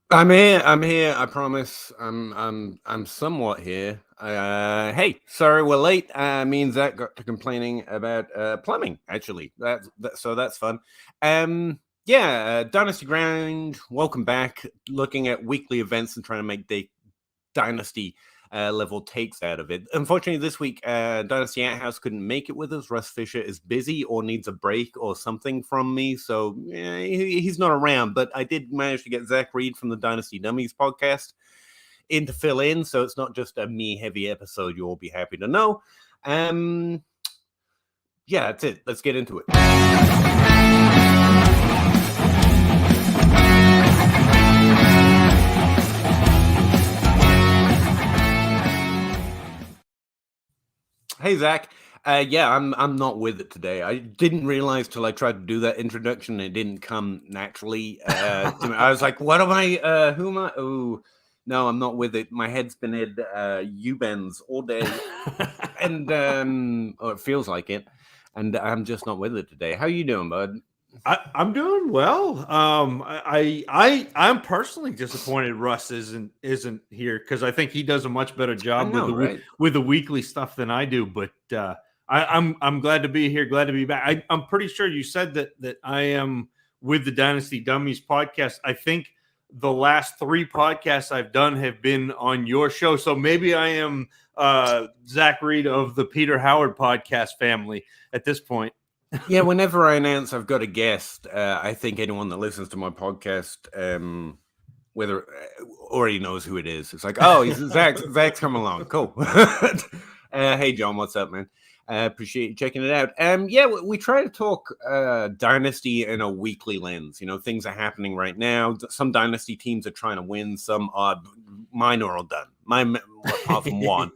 I'm here. I'm here. I promise. I'm somewhat here. Hey, sorry we're late. Me and Zach got to complaining about plumbing. Actually, so that's fun. Dynasty Ground. Welcome back. Looking at weekly events and trying to make Dynasty level takes out of it. Unfortunately, this week, Dynasty Outhouse couldn't make it with us. Russ Fisher is busy or needs a break or something from me, so he's not around. But I did manage to get Zach Reed from the Dynasty Dummies podcast in to fill in, so it's not just a me heavy episode. You'll all be happy to know. Um, yeah, that's it. Let's get into it. Hey Zach. I'm not with it today. I didn't realize till I tried to do that introduction, it didn't come naturally to me. I was like, "What am I? Who am I?" Oh, no, I'm not with it. My head's been in U-bends all day, and or it feels like it, and I'm just not with it today. How you doing, bud? I'm doing well. I'm personally disappointed Russ isn't here because I think he does a much better I job know, right? with the weekly stuff than I do. But I'm glad to be here. Glad to be back. I'm pretty sure you said that I am with the Dynasty Dummies podcast. I think the last three podcasts I've done have been on your show, so maybe I am Zach Reed of the Peter Howard podcast family at this point. Yeah, whenever I announce I've got a guest, I think anyone that listens to my podcast, whether already knows who it is. It's like, oh, he's Zach. Zach's come along. Cool. Hey, John, what's up, man? Appreciate you checking it out. We try to talk Dynasty in a weekly lens. You know, things are happening right now. Some Dynasty teams are trying to win. Some are mine are all done. Mine, apart from one.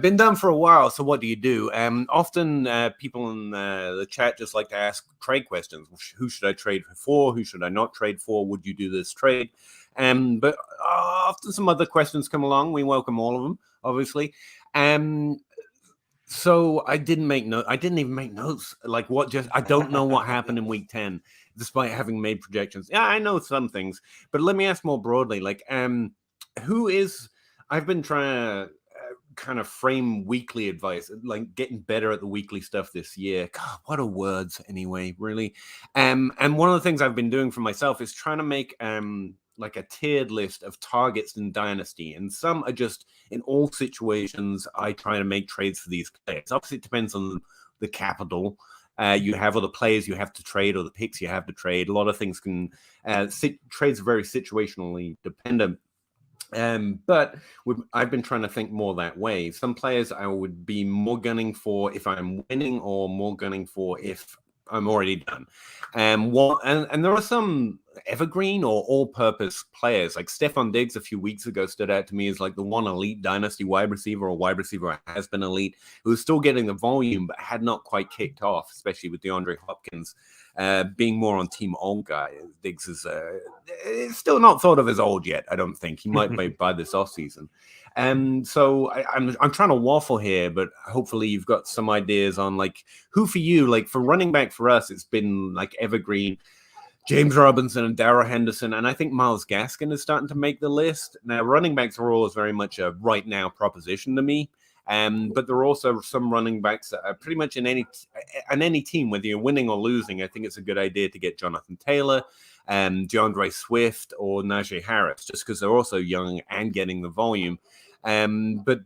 Been done for a while. So what do you do? Often people in the chat just like to ask trade questions. Who should I trade for? Who should I not trade for? Would you do this trade? But often some other questions come along. We welcome all of them, obviously. So I didn't make notes. I didn't even make notes. Like what? Just I don't know what happened in week 10, despite having made projections. Yeah, I know some things, but let me ask more broadly. Like, who is? I've been trying to kind of frame weekly advice, like getting better at the weekly stuff this year. God, what are words anyway, really? And one of the things I've been doing for myself is trying to make like a tiered list of targets in Dynasty, and some are just in all situations. I try to make trades for these players. Obviously, it depends on the capital. You have or the players you have to trade or the picks you have to trade. A lot of things can trades are very situationally dependent. But I've been trying to think more that way. Some players I would be more gunning for if I'm winning, or more gunning for if I'm already done. And there are some evergreen or all-purpose players. Like Stefan Diggs a few weeks ago stood out to me as like the one elite Dynasty wide receiver, or wide receiver has been elite, who's still getting the volume but had not quite kicked off, especially with DeAndre Hopkins being more on team old guy. Diggs is still not thought of as old yet. I don't think he might be by this off season. So I'm trying to waffle here, but hopefully you've got some ideas on like who for you. Like for running back for us, it's been like evergreen. James Robinson and Darrell Henderson, and I think Myles Gaskin is starting to make the list. Now, running backs are always very much a right now proposition to me. But there are also some running backs that are pretty much in any team, whether you're winning or losing. I think it's a good idea to get Jonathan Taylor, DeAndre Swift, or Najee Harris, just because they're also young and getting the volume. But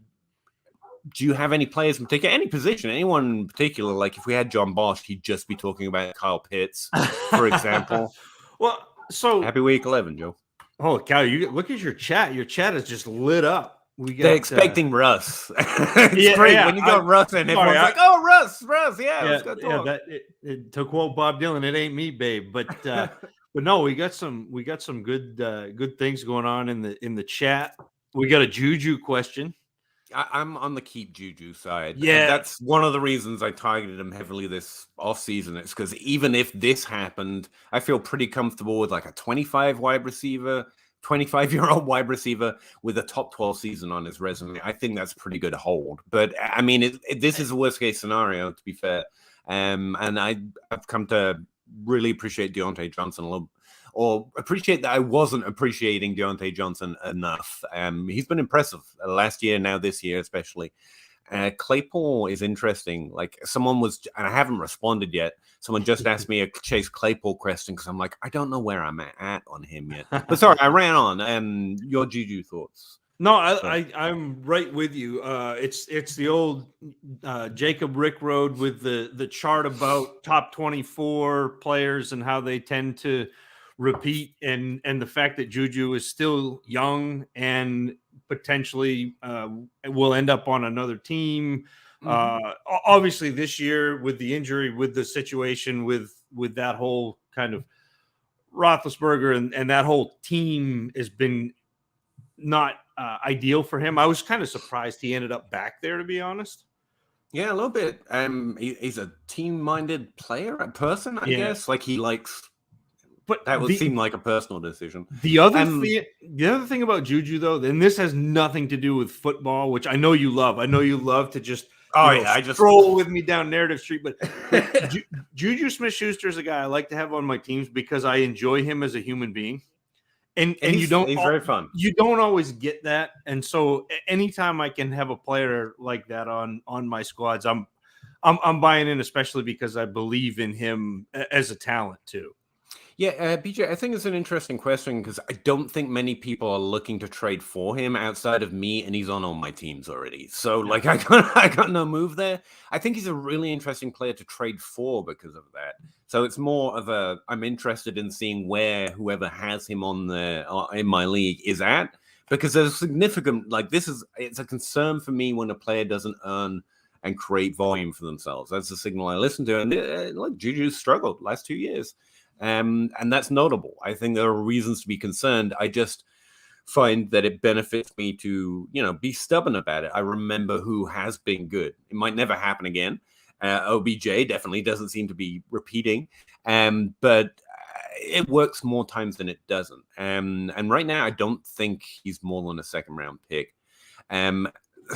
do you have any players in particular, any position, anyone in particular? Like if we had John Bosch, he'd just be talking about Kyle Pitts, for example. Well, so Happy week 11, Joe. oh cow, you look at your chat. Your chat is just lit up. We They're got expecting Russ. It's great when you got Russ and everyone's like, "Oh, Russ, yeah, let's go talk." To quote Bob Dylan, "It ain't me, babe." But no, we got some good things going on in the chat. We got a Juju question. I'm on the keep Juju side. Yeah, That's one of the reasons I targeted him heavily this offseason. It's because even if this happened, I feel pretty comfortable with like a 25-year-old wide receiver with a top 12 season on his resume. I think that's pretty good hold. But I mean, this is a worst case scenario, to be fair. And I've come to really appreciate Deontay Johnson or appreciate that I wasn't appreciating Deontay Johnson enough. He's been impressive last year, now this year especially. Claypool is interesting. Like someone was, and I haven't responded yet. Someone just asked me a Chase Claypool question because I'm like, I don't know where I'm at on him yet. But sorry, I ran on. Your Juju thoughts? No, I'm right with you. It's the old Jacob Rick Road with the chart about top 24 players and how they tend to repeat, and the fact that Juju is still young and potentially will end up on another team. Obviously, this year with the injury, with the situation, with that whole kind of Roethlisberger and that whole team has been not ideal for him. I was kind of surprised he ended up back there, to be honest. Yeah, a little bit. He's a team-minded player, a person, I guess. Like he likes, but that would seem like a personal decision. The other thing about Juju, though, and this has nothing to do with football, which I know you love. I know you love to just stroll with me down Narrative Street. But Juju Smith-Schuster is a guy I like to have on my teams because I enjoy him as a human being. And he's very fun. You don't always get that, and so anytime I can have a player like that on my squads, I'm buying in, especially because I believe in him as a talent too. Yeah, BJ, I think it's an interesting question because I don't think many people are looking to trade for him outside of me, and he's on all my teams already. So, like, I got no move there. I think he's a really interesting player to trade for because of that. So it's more of I'm interested in seeing where whoever has him on in my league is at, because there's a significant, it's a concern for me when a player doesn't earn and create volume for themselves. That's the signal I listen to. And look, Juju's struggled last 2 years. And that's notable. I think there are reasons to be concerned. I just find that it benefits me to, be stubborn about it. I remember who has been good. It might never happen again. OBJ definitely doesn't seem to be repeating, but it works more times than it doesn't. And right now, I don't think he's more than a second-round pick.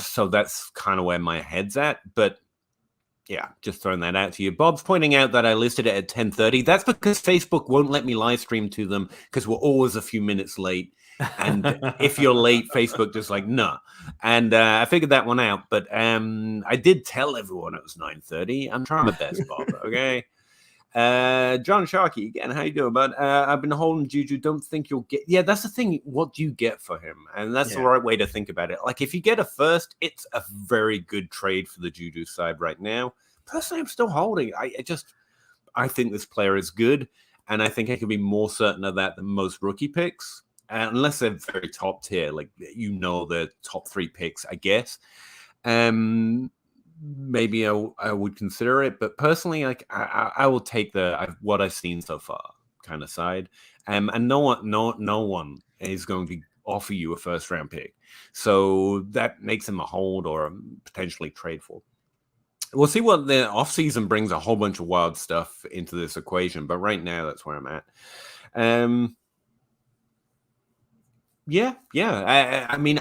So that's kind of where my head's at. But yeah, just throwing that out to you. Bob's pointing out that I listed it at 10:30. That's because Facebook won't let me live stream to them because we're always a few minutes late. And if you're late, Facebook just like, no. And I figured that one out. But I did tell everyone it was 9:30. I'm trying my best, Bob, okay? John Sharkey, again, how you doing, bud? I've been holding Juju. Don't think you'll get... Yeah, that's the thing. What do you get for him? And that's the right way to think about it. Like, if you get a first, it's a very good trade for the Juju side right now. Personally, I'm still holding. I think this player is good, and I think I can be more certain of that than most rookie picks, unless they're very top tier, like, the top 3 picks, I guess. Maybe I would consider it, but personally, like I will take what I've seen so far kind of side, and no one is going to offer you a first round pick, so that makes him a hold or potentially trade for. We'll see what the offseason brings. A whole bunch of wild stuff into this equation, but right now that's where I'm at. I mean,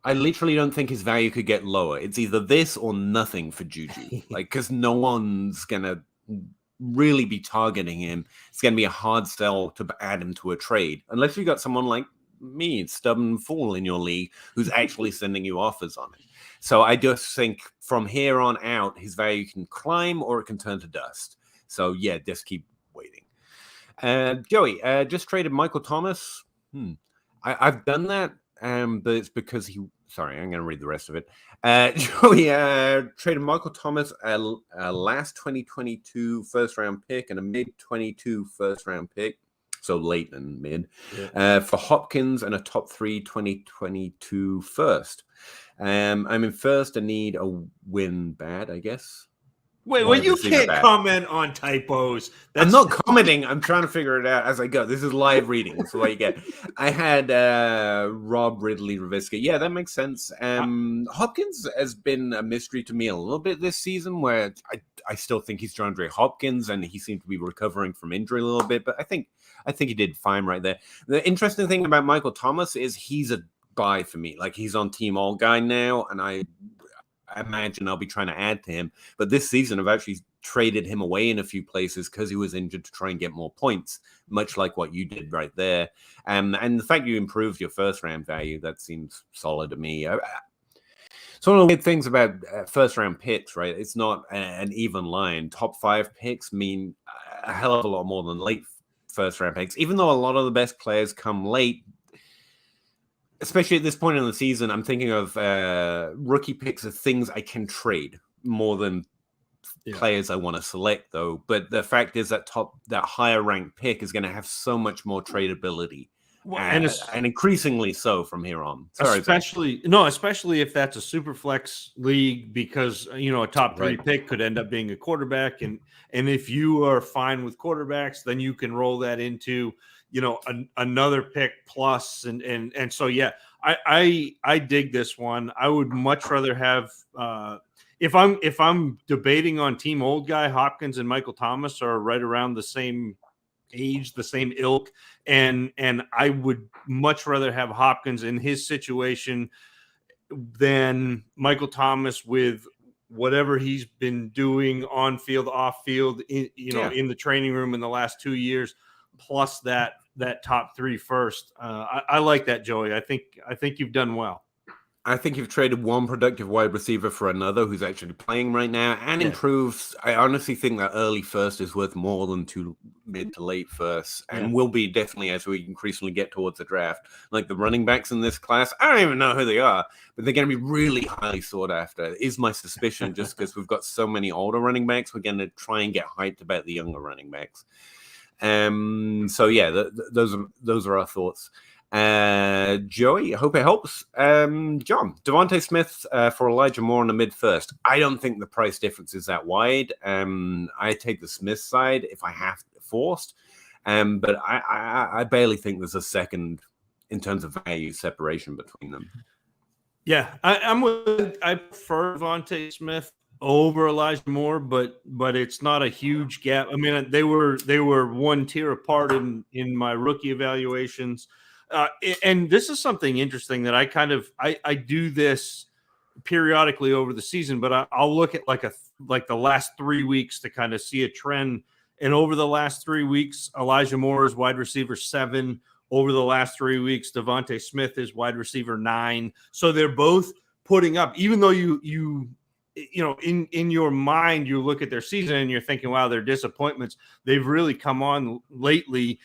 I literally don't think his value could get lower. It's either this or nothing for Juju, because no one's gonna really be targeting him. It's gonna be a hard sell to add him to a trade, unless you got someone like me, stubborn fool in your league, who's actually sending you offers on it. So I just think from here on out, his value can climb or it can turn to dust. So yeah, just keep waiting. Joey, just traded Michael Thomas. I've done that, but it's because sorry, I'm going to read the rest of it. Joey traded Michael Thomas a last 2022 first-round pick and a mid-22 first-round pick, so late and mid, for Hopkins and a top 3 2022 first. I'm in first and need a win bad, I guess. Wait, well, you can't comment on typos. I'm not commenting. I'm trying to figure it out as I go. This is live reading. That's what you get. I had Rob Ridley Revisca. Yeah, that makes sense. Hopkins has been a mystery to me a little bit this season, where I still think he's DeAndre Hopkins, and he seemed to be recovering from injury a little bit. But I think he did fine right there. The interesting thing about Michael Thomas is he's a buy for me. Like, he's on Team All Guy now, and I imagine I'll be trying to add to him. But this season, I've actually traded him away in a few places because he was injured to try and get more points, much like what you did right there. And the fact you improved your first round value, that seems solid to me. It's one of the weird things about first round picks, right? It's not an even line. Top 5 picks mean a hell of a lot more than late first round picks, even though a lot of the best players come late. Especially at this point in the season, I'm thinking of rookie picks of things I can trade more than players I want to select, though. But the fact is that higher ranked pick is going to have so much more tradability. Well, and increasingly so from here on. Sorry, especially if that's a super flex league, because a top 3 pick could end up being a quarterback, and if you are fine with quarterbacks, then you can roll that into another pick plus, and so I dig this one. I would much rather have if I'm debating on team old guy, Hopkins and Michael Thomas are right around the same age, the same ilk, and I would much rather have Hopkins in his situation than Michael Thomas with whatever he's been doing on field, off field, in the training room in the last 2 years, plus that top 3 first. I like that, Joey. I think you've done well. I think you've traded one productive wide receiver for another who's actually playing right now and improves. I honestly think that early first is worth more than 2 mid to late firsts, and will be definitely as we increasingly get towards the draft. Like the running backs in this class, I don't even know who they are, but they're going to be really highly sought after, is my suspicion, just because we've got so many older running backs. We're going to try and get hyped about the younger running backs. So yeah, those are our thoughts. Joey, hope it helps. John, Devontae Smith for Elijah Moore in the mid first. I don't think the price difference is that wide. I take the Smith side if I have forced, but I barely think there's a second in terms of value separation between them. Yeah, I prefer Devontae Smith over Elijah Moore, but it's not a huge gap. I mean, they were one tier apart in my rookie evaluations. And this is something interesting that I do this periodically over the season, but I'll look at like the last 3 weeks to kind of see a trend. And over the last 3 weeks, Elijah Moore is wide receiver 7. Over the last 3 weeks, Devontae Smith is wide receiver 9. So they're both putting up, even though you in your mind, you look at their season and you're thinking, wow, they're disappointments. They've really come on lately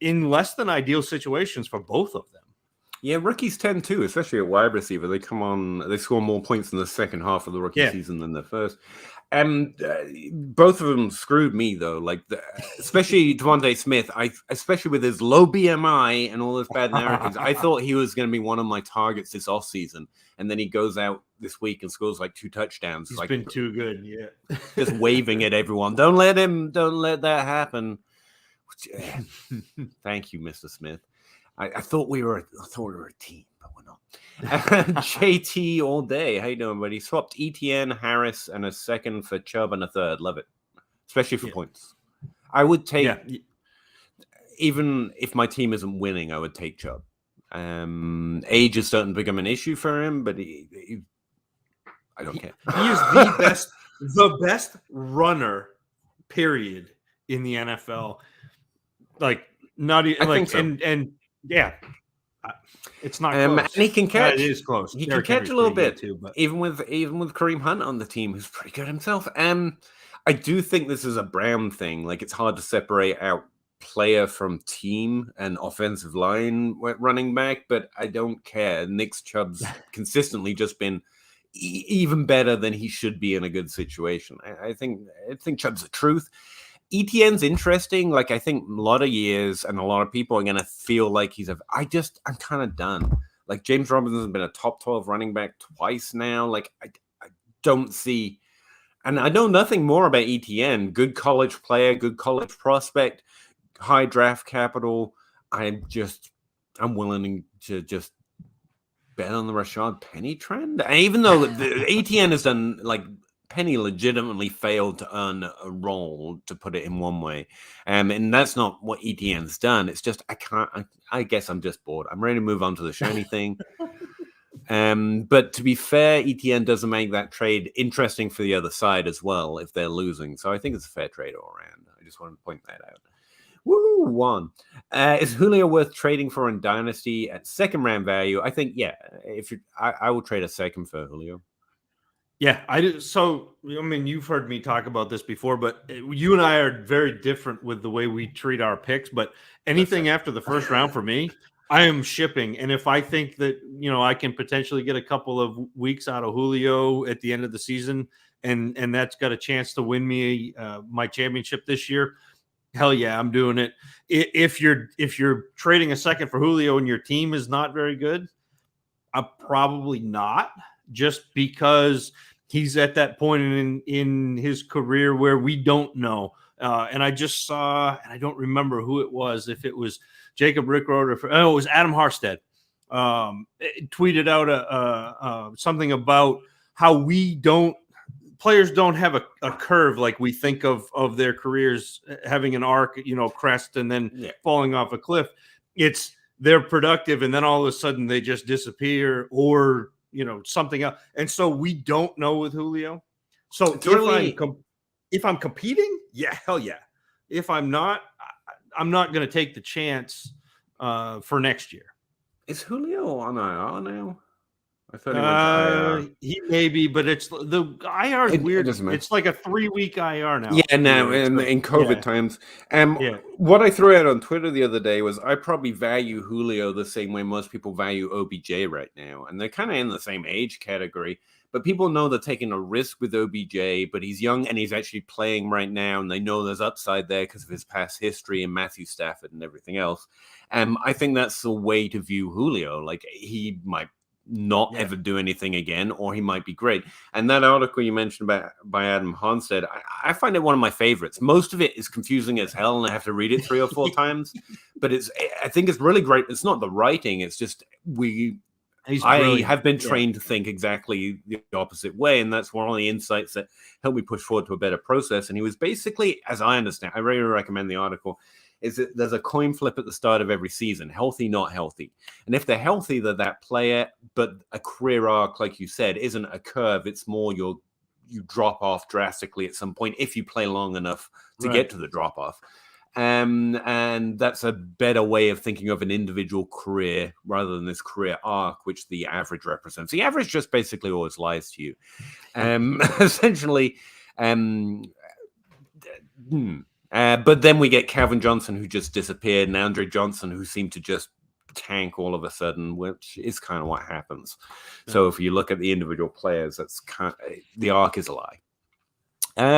in less than ideal situations for both of them. Yeah, rookies tend to, especially at wide receiver. They score more points in the second half of the rookie season than the first. Both of them screwed me, though. Like, especially Devontae Smith, especially with his low BMI and all those bad narratives, I thought he was going to be one of my targets this offseason. And then he goes out this week and scores like 2 touchdowns. He's been too good, yeah. Just waving at everyone. Don't let that happen. Thank you, Mr. Smith. I thought we were a team, but we're not. JT all day. How you doing, buddy? Swapped ETN, Harris, and a second for Chubb and a third. Love it, especially for points. I would take, even if my team isn't winning, I would take Chubb. Age is starting to become an issue for him, but I don't care. He is the best runner, period, in the NFL. Like, not even like, so. and yeah, it's not close. And he can catch. It is close. He can catch a little bit too, but even with Kareem Hunt on the team, who's pretty good himself. I do think this is a Brown thing. Like, it's hard to separate out player from team and offensive line running back, but I don't care. Nick Chubb's consistently just been even better than he should be in a good situation. I think Chubb's the truth. ETN's interesting. Like, I think a lot of years and a lot of people are going to feel like I'm kind of done. Like, James Robinson's been a top 12 running back twice now. Like, I don't see, and I know nothing more about ETN. Good college player, good college prospect, high draft capital. I'm willing to just bet on the Rashad Penny trend. And even though the ETN has done, like, Penny legitimately failed to earn a role, to put it in one way. And that's not what ETN's done. It's just, I guess I'm just bored. I'm ready to move on to the shiny thing. But to be fair, ETN doesn't make that trade interesting for the other side as well if they're losing. So I think it's a fair trade all around. I just want to point that out. Woo, one. Is Julio worth trading for in Dynasty at second round value? I think, yeah. I will trade a second for Julio. Yeah, I do. So, I mean, you've heard me talk about this before, but you and I are very different with the way we treat our picks. But anything after the first round for me, I am shipping. And if I think that, I can potentially get a couple of weeks out of Julio at the end of the season, and that's got a chance to win me my championship this year, hell yeah, I'm doing it. If you're trading a second for Julio and your team is not very good, I'm probably not, just because he's at that point in his career where we don't know. And I just saw, and I don't remember who it was, if it was Jacob Rickroad or it was Adam Harstead, tweeted out something about how players don't have a curve like we think of their careers having an arc, crest and then falling off a cliff. It's they're productive and then all of a sudden they just disappear, or something else. And so we don't know with Julio. So if I'm competing, yeah, hell yeah. If I'm not, I'm not going to take the chance for next year. Is Julio on IR now? I thought he went to IR. He may be, but it's the IR is weird. It's like a 3-week IR now. Yeah, now in COVID times. What I threw out on Twitter the other day was I probably value Julio the same way most people value OBJ right now, and they're kind of in the same age category. But people know they're taking a risk with OBJ, but he's young and he's actually playing right now, and they know there's upside there because of his past history and Matthew Stafford and everything else. I think that's the way to view Julio. Like, he might not ever do anything again, or he might be great. And that article you mentioned by Adam Harstead, I find it one of my favorites. Most of it is confusing as hell, and I have to read it 3 or 4 times. But I think it's really great. It's not the writing; it's just I have been trained to think exactly the opposite way, and that's one of the insights that helped me push forward to a better process. And he was basically, as I understand, I really recommend the article, is that there's a coin flip at the start of every season, healthy, not healthy. And if they're healthy, they're that player, but a career arc, like you said, isn't a curve. It's more you drop off drastically at some point if you play long enough to get to the drop off. And that's a better way of thinking of an individual career rather than this career arc, which the average represents. The average just basically always lies to you. Essentially, but then we get Calvin Johnson, who just disappeared, and Andre Johnson, who seemed to just tank all of a sudden, which is kind of what happens. So if you look at the individual players, that's the arc is a lie.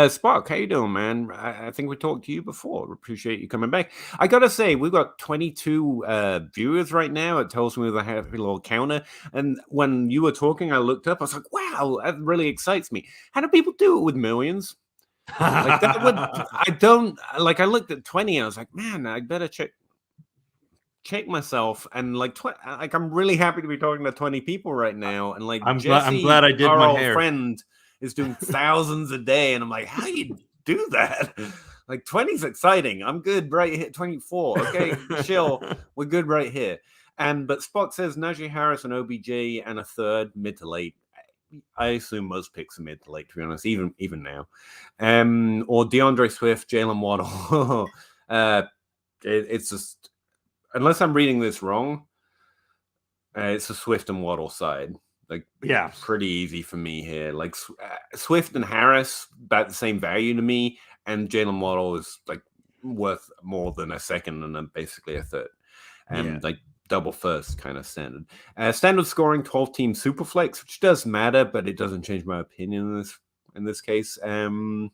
Spark, how you doing, man? I think we talked to you before. Appreciate you coming back. I gotta say, we've got 22 viewers right now. It tells me we have a little counter. And when you were talking, I looked up. I was like, wow, that really excites me. How do people do it with millions? Like that would I looked at 20. I was like, man, I better check myself. And I'm really happy to be talking to 20 people right now. And like, I'm glad I did our my old hair. friend is doing thousands a day, and I'm like, how do you do that? Like 20 is exciting. I'm good right here. 24. Okay, chill. We're good right here. But Spock says Najee Harris and OBJ and a third mid to late. I assume most picks are mid to late, to be honest, even now. Or DeAndre Swift, Jalen Waddle. It's just, unless I'm reading this wrong, it's a Swift and Waddle side. Like, pretty easy for me here. Like Swift and Harris, about the same value to me, and Jalen Waddle is like worth more than a second and then basically a third. Like double first kind of standard. Standard scoring 12-team Superflex, which does matter, but it doesn't change my opinion in this case. And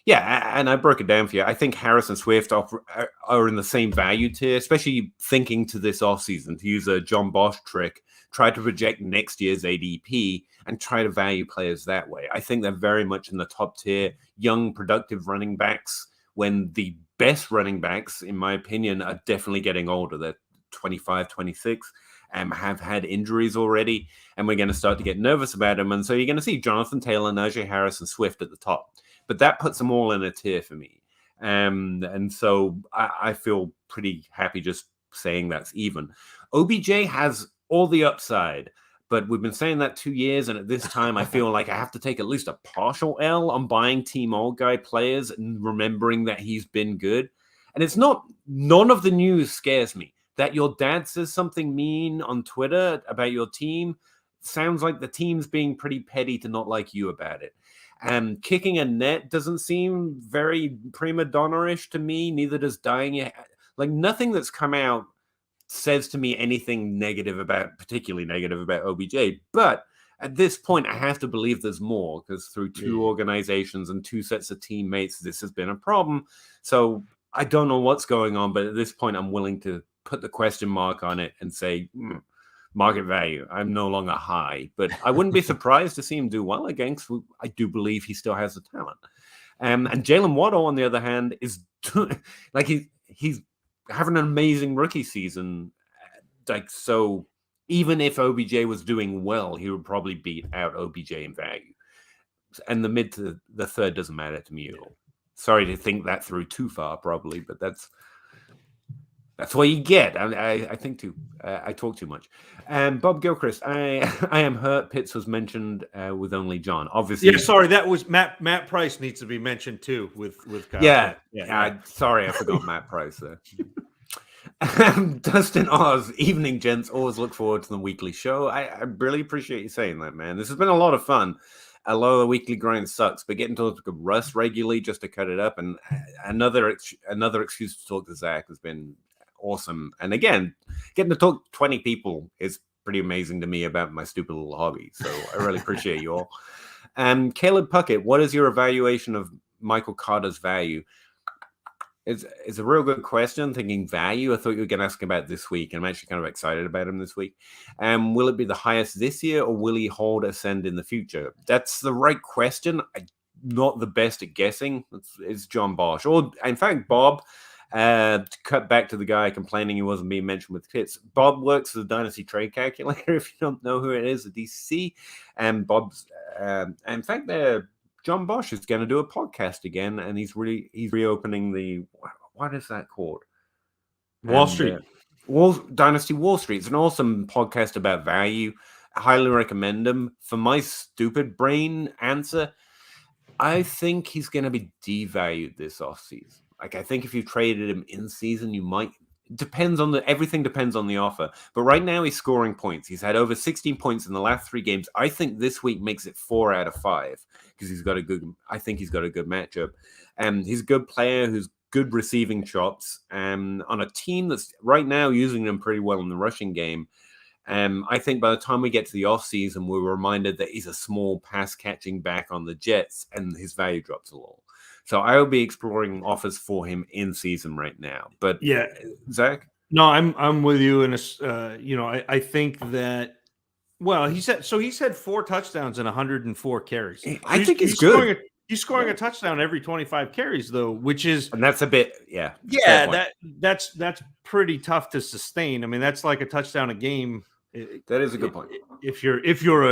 I broke it down for you. I think Harris and Swift are in the same value tier, especially thinking to this offseason, to use a John Bosch trick, try to project next year's ADP and try to value players that way. I think they're very much in the top tier, young, productive running backs, when the best running backs, in my opinion, are definitely getting older. They're 25, 26, have had injuries already, and we're going to start to get nervous about them. And so you're going to see Jonathan Taylor, Najee Harris, and Swift at the top. But that puts them all in a tier for me. And so I feel pretty happy just saying that's even. OBJ has all the upside, But we've been saying that 2 years, and at this time, I feel like I have to take at least a partial L on buying Team Old Guy players and remembering that he's been good. And it's none of the news scares me. That your dad says something mean on Twitter about your team sounds like the team's being pretty petty to not like you about it. And kicking a net doesn't seem very prima donna-ish to me. Neither does dying it. Like, nothing that's come out says to me anything particularly negative about OBJ. But at this point, I have to believe there's more, because through two organizations and two sets of teammates, this has been a problem. So I don't know what's going on, but at this point, I'm willing to put the question mark on it and say, market value. I'm no longer high, but I wouldn't be surprised to see him do well again, because I do believe he still has the talent. And Jalen Waddle, on the other hand, is like he's having an amazing rookie season. Like, so even if OBJ was doing well, he would probably beat out OBJ in value. And the mid to the third doesn't matter to me at all. Sorry to think that through too far, probably, but that's what you get. I think too. I talk too much. Bob Gilchrist, I am hurt. Pitts was mentioned with only John. Obviously, yeah. Sorry, that was Matt Price needs to be mentioned too with Kyle. Yeah. Sorry, I forgot Matt Price there. Dustin Oz, evening, gents. Always look forward to the weekly show. I really appreciate you saying that, man. This has been a lot of fun. Although the weekly grind sucks, but getting to talk to Russ regularly just to cut it up, and another excuse to talk to Zach has been awesome. And again, getting to talk to 20 people is pretty amazing to me about my stupid little hobby. So I really appreciate you all. Caleb Puckett, what is your evaluation of Michael Carter's value? It's a real good question. Thinking value, I thought you were going to ask about this week, and I'm actually kind of excited about him this week. Will it be the highest this year, or will he hold ascend in the future? That's the right question. I'm not the best at guessing. It's John Bosch, or in fact, Bob. To cut back to the guy complaining he wasn't being mentioned with Pitts, Bob works as a Dynasty trade calculator. If you don't know who it is, a DC, and Bob's. In fact, John Bosch is going to do a podcast again, and he's reopening the, what is that called? Wall Street. Dynasty Wall Street. It's an awesome podcast about value. I highly recommend them. For my stupid brain answer, I think he's going to be devalued this offseason. Like, I think if you traded him in season, you might. Everything depends on the offer. But right now he's scoring points. He's had over 16 points in the last 3 games. I think this week makes it 4 out of 5 because he's got a good matchup. He's a good player who's good receiving chops. On a team that's right now using them pretty well in the rushing game. I think by the time we get to the offseason, we're reminded that he's a small pass catching back on the Jets, and his value drops a little. So I will be exploring offers for him in season right now. But yeah, Zach? No, I'm with you. And I think that, well, he said 4 touchdowns and 104 carries. I think he's good. He's scoring a touchdown every 25 carries, though, and that's a bit, that's pretty tough to sustain. I mean, that's like a touchdown a game. That is a good point. If you're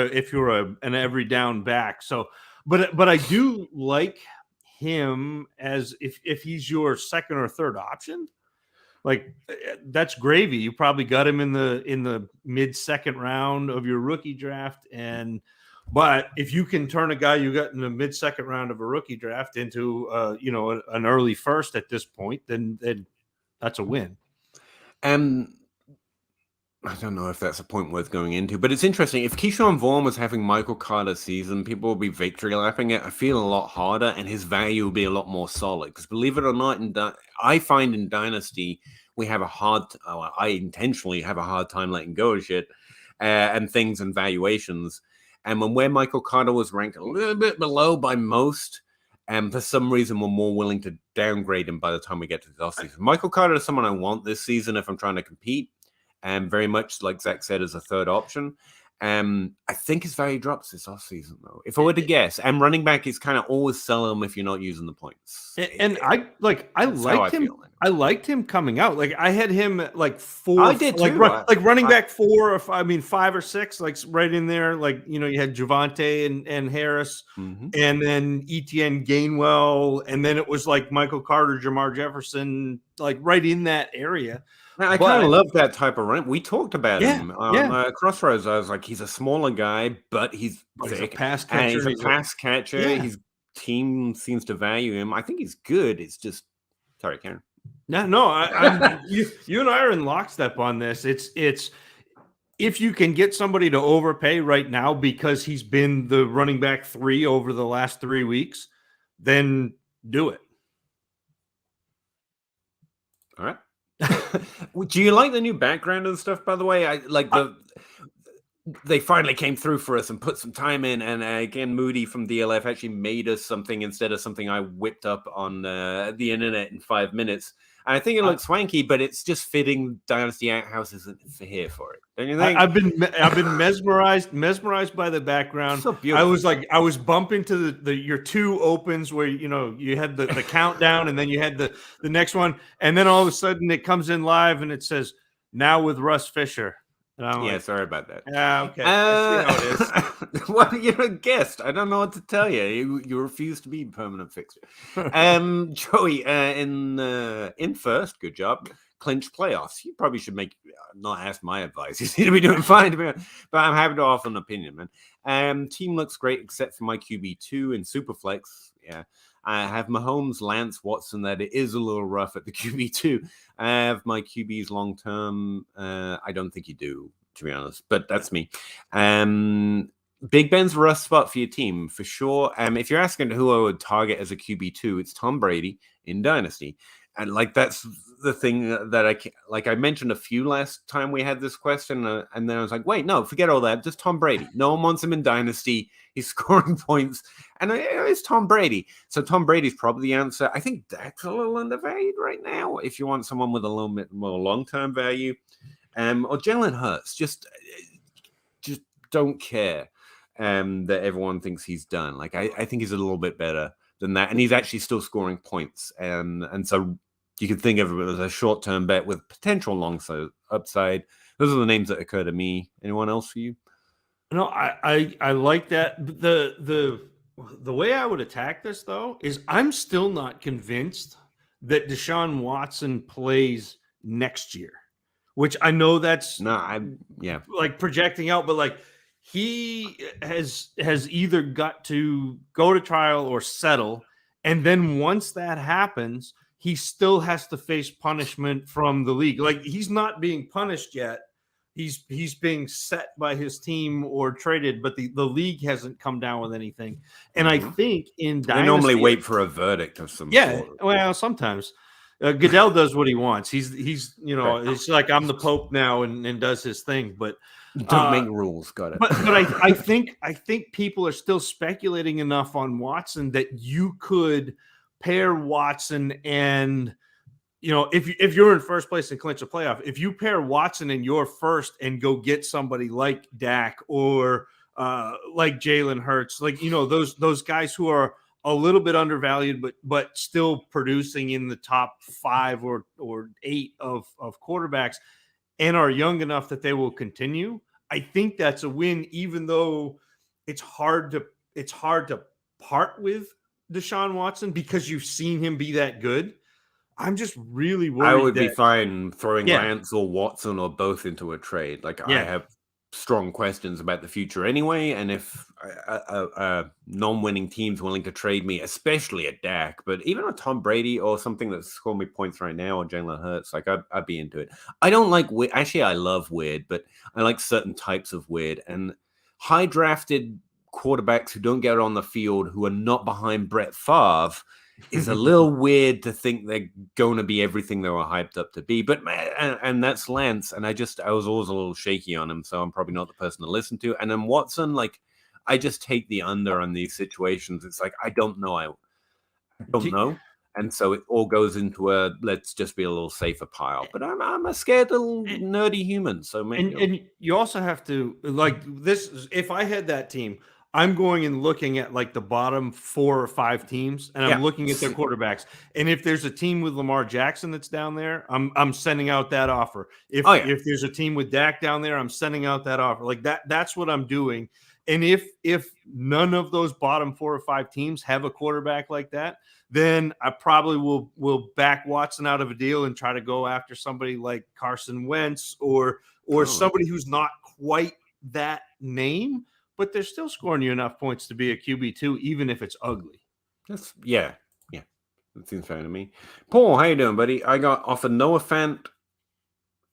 an every down back. So, but I do like him as if he's your second or third option, like that's gravy. You probably got him in the mid-second round of your rookie draft, but if you can turn a guy you got in the mid-second round of a rookie draft into an early first at this point, then that's a win. I don't know if that's a point worth going into, but it's interesting. If Keyshawn Vaughn was having Michael Carter's season, people would be victory lapping it. I feel a lot harder, and his value will be a lot more solid. Because believe it or not, I find in Dynasty, I intentionally have a hard time letting go of shit and things and valuations. And where Michael Carter was ranked a little bit below by most, and for some reason we're more willing to downgrade him by the time we get to the offseason. Michael Carter is someone I want this season if I'm trying to compete. And very much like Zach said, as a third option. I think his value drops this offseason, though. If I were to guess, and running back is kind of always sell him if you're not using the points. And I like him. I liked him coming out. Like I had him at like 4, I did like too. like running back 4, or 5 or 6, like right in there. Like you had Javonte and Harris, and then Etienne Gainwell, and then it was like Michael Carter, Jamar Jefferson, like right in that area. I kind of But love that type of run. We talked about yeah, him on Crossroads. I was like, he's a smaller guy, but he's he's a thick pass and catcher. he's a pass catcher. Yeah. His team seems to value him. I think he's good. It's just, sorry, Karen. No, I'm you and I are in lockstep on this. It's if you can get somebody to overpay right now because he's been the running back 3 over the last 3 weeks, then do it. All right. Do you like the new background and stuff, by the way? I like they finally came through for us and put some time in. And again, Moody from DLF actually made us something instead of something I whipped up on the internet in 5 minutes. And I think it looks swanky, but it's just fitting. Dynasty Outhouse isn't here for it. Don't you think? I've been mesmerized by the background. So beautiful. I was bumping to your 2 opens where you had the countdown, and then you had the next one, and then all of a sudden it comes in live and it says now with Russ Fisher. Yeah, sorry about that. Okay. I see how it is. Well, you're a guest. I don't know what to tell you. You refuse to be a permanent fixture. Joey, in first, good job. Clinch playoffs. You probably should not ask my advice. You seem to be doing fine, but I'm happy to offer an opinion, man. Team looks great except for my QB2 in Superflex. Yeah. I have Mahomes, Lance, Watson. That it is a little rough at the QB2. I have my QBs long term. I don't think you do, to be honest, but that's me. Big Ben's a rough spot for your team for sure. If you're asking who I would target as a QB2, it's Tom Brady in Dynasty. And like that's the thing that I mentioned a few last time we had this question, and then I was like, wait, no, forget all that. Just Tom Brady. No one wants him in Dynasty. He's scoring points, and it's Tom Brady. So Tom Brady's probably the answer. I think Dak's a little undervalued right now. If you want someone with a little bit more long-term value, or Jalen Hurts, just don't care that everyone thinks he's done. Like I think he's a little bit better than that, and he's actually still scoring points, and so you could think of it as a short-term bet with potential long upside. Those are the names that occur to me. Anyone else for you? No, I like that. The way I would attack this though is I'm still not convinced that Deshaun Watson plays next year, which I know that's like projecting out, but like he has either got to go to trial or settle, and then once that happens, he still has to face punishment from the league. Like he's not being punished yet. He's being set by his team or traded, but the league hasn't come down with anything. And I think in Dynasty, they normally wait for a verdict of some sort. Well, sometimes Goodell does what he wants. He's it's like I'm the Pope now and does his thing, but don't make rules. Got it. But I think people are still speculating enough on Watson that you could pair Watson and if you're in first place and clinch a playoff, if you pair Watson in your first and go get somebody like Dak or like Jalen Hurts, like those guys who are a little bit undervalued but still producing in the top 5 or 8 of quarterbacks and are young enough that they will continue, I think that's a win, even though it's hard to part with Deshaun Watson because you've seen him be that good. I'm just really worried. I would be fine throwing Lance or Watson or both into a trade. Like I have strong questions about the future anyway, and if non-winning team's willing to trade me, especially at Dak, but even a Tom Brady or something that's scoring me points right now, or Jalen Hurts, like I'd be into it. I don't like weird. Actually, I love weird, but I like certain types of weird and high drafted quarterbacks who don't get on the field who are not behind Brett Favre is a little weird to think they're going to be everything they were hyped up to be. But and that's Lance, and I was always a little shaky on him, so I'm probably not the person to listen to. And then Watson, like I just take the under on these situations. It's like I don't know, and so it all goes into a let's just be a little safer pile. But I'm a scared little nerdy human, so maybe. And you also have to like this. If I had that team, I'm going and looking at like the bottom 4 or 5 teams, and I'm looking at their quarterbacks. And if there's a team with Lamar Jackson that's down there, I'm sending out that offer. If there's a team with Dak down there, I'm sending out that offer. Like that's what I'm doing. And if none of those bottom 4 or 5 teams have a quarterback like that, then I probably will back Watson out of a deal and try to go after somebody like Carson Wentz or somebody who's not quite that name, but they're still scoring you enough points to be a QB2, even if it's ugly. Yeah. That seems fair to me. Paul, how you doing, buddy? I got offered Noah Fant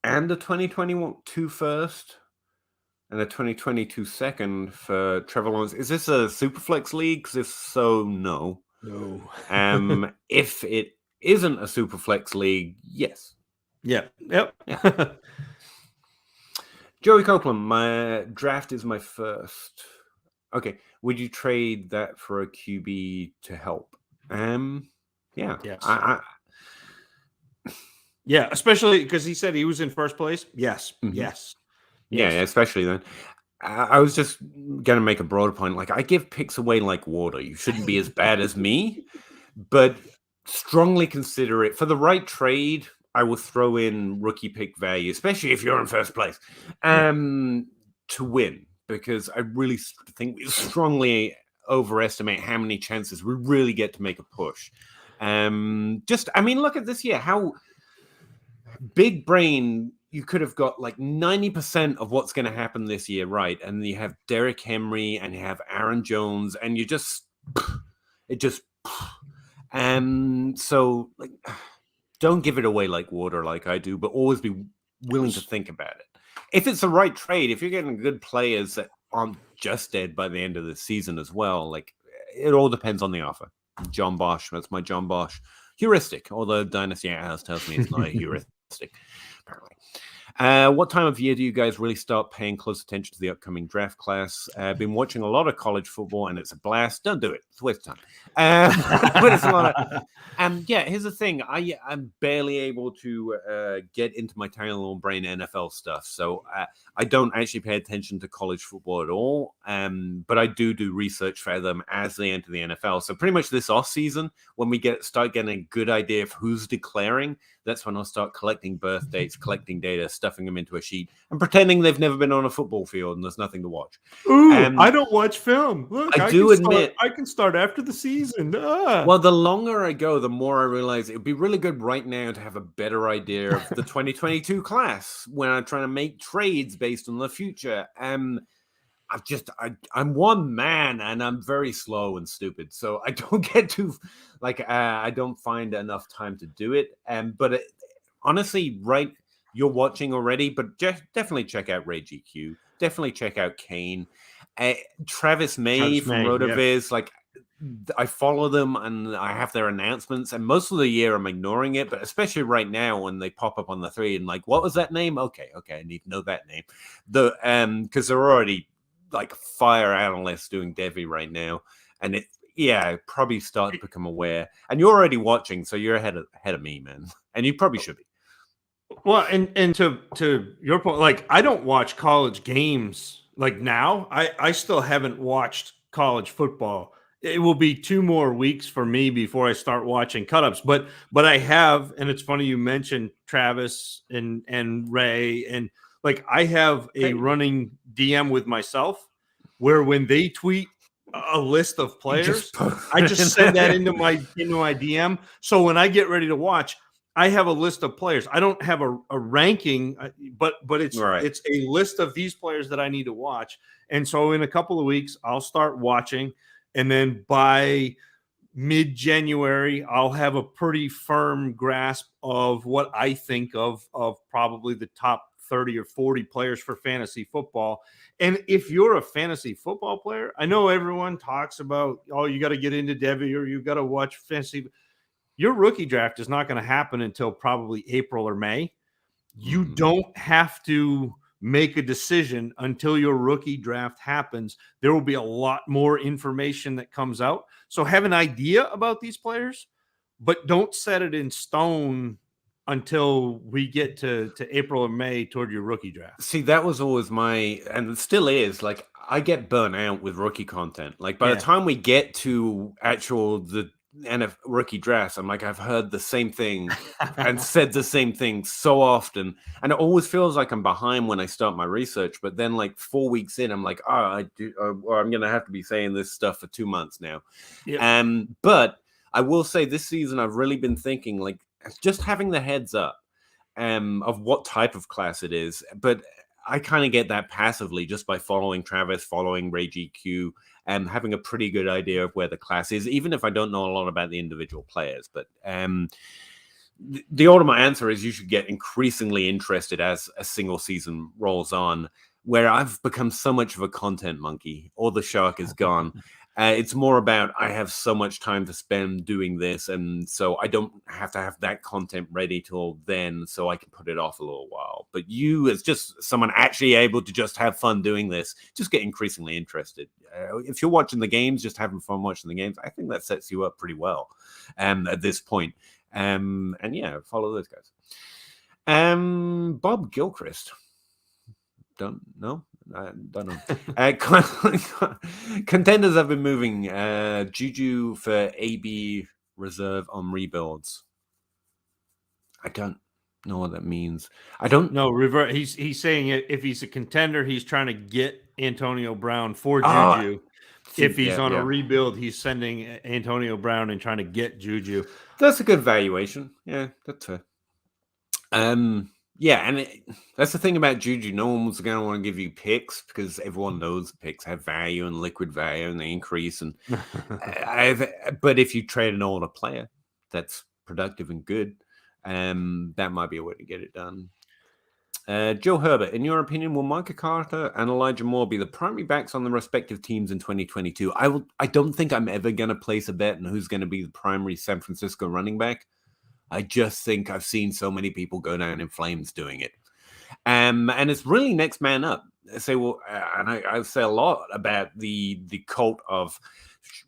and a 2022 first and a 2022 second for Trevor Lawrence. Is this a Superflex league? Because if so, no. No. If it isn't a Superflex league, yes. Yeah. Yep. Yeah. Joey Copeland, my draft is my first. Okay. Would you trade that for a QB to help? Yeah. Yes. Yeah, especially because he said he was in first place. Yes. Mm-hmm. Yes. Yeah, especially then. I was just going to make a broader point. Like, I give picks away like water. You shouldn't be as bad as me, but strongly consider it. For the right trade, I will throw in rookie pick value, especially if you're in first place, to win. Because I really think we strongly overestimate how many chances we really get to make a push. Look at this year. How big brain you could have got like 90% of what's going to happen this year, right? And you have Derrick Henry and you have Aaron Jones, and so like, don't give it away like water like I do, but always be willing to think about it. If it's the right trade, if you're getting good players that aren't just dead by the end of the season as well, like it all depends on the offer. John Bosch, that's my John Bosch heuristic, although Dynasty House tells me it's not a heuristic, apparently. What time of year do you guys really start paying close attention to the upcoming draft class? I've been watching a lot of college football, and it's a blast. Don't do it; it's a waste of time. But it's a lot of. Here's the thing: I'm barely able to get into my tiny little brain NFL stuff, so I don't actually pay attention to college football at all. But I do research for them as they enter the NFL. So pretty much this off season, when we start getting a good idea of who's declaring, that's when I'll start collecting birth dates, collecting data, stuffing them into a sheet, and pretending they've never been on a football field and there's nothing to watch. Ooh, I don't watch film. Look, I can start after the season. Well, the longer I go, the more I realize it would be really good right now to have a better idea of the 2022 class when I'm trying to make trades based on the future. I'm one man and I'm very slow and stupid. So I don't get to I don't find enough time to do it. But honestly, right, you're watching already, but definitely check out Ray GQ. Definitely check out Kane. Travis May from RotoViz. Like, I follow them and I have their announcements, and most of the year I'm ignoring it, but especially right now when they pop up on the thread and like, what was that name? Okay, I need to know that name. Because they're already like fire analysts doing Devi right now, and probably start to become aware. And you're already watching, so you're ahead of me, man. And you probably should be. Well, and to your point, like I don't watch college games like now. I still haven't watched college football. It will be 2 more weeks for me before I start watching cut-ups. But I have, and it's funny you mentioned Travis and Ray, and like I have a running DM with myself where when they tweet a list of players, I just send that into my DM. So when I get ready to watch, I have a list of players. I don't have a ranking, but it's it's a list of these players that I need to watch. And so in a couple of weeks, I'll start watching. And then by mid-January, I'll have a pretty firm grasp of what I think of probably the top 30 or 40 players for fantasy football. And if you're a fantasy football player, I know everyone talks about, you got to get into Devi or you got to watch fantasy. Your rookie draft is not going to happen until probably April or May. You don't have to make a decision until your rookie draft happens. There will be a lot more information that comes out. So have an idea about these players, but don't set it in stone until we get to April or May toward your rookie draft. See, that was always and it still is, like, I get burnt out with rookie content. Like, by the time we get to the rookie drafts, I'm like, I've heard the same thing and said the same thing so often. And it always feels like I'm behind when I start my research. But then, like, 4 weeks in, I'm like, or I'm going to have to be saying this stuff for 2 months now. Yeah. But I will say this season, I've really been thinking, like, just having the heads up of what type of class it is. But I kind of get that passively just by following Travis, following Ray GQ, and having a pretty good idea of where the class is, even if I don't know a lot about the individual players. But the ultimate answer is you should get increasingly interested as a single season rolls on, where I've become so much of a content monkey. All the shark is gone. It's more about I have so much time to spend doing this, and so I don't have to have that content ready till then, so I can put it off a little while. But you, as just someone actually able to just have fun doing this, just get increasingly interested. If you're watching the games, just having fun watching the games, I think that sets you up pretty well at this point. And yeah, follow those guys. Bob Gilchrist. Don't know. I don't know. Contenders have been moving Juju for AB reserve on rebuilds. I don't know what that means. I don't know. Revert. He's saying if he's a contender, he's trying to get Antonio Brown for Juju. If he's on a rebuild, he's sending Antonio Brown and trying to get Juju. That's a good valuation. Yeah, that's fair. Yeah, and that's the thing about Juju. No one's going to want to give you picks because everyone knows picks have value and liquid value, and they increase. And but if you trade an older player that's productive and good, that might be a way to get it done. Joe Herbert, in your opinion, will Micah Carter and Elijah Moore be the primary backs on the respective teams in 2022? I don't think I'm ever going to place a bet on who's going to be the primary San Francisco running back. I just think I've seen so many people go down in flames doing it. And it's really next man up. I say, and I say a lot about the cult of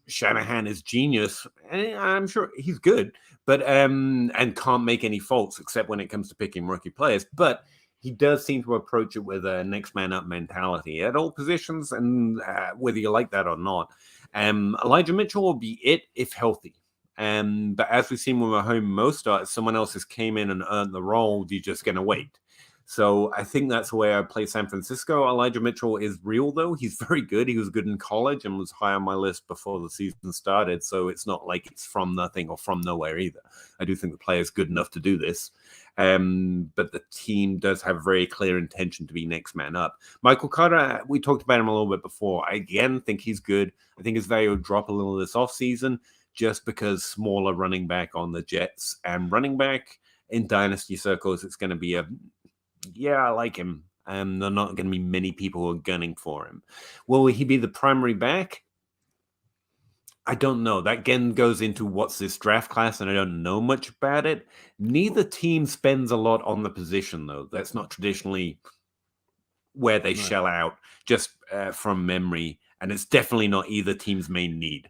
Shanahan is genius. And I'm sure he's good, but and can't make any faults except when it comes to picking rookie players. But he does seem to approach it with a next man up mentality at all positions, and whether you like that or not. Elijah Mitchell will be it if healthy. But as we've seen with Raheem Mostert, someone else has came in and earned the role. You're just going to wait. So I think that's the way I play San Francisco. Elijah Mitchell is real, though. He's very good. He was good in college and was high on my list before the season started. So it's not like it's from nothing or from nowhere either. I do think the player is good enough to do this. But the team does have a very clear intention to be next man up. Michael Carter, we talked about him a little bit before. I again think he's good. I think his value will drop a little this offseason, just because smaller running back on the Jets and running back in dynasty circles, it's going to be I like him. There are not going to be many people who are gunning for him. Will he be the primary back? I don't know. That again goes into what's this draft class, and I don't know much about it. Neither team spends a lot on the position, though. That's not traditionally where they shell out, just from memory. And it's definitely not either team's main need.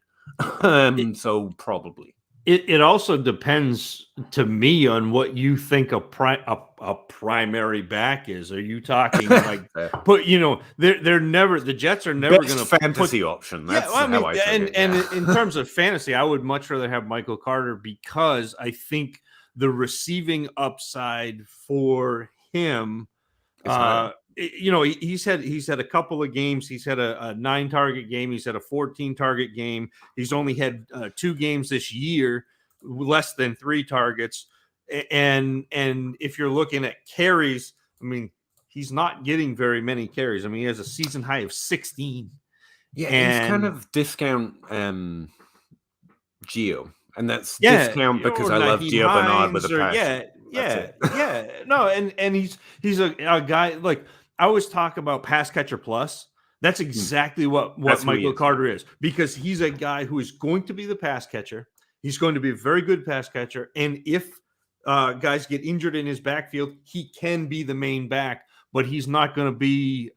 So probably it also depends to me on what you think a primary back is. Are you talking like they're never, the Jets are never going to fantasy option. That's and in terms of fantasy, I would much rather have Michael Carter because I think the receiving upside for him he's had a couple of games. He's had a 9-target game. He's had a 14-target game. He's only had 2 games this year, less than 3 targets. And if you're looking at carries, I mean, he's not getting very many carries. I mean, he has a season high of 16. Yeah, he's kind of discount Gio, and that's discount because I love Gio Bernard with a passion. No, and he's a guy like. I always talk about pass catcher plus. That's exactly what Michael Carter is, because he's a guy who is going to be the pass catcher. He's going to be a very good pass catcher. And if guys get injured in his backfield, he can be the main back, but he's not going to be,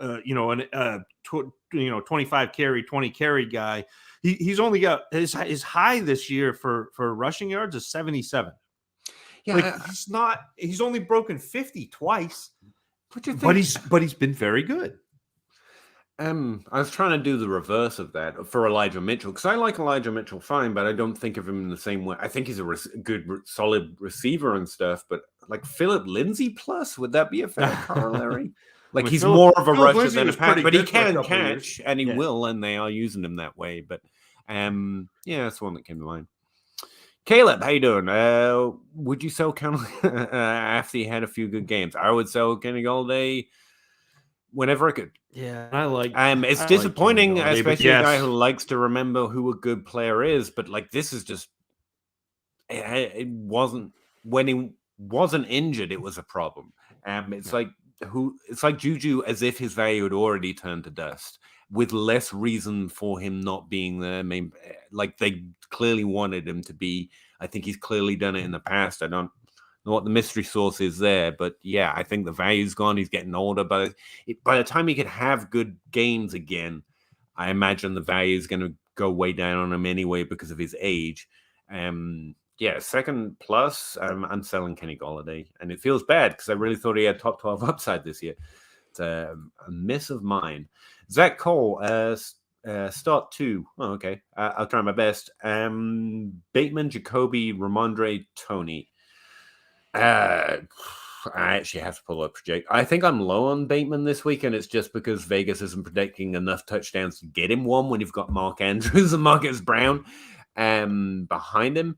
25 carry, 20 carry guy. He's only got his high this year for rushing yards is 77. Yeah, like he's only broken 50 twice, what do you but think? he's been very good. I was trying to do the reverse of that for Elijah Mitchell, because I like Elijah Mitchell fine, but I don't think of him in the same way. I think he's a good, solid receiver and stuff, but like Philip Lindsay plus, would that be a fair corollary? Like, I mean, he's more of a Philip rusher Lindsay than a was pass, pretty but he good for a can couple of years. catch, and he Yeah. will, and they are using him that way. But yeah, that's one that came to mind. Caleb, how you doing? Would you sell Kenny after he had a few good games? I would sell Kenny Golladay whenever I could. Yeah, I like. It's I disappointing, like Kenny Golladay, but especially a guy yes. who likes to remember who a good player is. But like, this is just it wasn't when he wasn't injured. It was a problem. It's like Juju, as if his value had already turned to dust, with less reason for him not being there. I mean, like, they clearly wanted him to be. I think he's clearly done it in the past. I don't know what the mystery source is there, but yeah, I think the value's gone. He's getting older, but by the time he could have good games again, I imagine the value is going to go way down on him anyway because of his age. Yeah, second plus, I'm selling Kenny Golladay, and it feels bad because I really thought he had top 12 upside this year. It's a miss of mine. Zach Cole, start 2. Oh, okay. I'll try my best. Bateman, Jacoby, Ramondre, Tony. I actually have to pull up project. I think I'm low on Bateman this week, and it's just because Vegas isn't predicting enough touchdowns to get him one when you've got Mark Andrews and Marcus Brown behind him.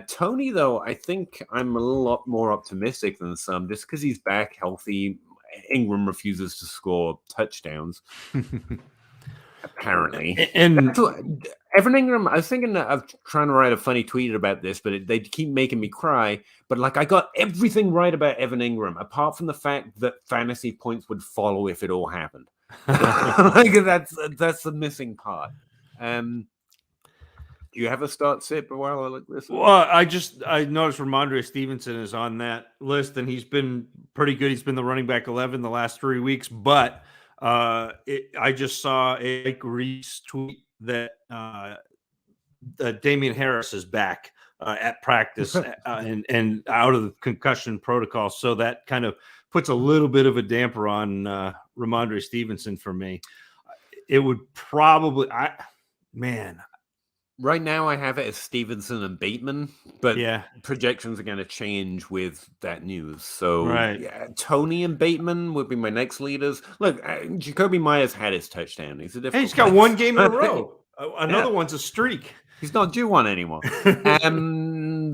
Tony, though, I think I'm a lot more optimistic than some, just because he's back healthy. Ingram refuses to score touchdowns. Apparently. And Evan Ingram, I was thinking of trying to write a funny tweet about this, but they keep making me cry. But like, I got everything right about Evan Ingram, apart from the fact that fantasy points would follow if it all happened. Like, that's the missing part. Do you have a start sit while I look this? Well, I noticed Ramondre Stevenson is on that list, and he's been pretty good. He's been the running back 11 the last 3 weeks, but I just saw a Reese tweet that Damian Harris is back at practice and out of the concussion protocol. So that kind of puts a little bit of a damper on Ramondre Stevenson for me. It would probably, right now I have it as Stevenson and Bateman, but yeah, projections are going to change with that news. So right. Yeah, Tony and Bateman would be my next leaders. Look, Jacoby Myers had his touchdown. He's a different. He's got one game in a row. Another one's a streak. He's not due one anymore.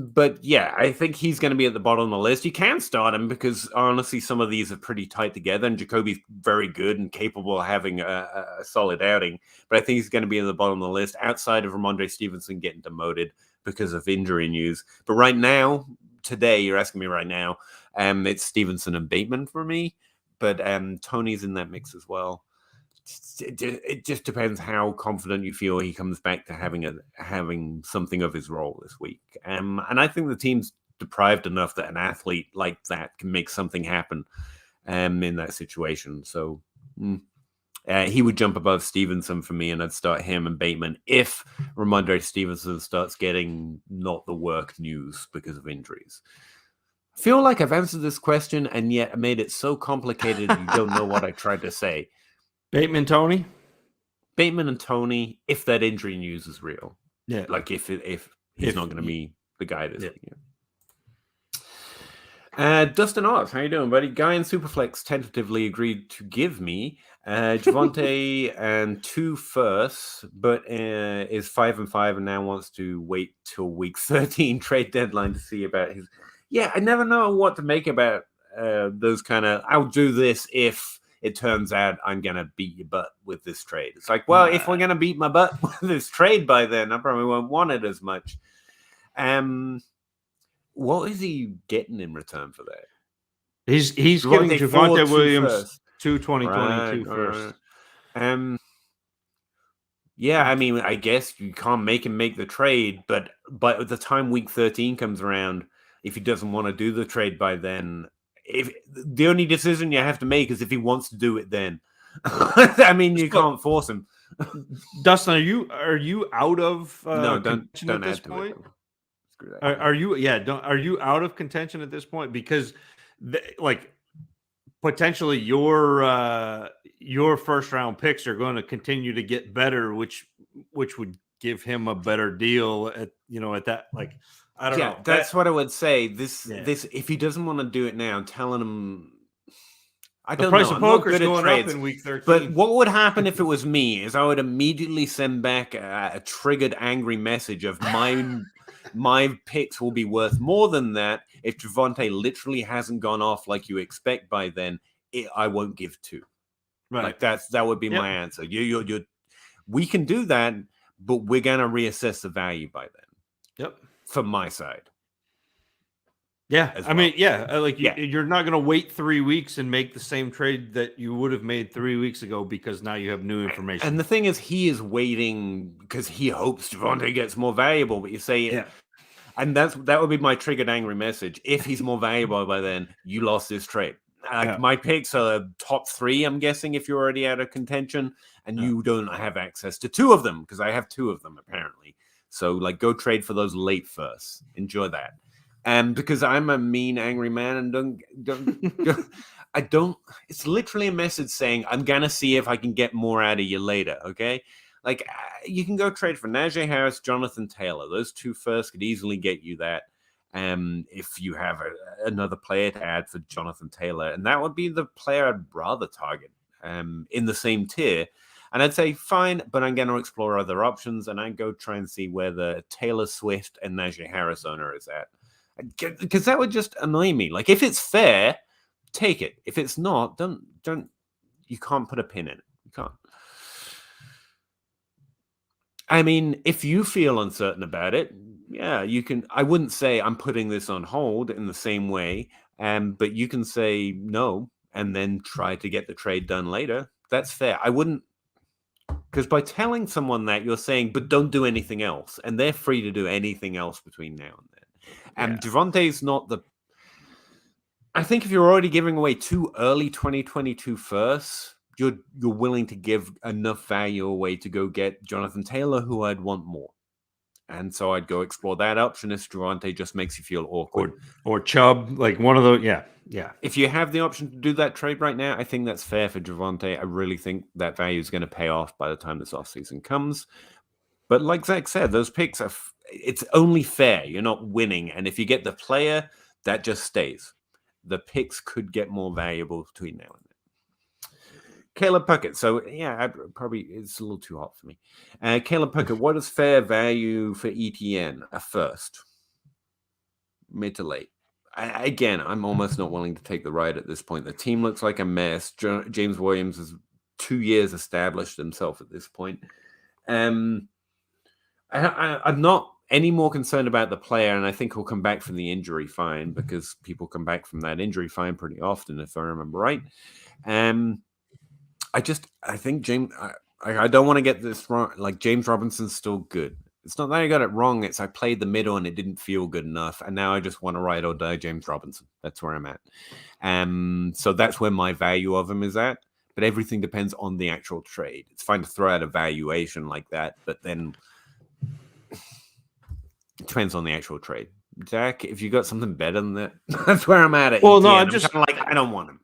But yeah, I think he's going to be at the bottom of the list. You can start him because honestly, some of these are pretty tight together, and Jacoby's very good and capable of having a solid outing. But I think he's going to be at the bottom of the list outside of Ramondre Stevenson getting demoted because of injury news. But right now, today, you're asking me right now, it's Stevenson and Bateman for me. But Tony's in that mix as well. It just depends how confident you feel he comes back to having something of his role this week. And I think the team's deprived enough that an athlete like that can make something happen in that situation. So he would jump above Stevenson for me, and I'd start him and Bateman if Ramondre Stevenson starts getting not the work news because of injuries. I feel like I've answered this question, and yet I made it so complicated you don't know what I tried to say. Bateman, Tony? Bateman and Tony, if that injury news is real. Yeah. Like if he's not going to be the guy this year. Dustin Oz, how you doing, buddy? Guy in Superflex tentatively agreed to give me Javonte and 2 firsts, but is 5-5 and now wants to wait till week 13 trade deadline to see about his. Yeah, I never know what to make about those kind of. I'll do this if it turns out I'm going to beat your butt with this trade. It's like, well, if we're going to beat my butt with this trade by then, I probably won't want it as much. What is he getting in return for that? He's getting Javonte Williams 2022 first. Yeah, I mean, I guess you can't make him make the trade, but at the time week 13 comes around, if he doesn't want to do the trade by then, if the only decision you have to make is if he wants to do it then. I mean, you can't force him. Dustin, are you out of no, don't at this add to point? it. Screw that. Are you? Yeah. Are you out of contention at this point? Because, like, potentially your first round picks are going to continue to get better, which would give him a better deal at at that, like, I don't know. That's what I would say. Yeah. This if he doesn't want to do it now, telling him I The don't price know. of I'm not poker is good at going trades. up in week 13. But what would happen if it was me is I would immediately send back a triggered angry message of my picks will be worth more than that. If Javonte literally hasn't gone off like you expect by then, I won't give two. Right. Like that would be my answer. We can do that, but we're gonna reassess the value by then. Yep. From my side. Yeah, as I mean, well. yeah, like you're not going to wait 3 weeks and make the same trade that you would have made 3 weeks ago because now you have new information. And the thing is, he is waiting because he hopes Javonte gets more valuable. But you say, and that would be my triggered angry message. If he's more valuable by then, you lost this trade. My picks are top 3, I'm guessing, if you're already out of contention, and you don't have access to 2 of them because I have 2 of them apparently. So, like, go trade for those late first. Enjoy that. Because I'm a mean, angry man, and I don't. It's literally a message saying I'm gonna see if I can get more out of you later. Okay, like you can go trade for Najee Harris, Jonathan Taylor. Those 2 first could easily get you that. If you have another player to add for Jonathan Taylor, and that would be the player I'd rather target. In the same tier. And I'd say, fine, but I'm going to explore other options, and I'd go try and see where the Taylor Swift and Najee Harris owner is at. Because that would just annoy me. Like, if it's fair, take it. If it's not, don't. You can't put a pin in it. You can't. I mean, if you feel uncertain about it, yeah, you can. I wouldn't say I'm putting this on hold in the same way, but you can say no and then try to get the trade done later. That's fair. I wouldn't, because by telling someone that, you're saying, but don't do anything else, and they're free to do anything else between now and then. And Javonte's not the. I think if you're already giving away 2 early 2022 firsts, you're willing to give enough value away to go get Jonathan Taylor, who I'd want more. And so I'd go explore that option if Javonte just makes you feel awkward. Or Chubb, like one of those. Yeah. If you have the option to do that trade right now, I think that's fair for Javonte. I really think that value is going to pay off by the time this offseason comes. But like Zach said, those picks are. It's only fair. You're not winning. And if you get the player, that just stays. The picks could get more valuable between now and then. Caleb Puckett. So, yeah, it's a little too hot for me. Caleb Puckett, what is fair value for ETN? A first. Mid to late. Again, I'm almost not willing to take the ride at this point. The team looks like a mess. James Williams has 2 years established himself at this point. I'm not any more concerned about the player, and I think he'll come back from the injury fine because people come back from that injury fine pretty often, if I remember right. I think James. I don't want to get this wrong. Like, James Robinson's still good. It's not that I got it wrong. It's I played the middle and it didn't feel good enough, and now I just want to ride or die James Robinson. That's where I'm at. So that's where my value of him is at. But everything depends on the actual trade. It's fine to throw out a valuation like that, but then. It depends on the actual trade. Zach, if you got something better than that, that's where I'm at. Well, no, I'm just kind of like, I don't want him.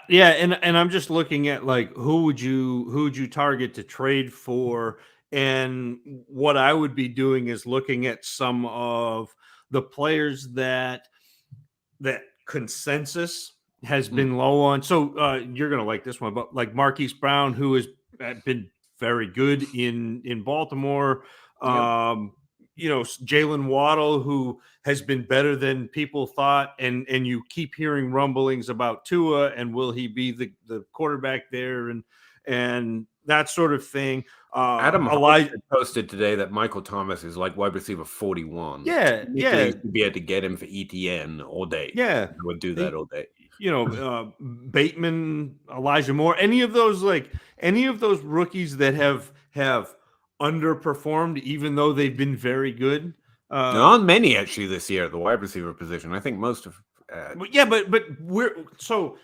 And I'm just looking at, like, who would you target to trade for? And what I would be doing is looking at some of the players that consensus has been low on. So you're gonna like this one, but like Marquise Brown, who has been very good in Baltimore. Jalen Waddle, who has been better than people thought, and you keep hearing rumblings about Tua and will he be the quarterback there and that sort of thing. Adam Elijah posted today that Michael Thomas is like wide receiver 41. Yeah. You'd be able to get him for ETN all day. Yeah, I would do that all day. Bateman, Elijah Moore, any of those rookies that have underperformed, even though they've been very good. Not many actually this year at the wide receiver position. I think most of. But we're so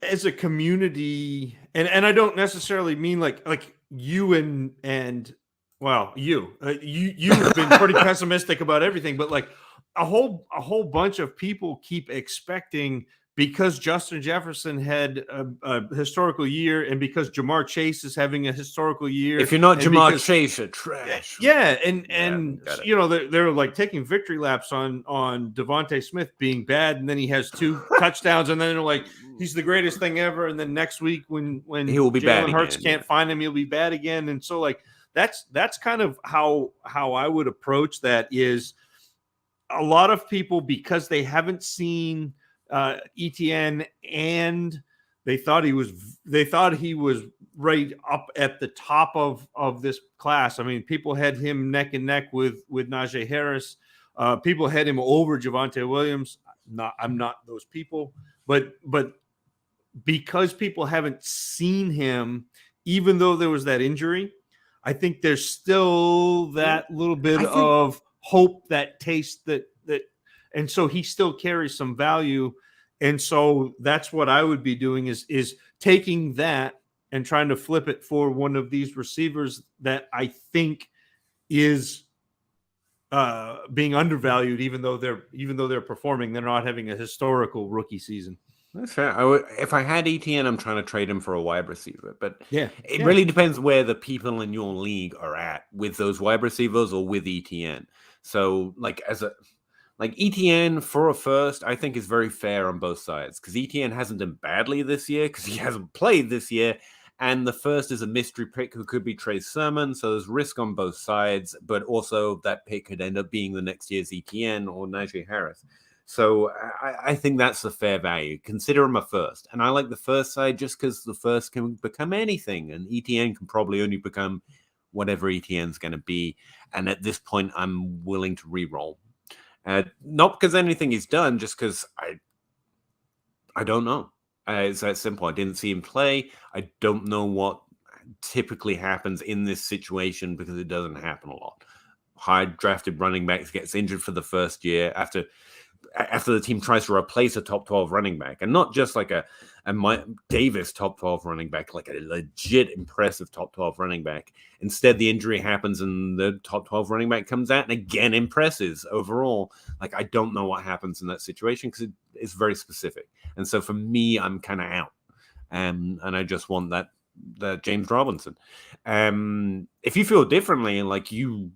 as a community, and I don't necessarily mean like you and Well, you've been pretty pessimistic about everything, but like a whole bunch of people keep expecting, because Justin Jefferson had a historical year, and because Jamar Chase is having a historical year. If you're not and Jamar because, Chase, you're trash. yeah, and got it. you know, they're like taking victory laps on Devontae Smith being bad, and then he has 2 touchdowns, and then they're like, he's the greatest thing ever, and then next week when He will be bad Jalen Hurts again, can't find him, he'll be bad again. And so like that's kind of how I would approach that. Is a lot of people, because they haven't seen ETN, and they thought he was right up at the top of this class. I mean, people had him neck and neck with Najee Harris. People had him over Javonte Williams. I'm not those people, but because people haven't seen him, even though there was that injury, I think there's still that little bit of hope, that taste that, and so he still carries some value. And so that's what I would be doing is taking that and trying to flip it for one of these receivers that I think is being undervalued, even though they're performing. They're not having a historical rookie season. That's fair. If I had ETN, I'm trying to trade him for a wide receiver, but it really depends where the people in your league are at with those wide receivers or with ETN. So, like ETN for a first, I think is very fair on both sides, because ETN hasn't done badly this year because he hasn't played this year, and the first is a mystery pick who could be Trey Sermon, so there's risk on both sides, but also that pick could end up being the next year's ETN or Najee Harris. So I think that's the fair value. Consider him a first. And I like the first side just because the first can become anything. And ETN can probably only become whatever ETN's going to be. And at this point, I'm willing to re-roll. Not because anything he's done, just because I don't know. It's that simple. I didn't see him play. I don't know what typically happens in this situation, because it doesn't happen a lot. High drafted running backs gets injured for the first year after the team tries to replace a top 12 running back, and not just like a Mike Davis top 12 running back, like a legit impressive top 12 running back. Instead, the injury happens and the top 12 running back comes out and again impresses overall. Like, I don't know what happens in that situation because it's very specific. And so for me, I'm kind of out. And I just want that James Robinson. If you feel differently, and like you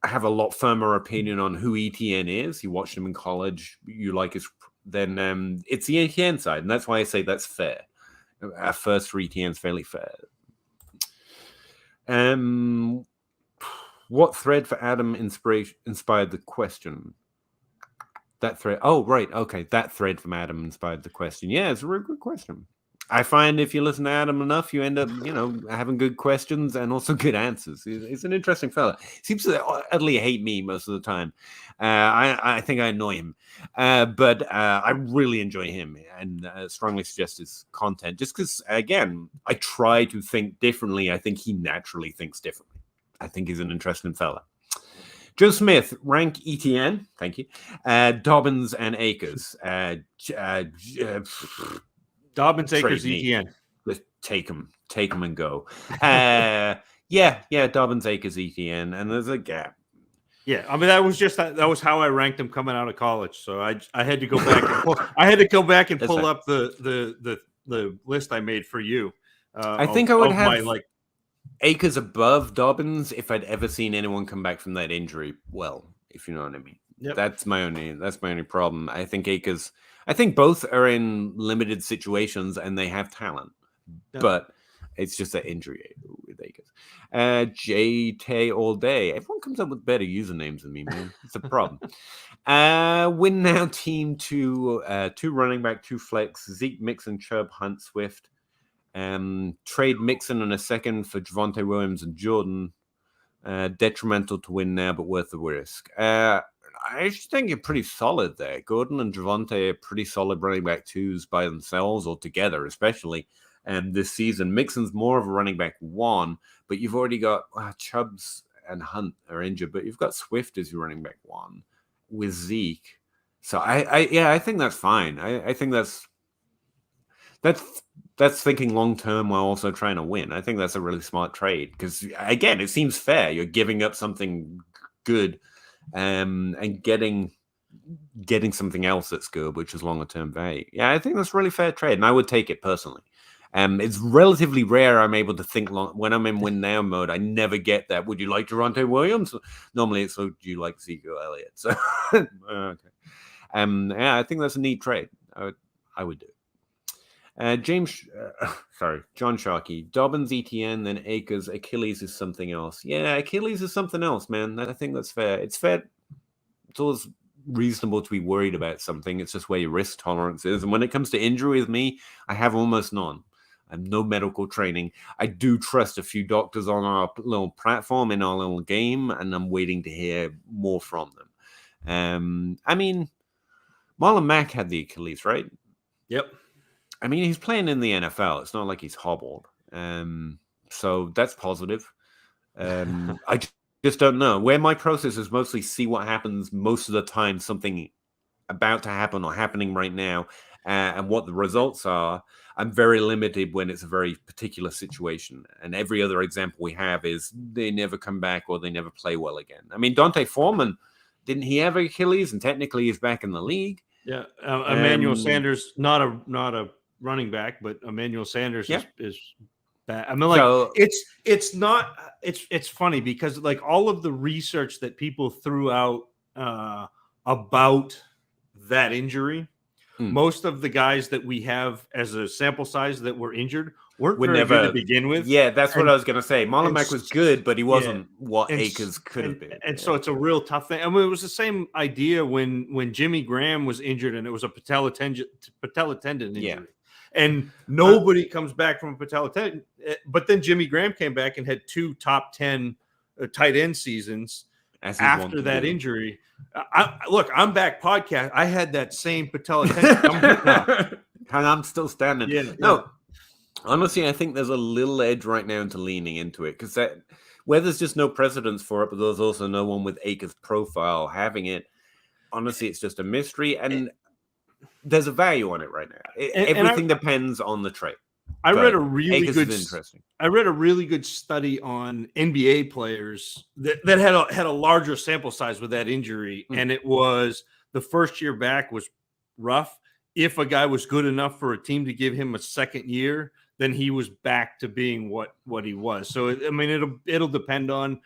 have a lot firmer opinion on who ETN is, you watched him in college, you like his, then it's the ETN side, and that's why I say that's fair. Our first for ETN is fairly fair. What thread for Adam inspired the question? That thread. Oh, right. Okay, that thread from Adam inspired the question. Yeah, it's a really good question. I find if you listen to Adam enough, you end up, having good questions and also good answers. He's an interesting fella. Seems to utterly hate me most of the time. I think I annoy him, but I really enjoy him and strongly suggest his content. Just because, again, I try to think differently. I think he naturally thinks differently. I think he's an interesting fella. Joe Smith, rank ETN. Thank you. Dobbins and Akers. Dobbins, Akers, ETN. Just take them and go. Yeah, Dobbins, Akers, ETN, and there's a gap. Yeah, I mean that was how I ranked them coming out of college. So I had to go back and pull up the list I made for you. I think I would have Akers above Dobbins if I'd ever seen anyone come back from that injury. Well, if you know what I mean. Yep. That's my only problem. I think both are in limited situations and they have talent, but it's just that injury with Akers. J-Tay all day. Everyone comes up with better usernames than me, man. It's a problem. Win now team 2 running back, 2 flex, Zeke, Mixon, Chubb, Hunt, Swift. Trade Mixon in a second for Javonte Williams and Jordan. Detrimental to win now, but worth the risk. I just think you're pretty solid there. Gordon and Javonte are pretty solid running back 2s by themselves or together, especially this season. Mixon's more of a running back 1, but you've already got Chubbs and Hunt are injured, but you've got Swift as your running back 1 with Zeke. So I think that's fine. I think that's That's thinking long term while also trying to win. I think that's a really smart trade because again, it seems fair. You're giving up something good, and getting something else that's good, which is longer term value. Yeah, I think that's a really fair trade, and I would take it personally. It's relatively rare I'm able to think long when I'm in win now mode. I never get that. Would you like Durante Williams? Normally, it's do you like Ezekiel Elliott? So, okay. Yeah, I think that's a neat trade. I would do. James, John Sharkey, Dobbins, ETN, then Akers, Achilles is something else. Yeah, Achilles is something else, man. I think that's fair. It's fair. It's always reasonable to be worried about something. It's just where your risk tolerance is. And when it comes to injury with me, I have almost none. I have no medical training. I do trust a few doctors on our little platform in our little game, and I'm waiting to hear more from them. I mean, Marlon Mack had the Achilles, right? Yep. I mean, he's playing in the NFL. It's not like he's hobbled. So that's positive. I just don't know. Where my process is mostly see what happens most of the time, something about to happen or happening right now, and what the results are. I'm very limited when it's a very particular situation. And every other example we have is they never come back or they never play well again. I mean, Dante Foreman, didn't he have Achilles? And technically he's back in the league. Yeah. Emmanuel Sanders, not a running back, but Emmanuel Sanders is bad. I mean, like so, it's funny because like all of the research that people threw out about that injury, most of the guys that we have as a sample size that were injured weren't very good to begin with. Yeah, that's what I was going to say. Marlon Mack was good, but he wasn't what Akers could have been. And so it's a real tough thing. I mean, it was the same idea when Jimmy Graham was injured and it was a patella tendon injury. Yeah. And nobody comes back from a patella tendon. But then Jimmy Graham came back and had 2 top 10 tight end seasons after that injury. Look, I'm back podcast. I had that same patella tendon. And I'm still standing. Yeah, no, honestly, I think there's a little edge right now into leaning into it because where there's just no precedence for it, but there's also no one with Akers' profile having it. Honestly, it's just a mystery, and there's a value on it right now. Everything depends on the trade. I read a really good study on NBA players that had a larger sample size with that injury, and it was the first year back was rough. If a guy was good enough for a team to give him a second year, then he was back to being what he was. So I mean, it'll depend on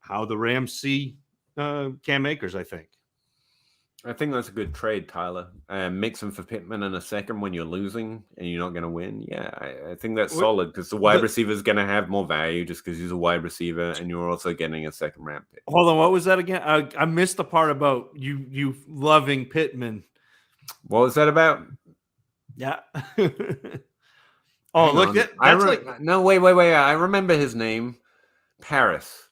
how the Rams see Cam Akers, I think. I think that's a good trade, Tyler. Mix him for Pittman in a second when you're losing and you're not going to win. Yeah, I think that's solid because the wide receiver is going to have more value just because he's a wide receiver, and you're also getting a second round pick. Hold on, what was that again? I missed the part about you loving Pittman. What was that about? Yeah. Oh, look, no, wait. I remember his name, Paris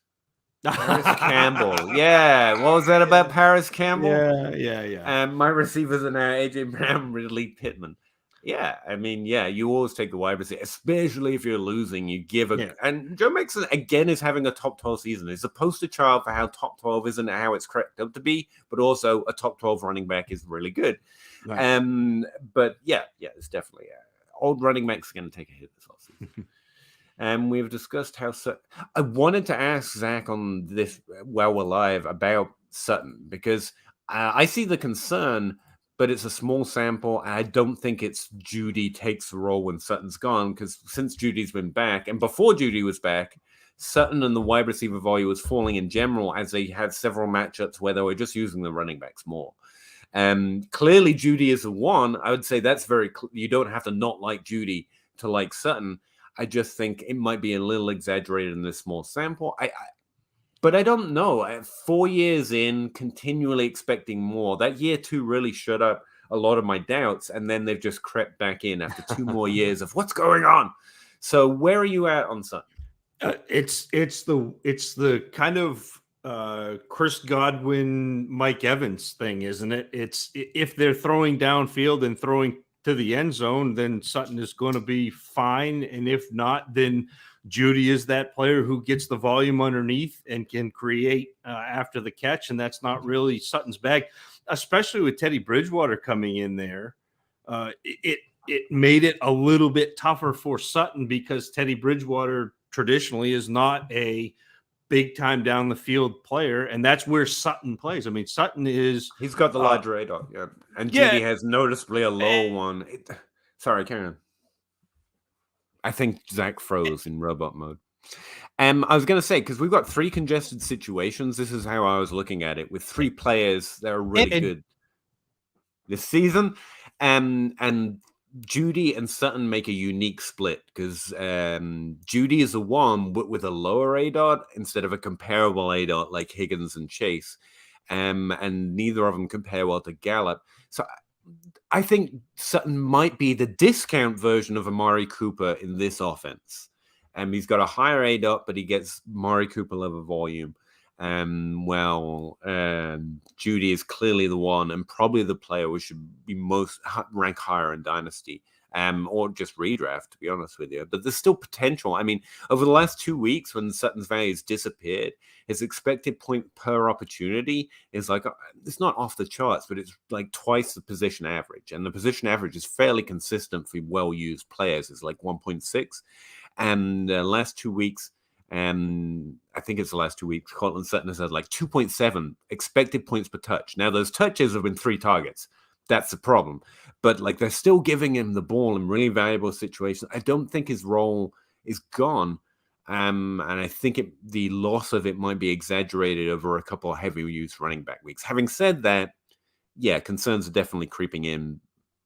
Campbell. Yeah, what was that about Paris Campbell? Yeah. And my receivers are now AJ Brown, Ridley, Pittman. Yeah, I mean, you always take the wide receiver, especially if you're losing. You give and Joe Mixon again is having a top 12 season. He's a poster child for how top 12 isn't how it's cracked up to be, but also a top 12 running back is really good. Right. But it's definitely old running backs are going to take a hit this offseason. And we've discussed how I wanted to ask Zach on this while we're live about Sutton because I see the concern, but it's a small sample. And I don't think it's Judy takes the role when Sutton's gone because since Judy's been back and before Judy was back, Sutton and the wide receiver volume was falling in general as they had several matchups where they were just using the running backs more. Clearly, Judy is the one. I would say that's very you don't have to not like Judy to like Sutton. I just think it might be a little exaggerated in this small sample. But I don't know. 4 years in, continually expecting more. That year 2 really shut up a lot of my doubts, and then they've just crept back in after 2 more years of what's going on. So where are you at on Sutton? It's the kind of Chris Godwin, Mike Evans thing, isn't it? It's if they're throwing downfield and throwing to the end zone, then Sutton is going to be fine. And if not, then Judy is that player who gets the volume underneath and can create after the catch. And that's not really Sutton's bag, especially with Teddy Bridgewater coming in there. it made it a little bit tougher for Sutton because Teddy Bridgewater traditionally is not a big time down the field player, and that's where Sutton plays. I mean, Sutton is he's got the large radar, and Judy has noticeably a low one. Sorry, Karen. I think Zach froze in robot mode. I was going to say, because we've got 3 congested situations. This is how I was looking at it, with 3 players that are really good this season, and Judy and Sutton make a unique split because Judy is a 1, but with a lower ADOT instead of a comparable ADOT like Higgins and Chase, and neither of them compare well to Gallup. So I think Sutton might be the discount version of Amari Cooper in this offense. He's got a higher ADOT, but he gets Amari Cooper level volume. Judy is clearly the one and probably the player who should be most rank higher in Dynasty, or just redraft, to be honest with you. But there's still potential. I mean, over the last 2 weeks when Sutton's values disappeared, his expected point per opportunity is like, it's not off the charts, but it's like twice the position average. And the position average is fairly consistent for well-used players. It's like 1.6. And the last 2 weeks, I think it's the last 2 weeks, Cortland Sutton has had like 2.7 expected points per touch. Now, those touches have been 3 targets. That's the problem. But like they're still giving him the ball in really valuable situations. I don't think his role is gone. And I think the loss of it might be exaggerated over a couple of heavy use running back weeks. Having said that, yeah, concerns are definitely creeping in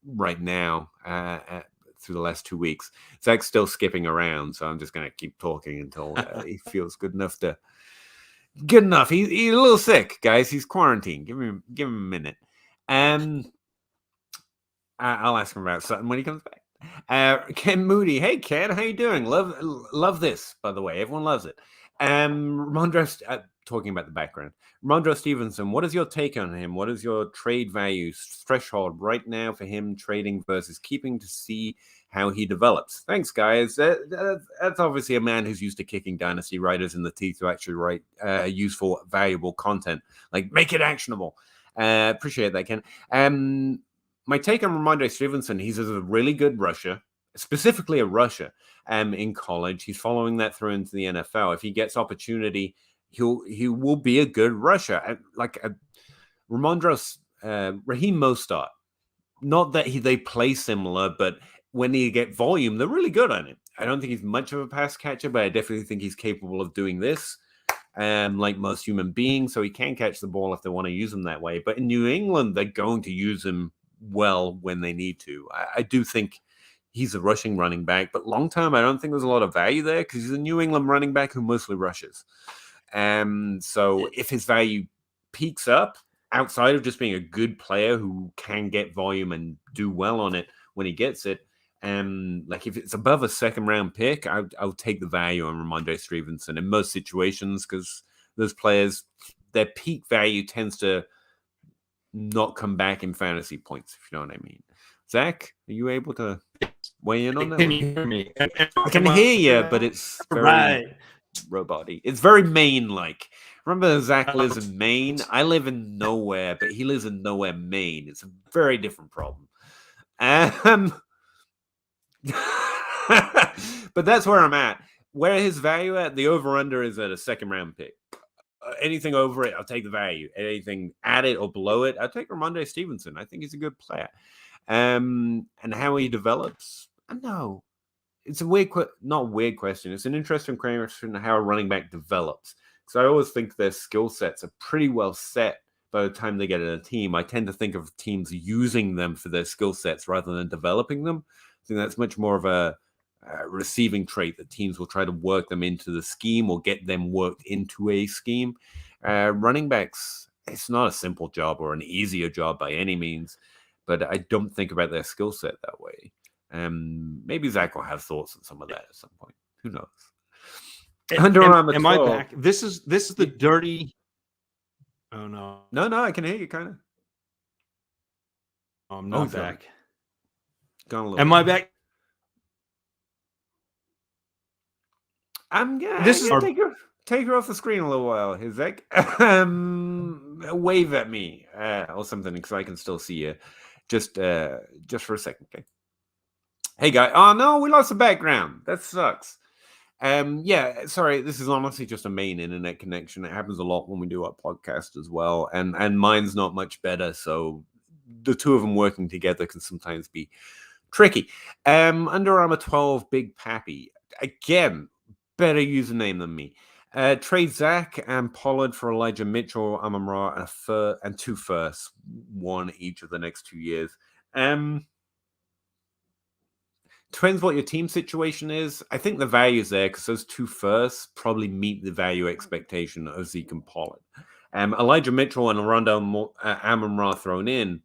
right now through the last 2 weeks. Zach's still skipping around, so I'm just going to keep talking until he feels good enough to. Good enough. He's a little sick, guys. He's quarantined. Give him a minute. I'll ask him about Sutton when he comes back. Ken Moody. Hey, Ken, how you doing? Love this, by the way. Everyone loves it. Ramondre, talking about the background. Ramondre Stevenson, what is your take on him? What is your trade value threshold right now for him trading versus keeping to see how he develops? Thanks, guys. That's obviously a man who's used to kicking Dynasty writers in the teeth to actually write useful, valuable content. Like, make it actionable. Appreciate that, Ken. My take on Ramondre Stevenson, he's a really good rusher, specifically a rusher in college. He's following that through into the NFL. If he gets opportunity, he will be a good rusher. Ramondre, Raheem Mostert. Not that they play similar, but when they get volume, they're really good on it. I don't think he's much of a pass catcher, but I definitely think he's capable of doing this. Like most human beings, so he can catch the ball if they want to use him that way. But in New England, they're going to use him well when they need to. I do think he's a rushing running back, but long term, I don't think there's a lot of value there because he's a New England running back who mostly rushes. So if his value peaks up outside of just being a good player who can get volume and do well on it when he gets it, like if it's above a 2nd round pick, I'll take the value on Ramondre Stevenson in most situations because those players, their peak value tends to not come back in fantasy points, if you know what I mean. Zach, are you able to weigh in on that? Can you hear me? I can hear you, but it's very robot-y. It's very Maine-like. Remember Zach lives in Maine? I live in nowhere, but he lives in nowhere, Maine. It's a very different problem. But that's where I'm at. Where his value at, the over-under is at a 2nd round pick. Anything over it, I'll take the value. Anything at it or below it, I'll take Ramondre Stevenson. I think he's a good player. And how he develops, I know. It's a not weird question. It's an interesting question how a running back develops. Because I always think their skill sets are pretty well set by the time they get in a team. I tend to think of teams using them for their skill sets rather than developing them. I think that's much more of a receiving trait that teams will try to work them into the scheme or get them worked into a scheme. Running backs, it's not a simple job or an easier job by any means, but I don't think about their skill set that way. Maybe Zach will have thoughts on some of that at some point. Who knows? Am I back? This is the dirty. Oh no! No, I can hear you kind of. I'm not back. Gone a little. Am I back? Take her off the screen a little while, Zach. Wave at me or something because I can still see you. Just for a second, okay? Hey, guy. Oh, no, we lost the background. That sucks. Yeah, sorry, this is honestly just a main internet connection. It happens a lot when we do our podcast as well. And mine's not much better, so the two of them working together can sometimes be tricky. Under Armour 12, Big Pappy. Again, better username than me. Trade Zach and Pollard for Elijah Mitchell, Amon-Ra, and 2 firsts, one each of the next 2 years. Depends what your team situation is. I think the value's there because those 2 firsts probably meet the value expectation of Zeke and Pollard. Elijah Mitchell and Rondo Amon-Ra thrown in,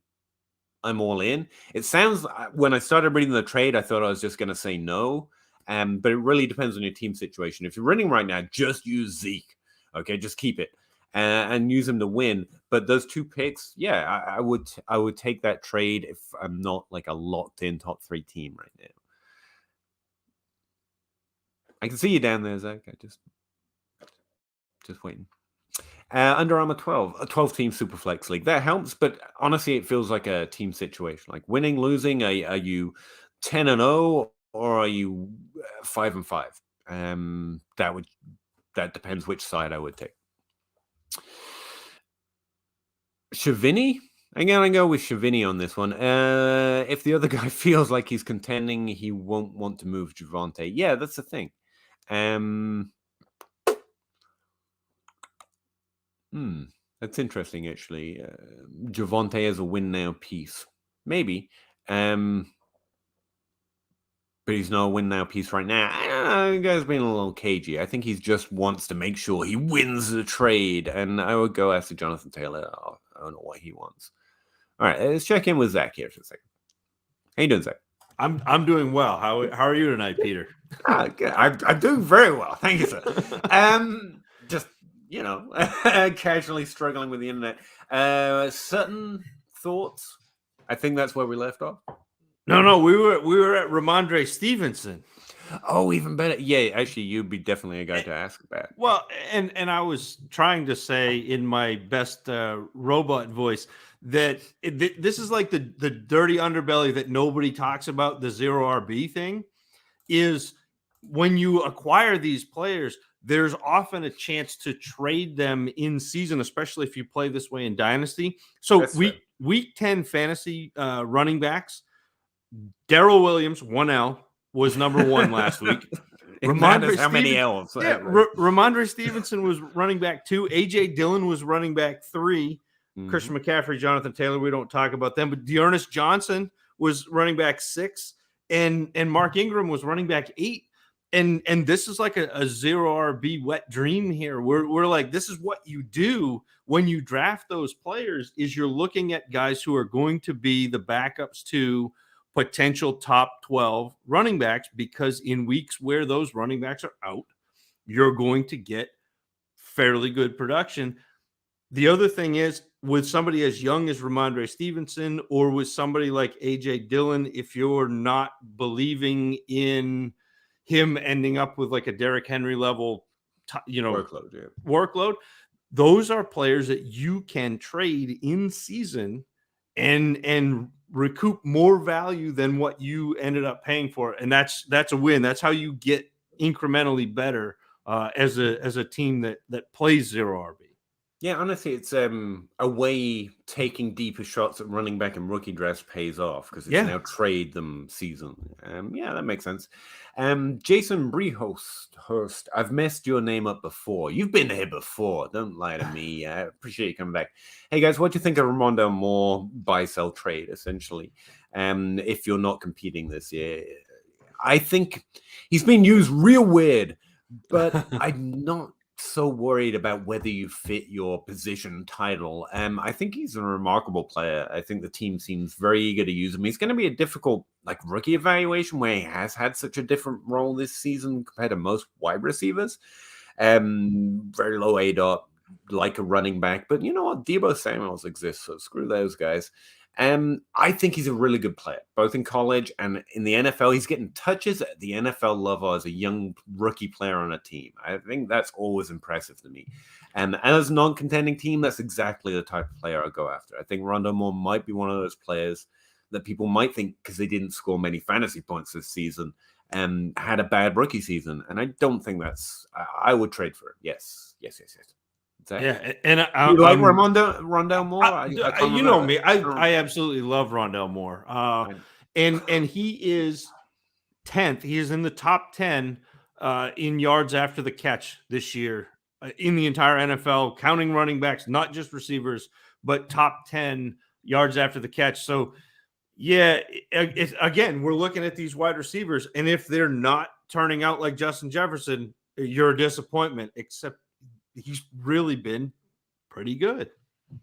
I'm all in. It sounds, when I started reading the trade, I thought I was just going to say no. But it really depends on your team situation. If you're running right now, just use Zeke. Okay, just keep it and use him to win. But those 2 picks, yeah, I would take that trade if I'm not like a locked in top 3 team right now. I can see you down there, Zach. I just waiting. Under Armour 12, a 12-team Superflex League. That helps, but honestly, it feels like a team situation. Like winning, losing. Are you 10-0 or are you 5-5? That depends which side I would take. Shavini? I'm gonna go with Shavini on this one. If the other guy feels like he's contending, he won't want to move Javonte. Yeah, that's the thing. That's interesting, actually. Javonte as a win now piece, maybe. But he's not a win now piece right now. I don't know. The guy's being a little cagey. I think he just wants to make sure he wins the trade. And I would go after Jonathan Taylor. I don't know what he wants. All right, let's check in with Zach here for a second. How you doing, Zach? I'm doing well. How are you tonight, Peter? Good. I'm doing very well. Thank you, sir. Just, casually struggling with the internet. Certain thoughts? I think that's where we left off. No, we were at Ramondre Stevenson. Oh, even better. Yeah, actually, you'd be definitely a guy to ask about. Well, and I was trying to say in my best robot voice that this is like the dirty underbelly that nobody talks about, the 0 RB thing, is when you acquire these players, there's often a chance to trade them in season, especially if you play this way in Dynasty. So week 10 fantasy running backs, Darrell Williams, 1L, was number 1 last week. Many L's? Yeah, Ramondre Stevenson was running back 2. A.J. Dillon was running back 3. Mm-hmm. Christian McCaffrey, Jonathan Taylor, we don't talk about them. But Dearness Johnson was running back 6. And Mark Ingram was running back 8. And this is like a 0 RB wet dream here. We're like, this is what you do when you draft those players, is you're looking at guys who are going to be the backups to potential top 12 running backs, because in weeks where those running backs are out, you're going to get fairly good production. The other thing is, with somebody as young as Ramondre Stevenson or with somebody like A.J. Dillon, if you're not believing in him ending up with like a Derrick Henry level, workload, those are players that you can trade in season and recoup more value than what you ended up paying for. And that's a win. That's how you get incrementally better as a team that plays 0 RB. Yeah, honestly, it's a way taking deeper shots at running back and rookie drafts pays off, because it's now trade them season. Yeah, that makes sense. Jason Brehurst, I've messed your name up before. You've been here before. Don't lie to me. I appreciate you coming back. Hey, guys, what do you think of Ramondo Moore buy-sell trade, essentially, if you're not competing this year? I think he's been used real weird, but I'm not so worried about whether you fit your position title. I think he's a remarkable player. I think the team seems very eager to use him. He's going to be a difficult rookie evaluation, where he has had such a different role this season compared to most wide receivers. Very low ADOT, like a running back. But you know what? Deebo Samuels exists, so screw those guys. I think he's a really good player, both in college and in the NFL. He's getting touches at the NFL level as a young rookie player on a team. I think that's always impressive to me. And as a non-contending team, that's exactly the type of player I'll go after. I think Rondo Moore might be one of those players that people might think because they didn't score many fantasy points this season had a bad rookie season. And I don't think I would trade for it. Yes. Yeah, and you like Rondell Moore? You know me. I absolutely love Rondell Moore. And he is 10th. He is in the top 10 in yards after the catch this year in the entire NFL, counting running backs, not just receivers, but top 10 yards after the catch. So, yeah, again, we're looking at these wide receivers, and if they're not turning out like Justin Jefferson, you're a disappointment, except he's really been pretty good.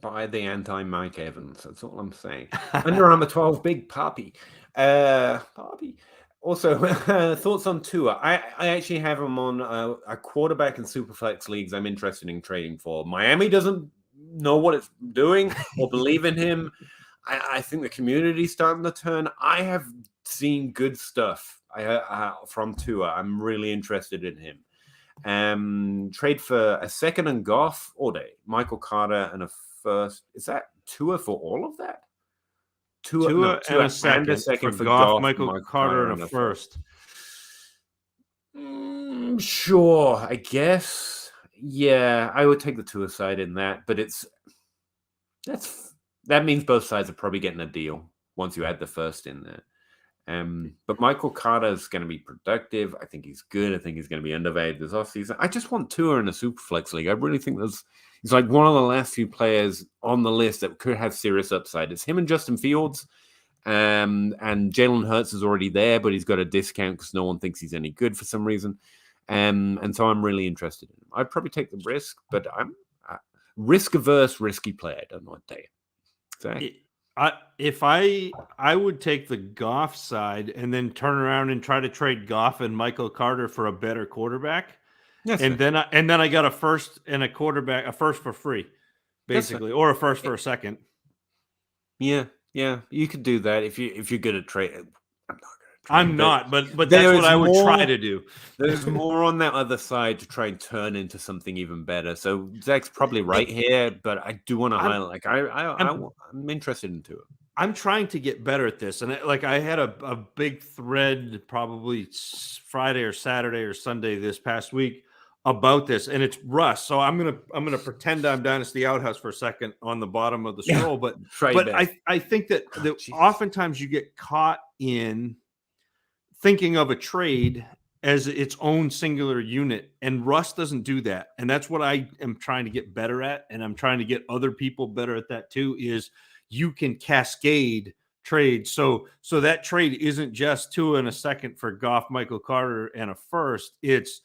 By the anti-Mike Evans. That's all I'm saying. Under Armour 12, big Poppy. Poppy. Also, thoughts on Tua. I actually have him on a quarterback in Superflex leagues I'm interested in trading for. Miami doesn't know what it's doing or believe in him. I think the community's starting to turn. I have seen good stuff from Tua. I'm really interested in him. Trade for a second and Goff all day. Michael Carter and a first. Is that Tua for all of that? Tua and a second for Goff, Michael Carter, and a first. Sure, I guess. Yeah, I would take the Tua side in that, but that means both sides are probably getting a deal once you add the first in there. But Michael Carter is going to be productive. I think he's good. I think he's going to be undervalued this offseason. I just want Tua in a Superflex league. I really think he's like one of the last few players on the list that could have serious upside. It's him and Justin Fields. And Jalen Hurts is already there, but he's got a discount because no one thinks he's any good for some reason. And so I'm really interested in him. I'd probably take the risk, but I'm risk-averse, risky player. I don't know what to tell you. Exactly. I would take the Goff side and then turn around and try to trade Goff and Michael Carter for a better quarterback. Yes, and then I got a first and a quarterback, a first for free, basically, or a first for a second. Yeah, you could do that if you're good at trading. I'm not, but that's what I would try to do. There's more on that other side to try and turn into something even better. So Zach's probably right here, but I do want to highlight. I'm interested in Tua. I'm trying to get better at this, and I had a big thread probably Friday or Saturday or Sunday this past week about this, and it's Russ. So I'm gonna pretend I'm Dynasty Outhouse for a second on the bottom of the scroll, but I think that oftentimes you get caught in thinking of a trade as its own singular unit, and Russ doesn't do that. And that's what I am trying to get better at, and I'm trying to get other people better at that too, is you can cascade trades. So that trade isn't just Tua and a second for Goff, Michael Carter, and a first. It's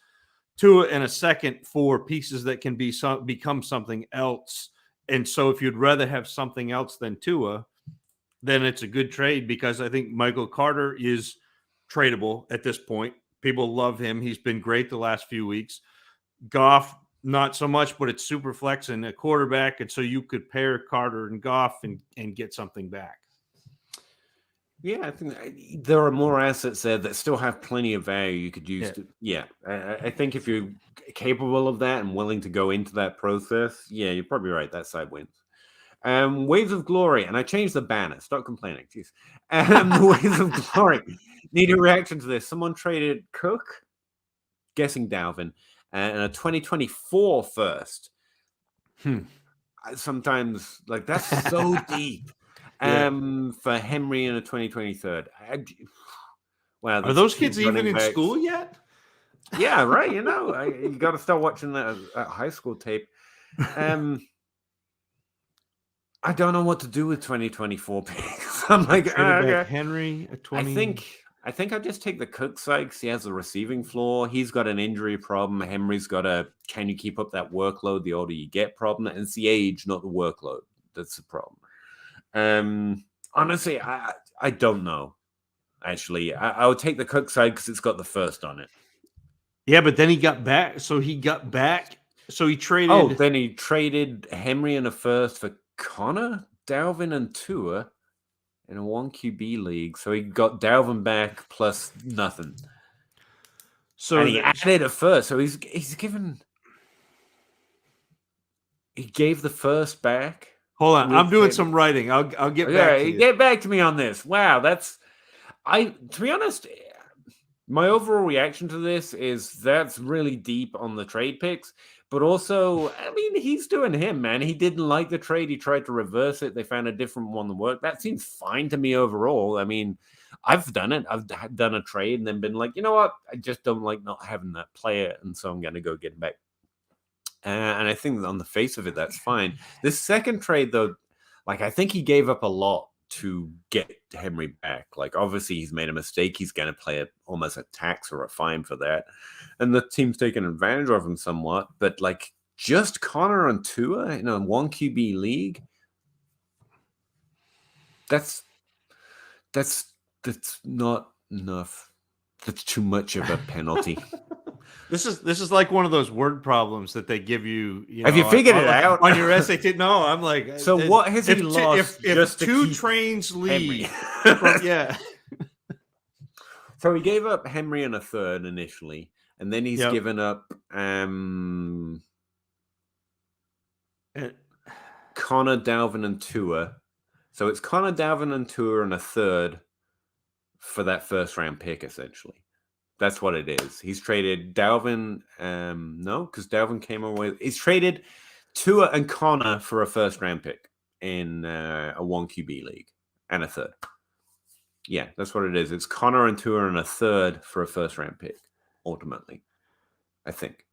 Tua and a second for pieces that can become something else. And so if you'd rather have something else than Tua, then it's a good trade, because I think Michael Carter is tradable at this point. People love him. He's been great the last few weeks. Goff, not so much, but it's super flex and a quarterback. And so you could pair Carter and Goff and get something back. Yeah, I think there are more assets there that still have plenty of value you could use. I think if you're capable of that and willing to go into that process, you're probably right. That side wins. Waves of Glory, and I changed the banner. Stop complaining, jeez. Waves of Glory. Need a reaction to this. Someone traded Cook, guessing Dalvin, and a 2024 first. Sometimes, that's so deep. For Henry and a 2023. Wow, are those kids even in school yet? Yeah, right. You got to start watching that high school tape. I don't know what to do with 2024 picks. I'm like, Henry, a 20. I think I just take the Cook side because he has a receiving floor. He's got an injury problem. Henry's got can you keep up that workload the older you get problem. And it's the age, not the workload. That's the problem. Honestly, I don't know. Actually, I would take the Cook side because it's got the first on it. Yeah, but then he got back. So he traded. Oh, then he traded Henry and a first for Connor, Dalvin, and Tua in a 1 QB league. So he got Dalvin back plus nothing. So he added a first. So he gave the first back. Hold on, I'm doing 10. some writing. I'll get back to you. Get back to me on this. Wow, to be honest, my overall reaction to this is that's really deep on the trade picks. But also, I mean, he's doing him, man. He didn't like the trade. He tried to reverse it. They found a different one that worked. That seems fine to me overall. I mean, I've done it. I've done a trade and then been like, you know what? I just don't like not having that player. And so I'm going to go get him back. And I think on the face of it, that's fine. This second trade, though, like, I think he gave up a lot to get Henry back. Like, obviously he's made a mistake. He's going to play almost a tax or a fine for that, and the team's taken advantage of him somewhat. But like, just Connor and Tua in a 1 QB league, that's not enough. That's too much of a penalty. This is like one of those word problems that they give you. Have you figured it out on your SAT? No, I'm like. So what has he lost? If two trains leave, yeah. So he gave up Henry and a third initially, and then he's given up Connor, Dalvin, and Tua. So it's Connor, Dalvin, and Tua and a third for that first round pick, essentially. That's what it is. He's traded Dalvin. No, because Dalvin came away. He's traded Tua and Connor for a first round pick in a 1 QB league and a third. Yeah, that's what it is. It's Connor and Tua and a third for a first round pick, ultimately. I think.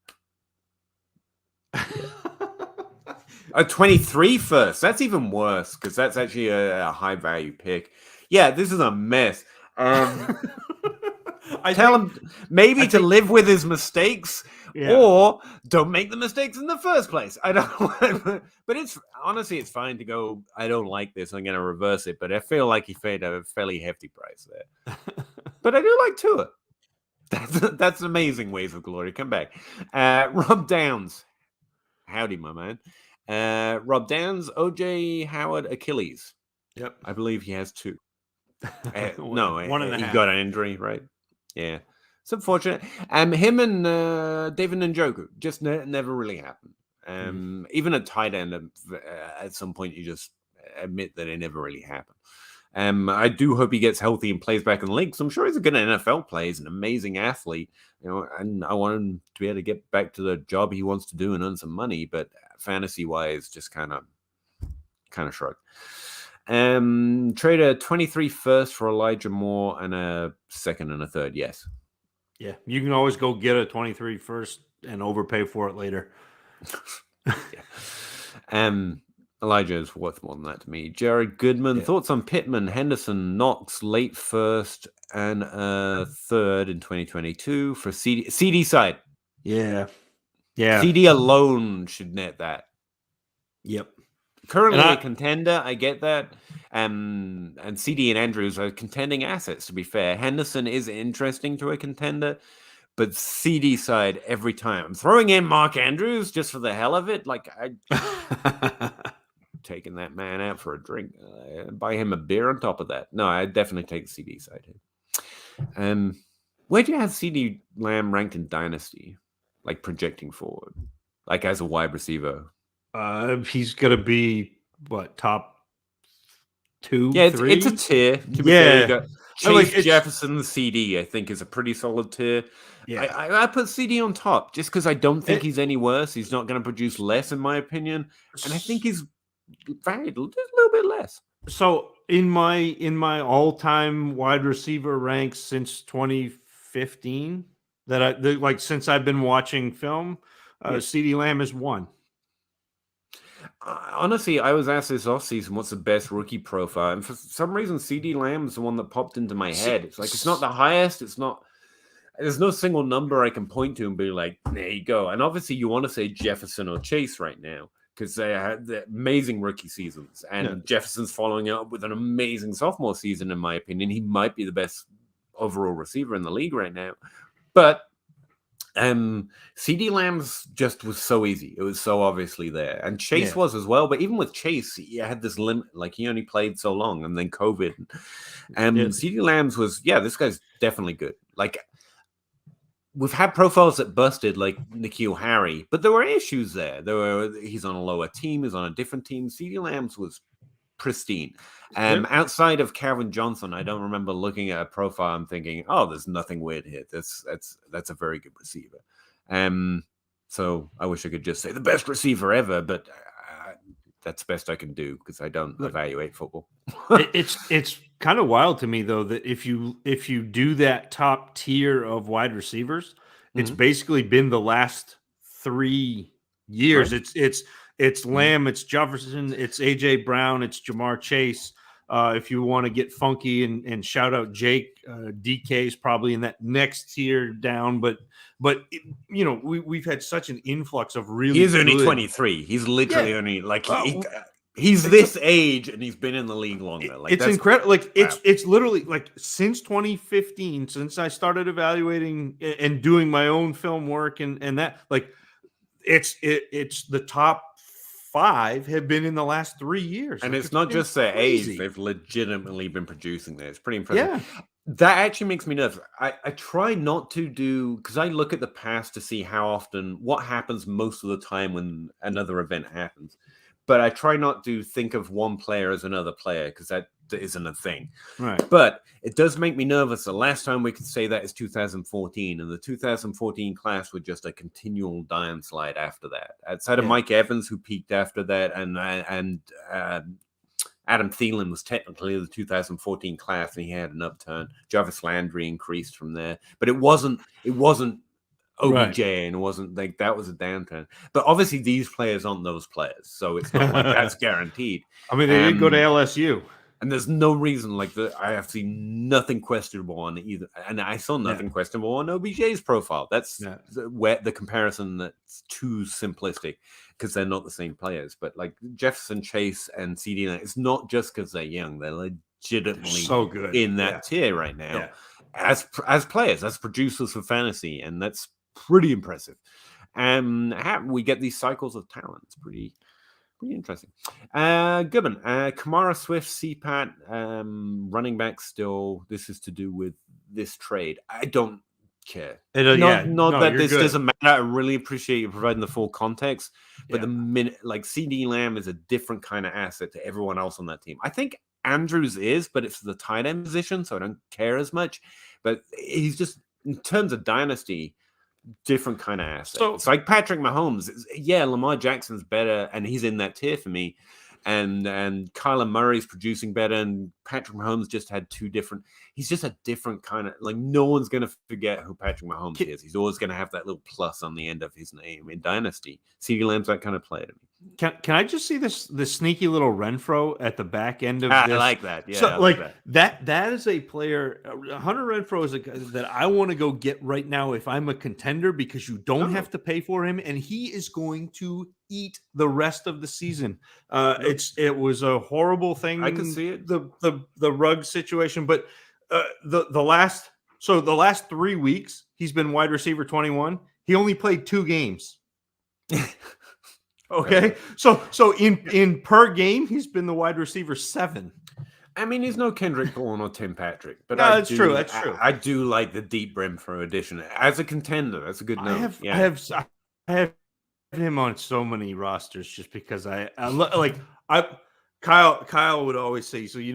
A 23 first. That's even worse because that's actually a high value pick. Yeah, this is a mess. I tell him maybe to live with his mistakes or don't make the mistakes in the first place. I don't, but it's honestly, it's fine to go. I don't like this. I'm going to reverse it, but I feel like he paid a fairly hefty price there. But I do like Tua. That's amazing ways of glory. Come back, Rob Downs. Howdy, my man. Rob Downs, OJ Howard, Achilles. Yep, I believe he has 2. No, 1.5. He got an injury, right? Yeah, it's unfortunate. Him and David Njoku just never really happened. Even a tight end, at some point, you just admit that it never really happened. I do hope he gets healthy and plays back in the league. So I'm sure he's a good NFL player. He's an amazing athlete, and I want him to be able to get back to the job he wants to do and earn some money. But fantasy-wise, just kind of shrugged. Trade a 23 first for Elijah Moore and a second and a third. Yes. Yeah. You can always go get a 23 first and overpay for it later. Yeah. Elijah is worth more than that to me. Jared Goodman, thoughts on Pittman, Henderson, Knox, late first and a third in 2022 for CD side. Yeah. Yeah. CD alone should net that. Yep. Currently a contender, I get that. And CD and Andrews are contending assets, to be fair. Henderson is interesting to a contender, but CD side every time. I'm throwing in Mark Andrews just for the hell of it. Like, taking that man out for a drink, buy him a beer on top of that. No, I definitely take the CD side here. Where do you have CD Lamb ranked in Dynasty? Like projecting forward, like as a wide receiver. He's gonna be what, top 2? Yeah, 3? it's a tier. To be fair, you got Chase, Jefferson, CD. I think is a pretty solid tier. Yeah, I put CD on top just because I don't think he's any worse. He's not going to produce less, in my opinion, and I think he's valued just a little bit less. So in my all-time wide receiver ranks since 2015, since I've been watching film, CD Lamb is 1. Honestly, I was asked this offseason, what's the best rookie profile? And for some reason, CD Lamb is the one that popped into my head. It's like, it's not the highest. There's no single number I can point to and be like, there you go. And obviously, you want to say Jefferson or Chase right now because they had the amazing rookie seasons. And Jefferson's following up with an amazing sophomore season, in my opinion. He might be the best overall receiver in the league right now. But CD Lamb's just was so easy. It was so obviously there. And Chase was as well. But even with Chase, he had this limit. Like, he only played so long and then COVID. And CD Lamb's was, this guy's definitely good. Like, we've had profiles that busted, like N'Keal Harry, but there were issues there. He's on a lower team, he's on a different team. CeeDee Lamb's was pristine. Outside of Calvin Johnson, I don't remember looking at a profile and thinking, "Oh, there's nothing weird here. That's a very good receiver." So I wish I could just say the best receiver ever, but that's the best I can do because I don't evaluate football. It's kind of wild to me though that if you do that top tier of wide receivers, it's basically been the last 3 years. Right. It's Lamb, it's Jefferson, it's AJ Brown, it's Jamar Chase. If you want to get funky and shout out Jake, DK is probably in that next tier down, but we've had such an influx of really. He's only 23. He's literally only like he's this age and he's been in the league longer. Like it's incredible. Like it's literally like since 2015, since I started evaluating and doing my own film work and that like it's the top 5 have been in the last 3 years. And like, it's not just their age, they've legitimately been producing there. It's pretty impressive. Yeah. That actually makes me nervous. I try not to do, because I look at the past to see what happens most of the time when another event happens. But I try not to think of one player as another player because that isn't a thing. Right. But it does make me nervous. The last time we could say that is 2014, and the 2014 class was just a continual downslide after that. Outside of Mike Evans, who peaked after that, and Adam Thielen was technically the 2014 class, and he had an upturn. Jarvis Landry increased from there, but it wasn't OBJ, and it wasn't like that was a downturn. But obviously these players aren't those players, so it's not like that's guaranteed. I mean, they didn't go to LSU. And there's no reason I have seen nothing questionable on either. And I saw nothing questionable on OBJ's profile. That's where the comparison that's too simplistic because they're not the same players. But like Jefferson, Chase, and CeeDee, it's not just because they're young. They're legitimately so good in that tier right now as players, as producers for fantasy. And that's pretty impressive. And we get these cycles of talent. It's pretty interesting. Goodman, Kamara, Swift, CPAT, running back still. This is to do with this trade. I don't care. Not that this doesn't matter. I really appreciate you providing the full context. But the minute, like CeeDee Lamb is a different kind of asset to everyone else on that team. I think Andrews is, but it's the tight end position, so I don't care as much. But he's just, in terms of dynasty, different kind of asset. So it's like Patrick Mahomes. Lamar Jackson's better, and he's in that tier for me. And Kyler Murray's producing better, and Patrick Mahomes just had two different. He's just a different kind of no one's gonna forget who Patrick Mahomes is. He's always gonna have that little plus on the end of his name in Dynasty. CeeDee Lamb's that kind of player to me. Can I just see this sneaky little Renfro at the back end of this? I like that. Yeah, so that is a player. Hunter Renfro is a guy that I want to go get right now if I'm a contender because you don't have to pay for him, and he is going to eat the rest of the season. It was a horrible thing. I can see it. The rug situation, but the last 3 weeks he's been wide receiver 21. He only played 2 games. Okay, so in per game he's been the wide receiver 7. I mean, he's no Kendrick Bourne or Tim Patrick, but that's true. That's true. I do like the deep Renfro addition as a contender. That's a good note. I have him on so many rosters just because Kyle would always say, so you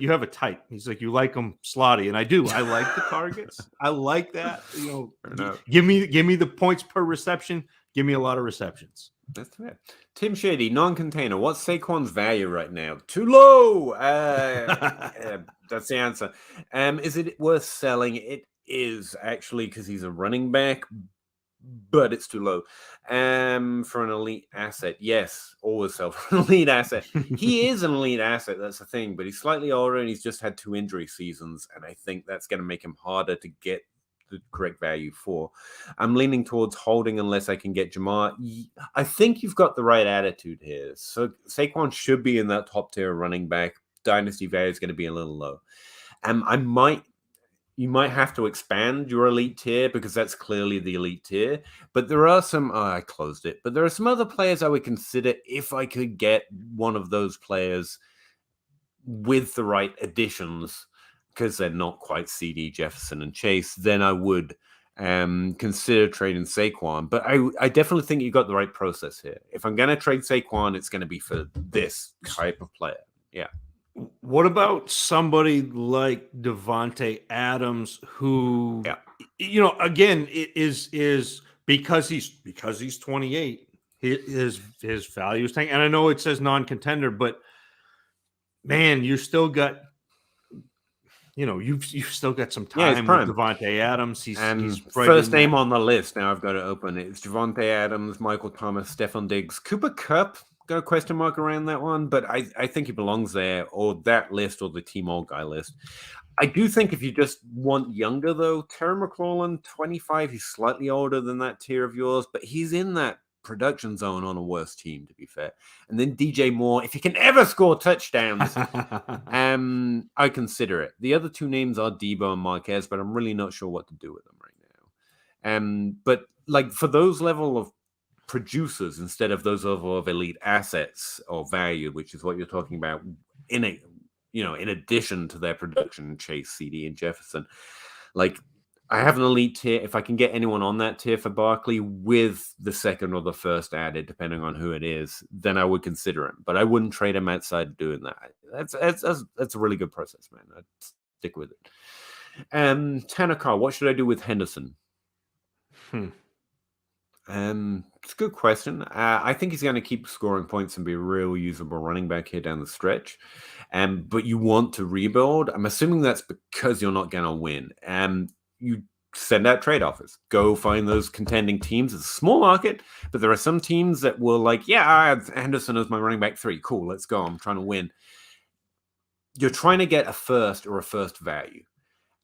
have a type. He's like, you like them slotty, and I do. I like the targets. I like that. Give me the points per reception. Give me a lot of receptions. That's fair. Tim Shady, non-container. What's Saquon's value right now? Too low. That's the answer. Is it worth selling? It is actually because he's a running back, but it's too low. For an elite asset, yes, always sell for an elite asset. He is an elite asset. That's the thing, but he's slightly older and he's just had 2 injury seasons, and I think that's going to make him harder to get the correct value for. I'm leaning towards holding unless I can get Jamar. I think you've got the right attitude here. So Saquon should be in that top tier running back. Dynasty value is going to be a little low. You might have to expand your elite tier because that's clearly the elite tier. But there are some, I closed it, but there are some other players I would consider if I could get one of those players with the right additions, because they're not quite CD, Jefferson, and Chase, then I would consider trading Saquon. But I definitely think you got the right process here. If I'm going to trade Saquon, it's going to be for this type of player. Yeah. What about somebody like Devontae Adams, who, again, it is because he's 28, his value is tanking. And I know it says non-contender, but man, you still got, you've still got some time with Devontae Adams. He's right first name on the list. Now I've got to open it. It's Devontae Adams, Michael Thomas, Stephon Diggs, Cooper Kupp. Got a question mark around that one, but I think he belongs there, or that list, or the Team All Guy list. I do think if you just want younger, though, Terry McLaurin, 25, he's slightly older than that tier of yours, but he's in that production zone on a worse team, to be fair. And then DJ Moore, if he can ever score touchdowns, I consider it. The other two names are Debo and Marquez, but I'm really not sure what to do with them right now. But like for those level of producers instead of those level of elite assets or value, which is what you're talking about in addition to their production, Chase, CD, and Jefferson. Like I have an elite tier. If I can get anyone on that tier for Barkley with the second or the first added, depending on who it is, then I would consider him. But I wouldn't trade him outside doing that. That's a really good process, man. I'd stick with it. Tanaka, what should I do with Henderson? It's a good question. I think he's going to keep scoring points and be a real usable running back here down the stretch. But you want to rebuild. I'm assuming that's because you're not going to win. You send out trade offers. Go find those contending teams. It's a small market, but there are some teams that will like, yeah, I have Henderson as my running back 3. Cool, let's go. I'm trying to win. You're trying to get a first or a first value.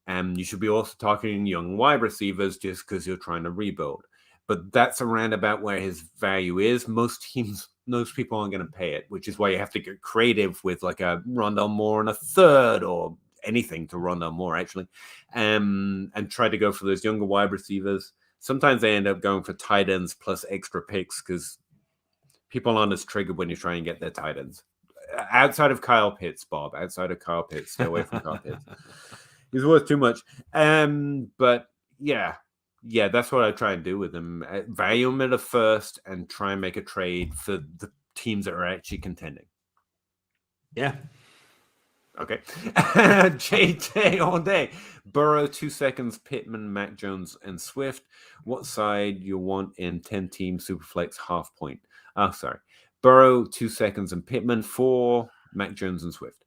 And you should be also talking young wide receivers just because you're trying to rebuild. But that's around about where his value is. Most people aren't going to pay it, which is why you have to get creative with like a Rondale Moore and a third or anything to Rondale Moore, actually, and try to go for those younger wide receivers. Sometimes they end up going for tight ends plus extra picks because people aren't as triggered when you're trying to get their tight ends. Outside of Kyle Pitts, Bob, stay away from Kyle Pitts. He's worth too much. But yeah, that's what I try and do with him. Value him at a first and try and make a trade for the teams that are actually contending. Yeah. Okay. JJ all day. Burrow, 2 seconds, Pittman, Mac Jones, and Swift. What side you want in 10-team Superflex half point? Oh, sorry. Burrow, 2 seconds, and Pittman, 4, Mac Jones, and Swift.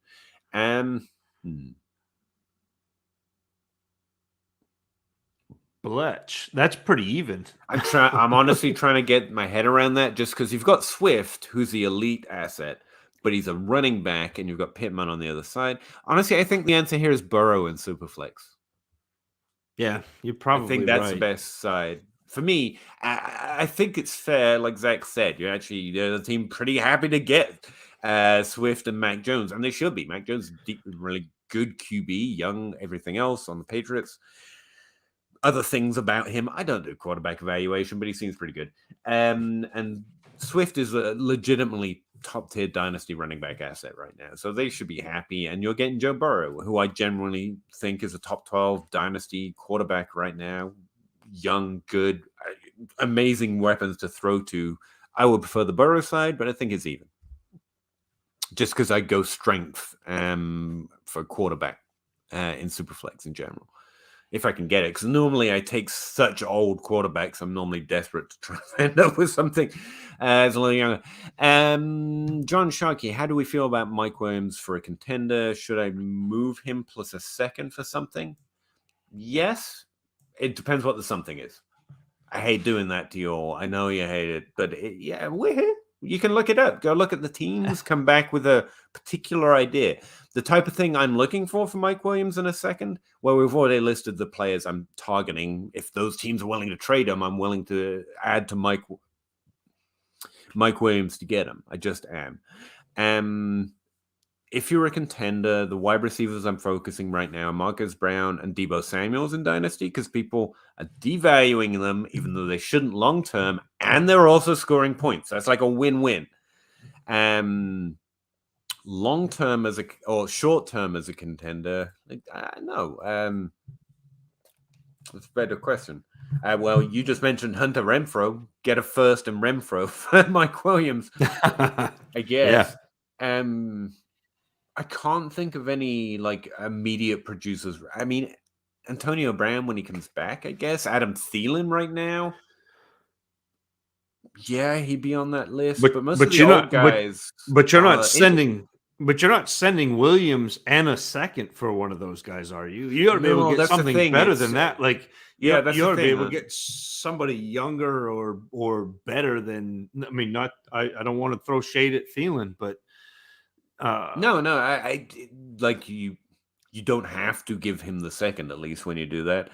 Bletch. That's pretty even. I'm honestly trying to get my head around that just because you've got Swift, who's the elite asset, but he's a running back, and you've got Pittman on the other side. Honestly, I think the answer here is Burrow in Superflex. Yeah, you're probably I think that's the best side. For me, I think it's fair, like Zach said, you're the team pretty happy to get Swift and Mac Jones, and they should be. Mac Jones is really good QB, young, everything else on the Patriots. Other things about him, I don't do quarterback evaluation, but he seems pretty good. And Swift is a legitimately top-tier dynasty running back asset right now. So they should be happy. And you're getting Joe Burrow, who I generally think is a top 12 dynasty quarterback right now. Young, good, amazing weapons to throw to. I would prefer the Burrow side, but I think it's even. Just because I go strength for quarterback in Superflex in general. If I can get it, because normally I take such old quarterbacks, I'm normally desperate to try and end up with something as a little younger. John Sharkey, how do we feel about Mike Williams for a contender? Should I move him plus a second for something? Yes. It depends what the something is. I hate doing that to you all. I know you hate it, but we're here. You can look it up. Go look at the teams. Come back with a particular idea. The type of thing I'm looking for Mike Williams in a second, well, we've already listed the players I'm targeting. If those teams are willing to trade him, I'm willing to add to Mike Williams to get him. I just am. If you're a contender, the wide receivers I'm focusing right now, Marcus Brown and Deebo Samuels in Dynasty, because people are devaluing them, even though they shouldn't long-term, and they're also scoring points. That's like a win-win. Long-term or short-term as a contender, no. That's a better question. Well, you just mentioned Hunter Renfro. Get a first and Renfro for Mike Williams, I guess. Yeah. I can't think of any like immediate producers. I mean, Antonio Brown when he comes back, I guess. Adam Thielen right now. Yeah, he'd be on that list. But most of the old guys. But you're not injured. sending Williams and a second for one of those guys, are you? You ought to be able to get that's the something thing, better it's- than that. Like Yeah, that's you the ought to be thing, able huh? to get somebody younger or better than. I mean, not. I don't want to throw shade at Thielen, but No, I like you don't have to give him the second, at least when you do that.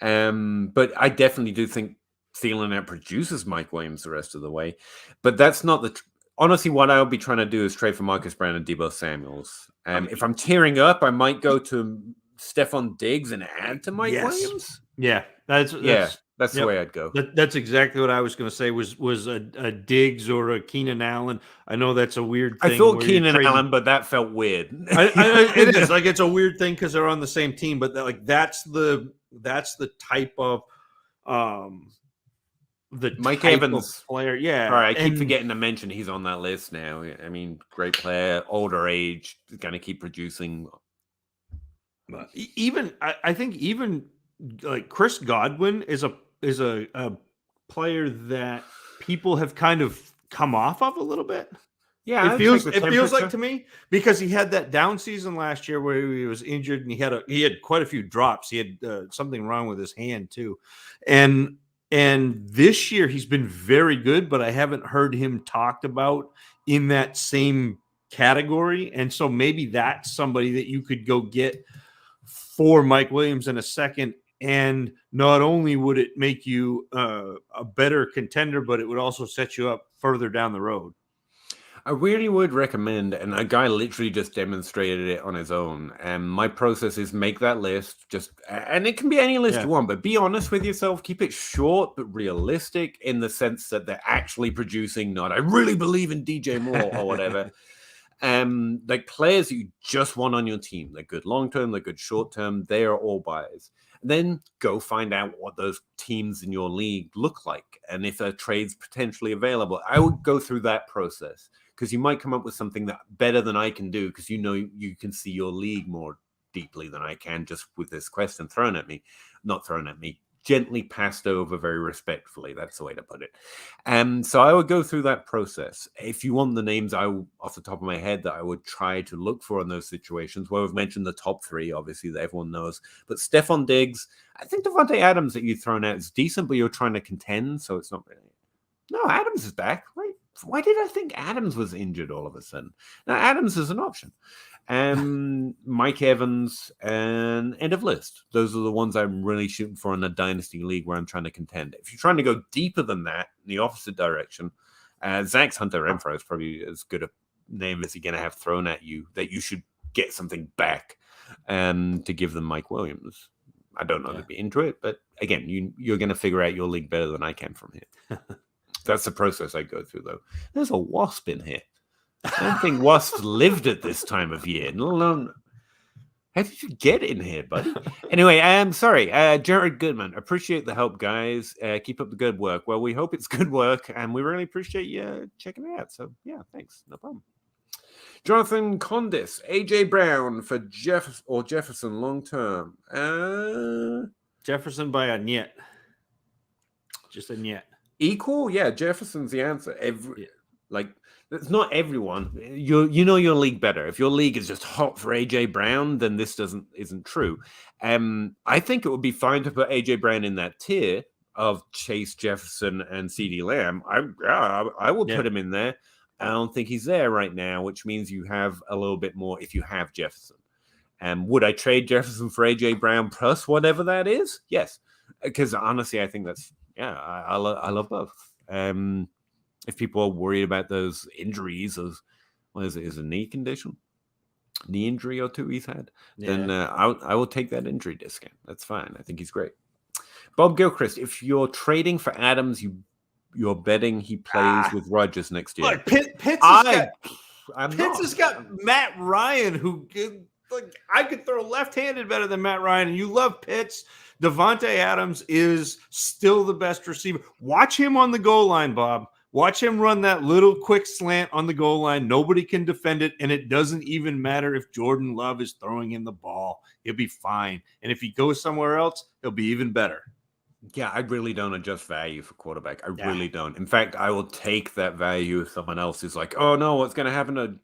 But I definitely do think Thielen out produces Mike Williams the rest of the way. But that's not the honestly what I'll be trying to do is trade for Marcus Brown and Deebo Samuels. If I'm tearing up, I might go to Stephon Diggs and add to Mike Williams. Yeah, that's the way I'd go. That's exactly what I was going to say. Was a Diggs or a Keenan Allen? I know that's a weird thing. I thought Keenan Allen, but that felt weird. It is like it's a weird thing because they're on the same team, but that's the type of Mike Evans player. Yeah, all right. I keep forgetting to mention he's on that list now. I mean, great player, older age, going to keep producing. But even I think even like Chris Godwin is a player that people have kind of come off of a little bit. Yeah, it feels like to me because he had that down season last year where he was injured and he had quite a few drops. He had something wrong with his hand too, and this year he's been very good, but I haven't heard him talked about in that same category. And so maybe that's somebody that you could go get for Mike Williams in a second. And not only would it make you a better contender, but it would also set you up further down the road. I really would recommend, and a guy literally just demonstrated it on his own. And my process is make that list, and it can be any list you want, but be honest with yourself. Keep it short but realistic in the sense that they're actually producing. Not I really believe in DJ Moore or whatever. Like players you just want on your team. They're good long term, they're good short term. They are all buyers. Then go find out what those teams in your league look like and if a trade's potentially available. I would go through that process because you might come up with something that better than I can do because you can see your league more deeply than I can just with this question not thrown at me, gently passed over very respectfully. That's the way to put it. So I would go through that process. If you want the names off the top of my head that I would try to look for in those situations, well, we've mentioned the top three, obviously, that everyone knows. But Stephon Diggs, I think Devontae Adams that you've thrown out is decent, but you're trying to contend, so it's not really. No, Adams is back. Right? Why did I think Adams was injured all of a sudden? Now, Adams is an option. Mike Evans and end of list. Those are the ones I'm really shooting for in a dynasty league where I'm trying to contend. If you're trying to go deeper than that in the opposite direction, Zach's Hunter Renfro is probably as good a name as you're going to have thrown at you that you should get something back to give them Mike Williams. I don't know to be into it, but again, you're going to figure out your league better than I can from here. That's the process I go through, though. There's a wasp in here. I don't think wasps lived at this time of year. No. How did you get in here, buddy? Anyway, I'm sorry. Jared Goodman, appreciate the help, guys. Keep up the good work. Well, we hope it's good work, and we really appreciate you checking it out. So, yeah, thanks. No problem. Jonathan Condis, AJ Brown for Jefferson long term. Jefferson by a niet. Just a niet. Equal? Yeah, Jefferson's the answer. It's not everyone. You know your league better. If your league is just hot for AJ Brown, then this isn't true. I think it would be fine to put AJ Brown in that tier of Chase, Jefferson, and CeeDee Lamb. I will put him in there. I don't think he's there right now, which means you have a little bit more if you have Jefferson. Would I trade Jefferson for AJ Brown plus whatever that is? Yes, because honestly, I think that's I love both. If people are worried about those injuries, what is it? Is a knee condition, knee injury or two he's had? Then I will take that injury discount. That's fine. I think he's great. Bob Gilchrist, if you're trading for Adams, you're betting he plays with Rodgers next year. Look, Pitts has got Matt Ryan, who Like, I could throw left-handed better than Matt Ryan, and you love Pitts. Devontae Adams is still the best receiver. Watch him on the goal line, Bob. Watch him run that little quick slant on the goal line. Nobody can defend it, and it doesn't even matter if Jordan Love is throwing him the ball. He'll be fine. And if he goes somewhere else, he'll be even better. Yeah, I really don't adjust value for quarterback. I really don't. In fact, I will take that value if someone else is like, oh, no, what's going to happen to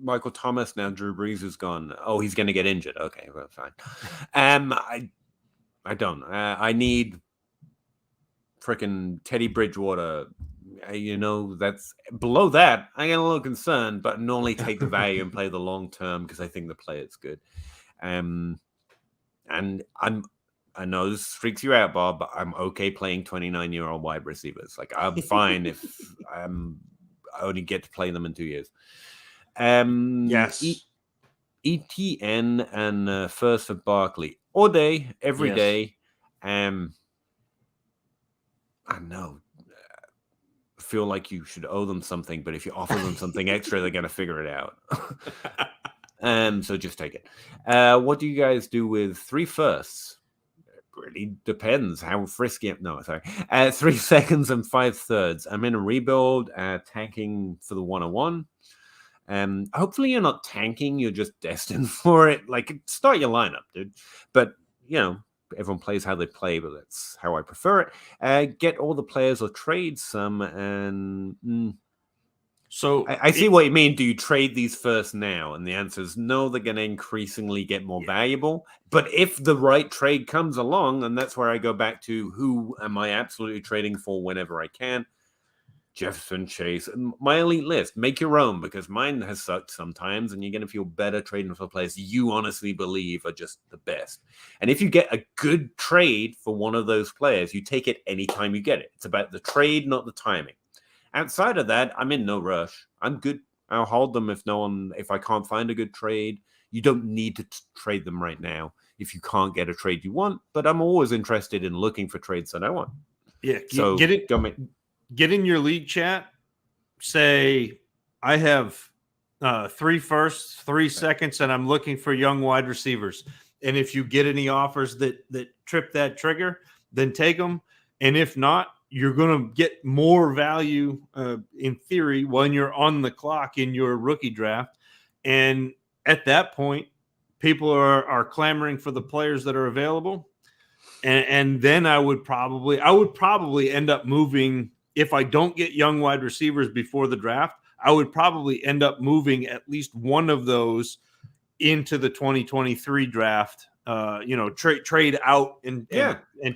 Michael Thomas now Drew Brees is gone? Oh, he's going to get injured. Okay, well, fine. I don't. I need freaking Teddy Bridgewater. That's below that. I get a little concerned, but normally take the value and play the long term because I think the play is good. And I know this freaks you out, Bob, but I'm okay playing 29-year-old wide receivers. Like, I'm fine if I only get to play them in 2 years. Yes. ETN and first for Barkley. All day, every day. I know. Feel like you should owe them something, but if you offer them something extra, they're going to figure it out. So just take it. What do you guys do with 3 firsts? Really depends how frisky. No, sorry. 3 seconds and 5 thirds. I'm in a rebuild, tanking for the 101. Hopefully you're not tanking. You're just destined for it. Like, start your lineup, dude. But, everyone plays how they play, but that's how I prefer it. Get all the players or trade some. And so I see what you mean. Do you trade these first now? And the answer is no, they're going to increasingly get more valuable. But if the right trade comes along, and that's where I go back to who am I absolutely trading for whenever I can? Jefferson, Chase, my elite list. Make your own, because mine has sucked sometimes, and you're going to feel better trading for players you honestly believe are just the best. And if you get a good trade for one of those players, you take it anytime you get it. It's about the trade, not the timing. Outside of that, I'm in no rush. I'm good. I'll hold them if I can't find a good trade. You don't need to trade them right now if you can't get a trade you want, but I'm always interested in looking for trades that I want. Yeah, so get in your league chat. Say, I have 3 firsts, 3 seconds, and I'm looking for young wide receivers. And if you get any offers that trip that trigger, then take them. And if not, you're going to get more value in theory when you're on the clock in your rookie draft. And at that point, people are clamoring for the players that are available. And then I would probably end up moving. If I don't get young wide receivers before the draft, I would probably end up moving at least one of those into the 2023 draft. Trade out and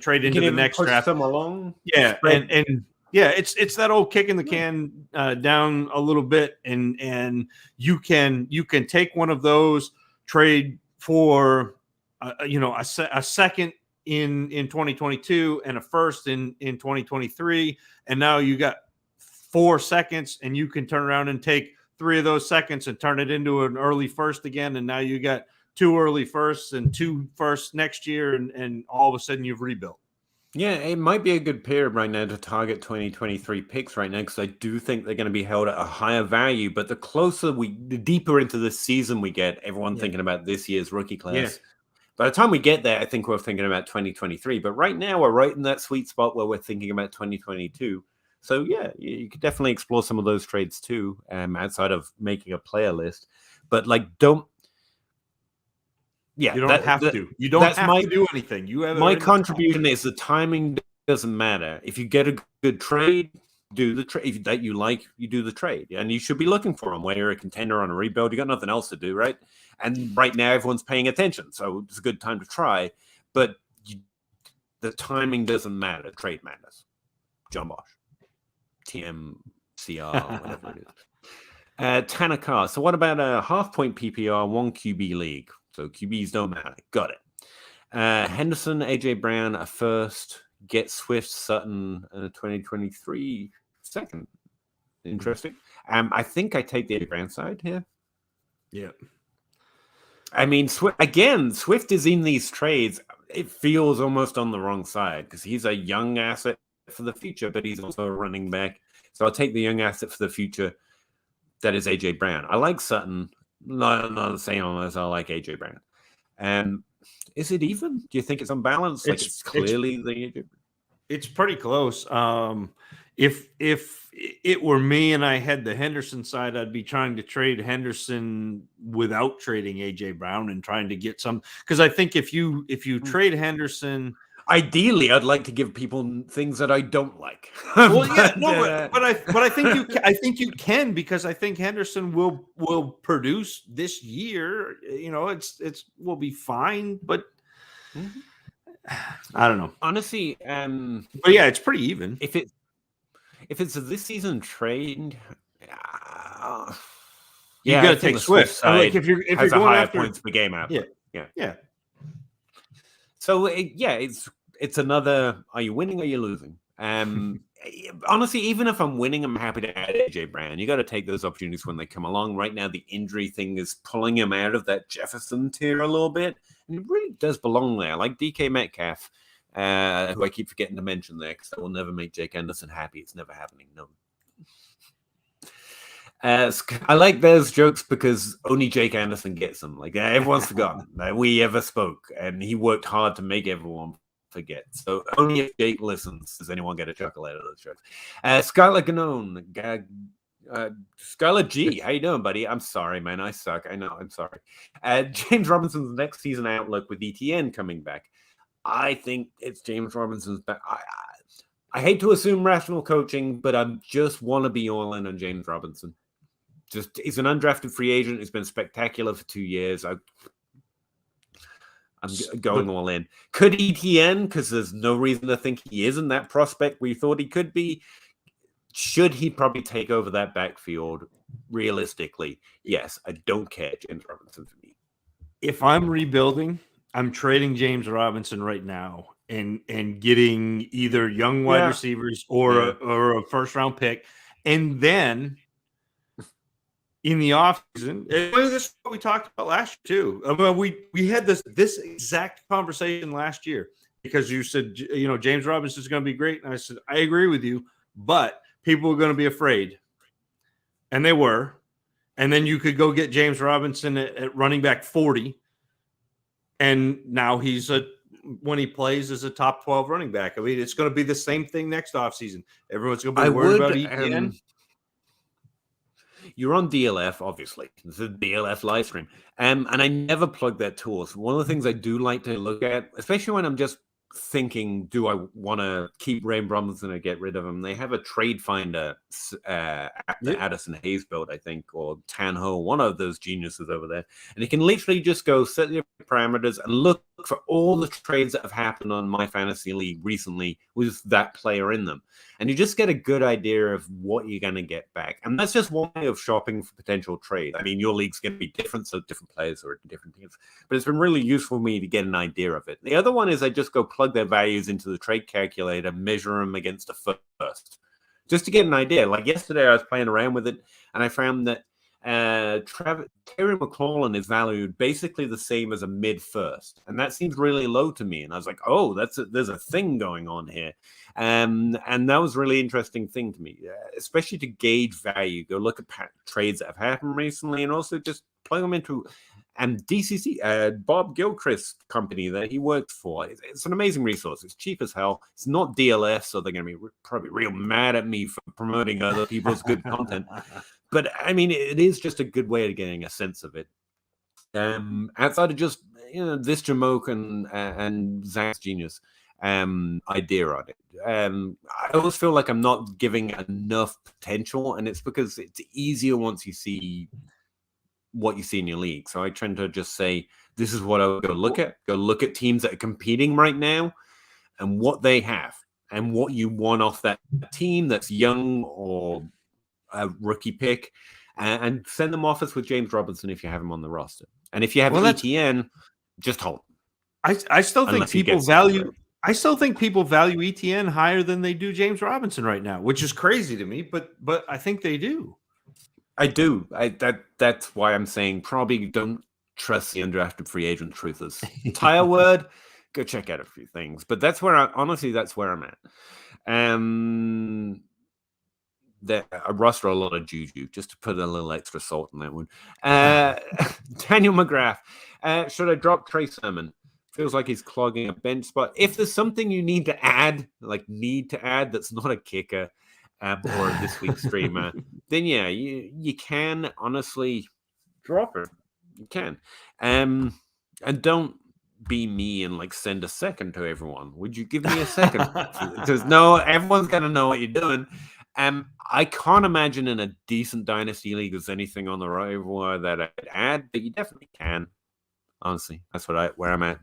trade into the next draft. Some along. Yeah, and it's that old kicking the can down a little bit, and you can take one of those, trade for a second in 2022 and a first in 2023, and now you got 4 seconds, and you can turn around and take 3 of those seconds and turn it into an early first again, and now you got 2 early firsts and 2 firsts next year, and all of a sudden you've rebuilt. Yeah, it might be a good period right now to target 2023 picks right now, because I do think they're going to be held at a higher value. But the deeper into the season we get, everyone thinking about this year's rookie class. Yeah. By the time we get there, I think we're thinking about 2023. But right now, we're right in that sweet spot where we're thinking about 2022. So, yeah, you could definitely explore some of those trades too, outside of making a player list. But, don't. Yeah, you don't have to. You don't have to do anything. My contribution is the timing doesn't matter. If you get a good trade, do the trade that you like. You do the trade, and you should be looking for them. When you're a contender on a rebuild, you got nothing else to do, right? And right now, everyone's paying attention, so it's a good time to try. But the timing doesn't matter. Trade matters. John Bosch, TMCR, whatever it is. Tanaka. So, what about a half-point PPR 1 QB league? So QBs don't matter. Got it. Henderson, AJ Brown, a first. Get Swift, Sutton, 2023 second. Interesting. I think I take the AJ Brown side here. Yeah. I mean, Swift is in these trades. It feels almost on the wrong side because he's a young asset for the future, but he's also a running back. So I'll take the young asset for the future. That is AJ Brown. I like Sutton. not the same as I like AJ Brown. Is it even? Do you think it's unbalanced? Like it's clearly the AJ. It's pretty close. If it were me and I had the Henderson side, I'd be trying to trade Henderson without trading AJ Brown and trying to get some, because I think if you trade Henderson, ideally, I'd like to give people things that I don't like. Well, but I think you can because I think Henderson will produce this year. You know, it's will be fine, but I don't know. Honestly, but yeah, it's pretty even. If it's a this season trade, you got to take Swift. Like if you're going after points per game output. Yeah. So it's another. Are you winning or are you losing? Honestly, even if I'm winning, I'm happy to add AJ Brown. You got to take those opportunities when they come along. Right now, the injury thing is pulling him out of that Jefferson tier a little bit, and he really does belong there. Like DK Metcalf, who I keep forgetting to mention there because that will never make Jake Anderson happy. It's never happening. No. I like those jokes because only Jake Anderson gets them. Like everyone's forgotten that we ever spoke, and he worked hard to make everyone forget. So only if Jake listens does anyone get a chuckle out of those jokes. Skylar Ganone, Skylar G, how you doing, buddy? I'm sorry, man. I suck. I know. I'm sorry. James Robinson's next season outlook with ETN coming back. I think it's James Robinson's back. I hate to assume rational coaching, but I just want to be all in on James Robinson. He's an undrafted free agent. He's been spectacular for 2 years. I'm going all in. Could ETN, because there's no reason to think he isn't that prospect we thought he could be. Should he probably take over that backfield? Realistically, yes. I don't care. James Robinson for me. If I'm rebuilding, I'm trading James Robinson right now and getting either young wide receivers or a first round pick, and then in the offseason, this is what we talked about last year too. I mean, we had this exact conversation last year because you said, you know, James Robinson is going to be great, and I said I agree with you, but people are going to be afraid, and they were. And then you could go get James Robinson at running back 40, and now he's when he plays as a top 12 running back. I mean, it's going to be the same thing next offseason. Everyone's going to be worried about ETN. You're on DLF, obviously. This is a DLF live stream. And I never plug that tool. So one of the things I do like to look at, especially when I'm just thinking, do I want to keep Ray Robinson or get rid of him? They have a trade finder app that Addison Hayes built, I think, or Tanho, one of those geniuses over there. And you can literally just go set your parameters and look for all the trades that have happened on my fantasy league recently with that player in them. And you just get a good idea of what you're going to get back. And that's just one way of shopping for potential trade. I mean, your league's going to be different, so different players are different teams. But it's been really useful for me to get an idea of it. The other one is I just go plug their values into the trade calculator, measure them against a first, just to get an idea. Like yesterday, I was playing around with it, and I found that Terry McLaurin is valued basically the same as a mid-first, and that seems really low to me. And I was like, "Oh, there's a thing going on here," and that was a really interesting thing to me, especially to gauge value. Go look at trades that have happened recently, and also just plug them into. And DCC, Bob Gilchrist's company that he worked for, it's an amazing resource. It's cheap as hell. It's not DLF, so they're going to be probably real mad at me for promoting other people's good content. But I mean, it is just a good way of getting a sense of it. Outside of just this Jamoke and Zach's genius idea on it, I always feel like I'm not giving enough potential, and it's because it's easier once you see what you see in your league. So I tend to just say, this is what I would go look at. Go look at teams that are competing right now and what they have and what you want off that team that's young or a rookie pick, and send them offers with James Robinson if you have him on the roster. And if you have ETN, just hold. I still think people value ETN higher than they do James Robinson right now, which is crazy to me, but I think they do. I do. That's why I'm saying probably don't trust the undrafted free agent truthers. Tire word, go check out a few things. But that's where honestly, that's where I'm at. I roster a lot of Juju just to put a little extra salt in that one. Daniel McGrath. Should I drop Trey Sermon? Feels like he's clogging a bench spot. If there's something you need to add, that's not a kicker or this week's streamer, then yeah, you can honestly drop it. You can. And don't be me and like send a second to everyone. Would you give me a second? Because no, everyone's gonna know what you're doing. I can't imagine in a decent dynasty league there's anything on the waiver that I'd add, but you definitely can. Honestly, that's where I'm at.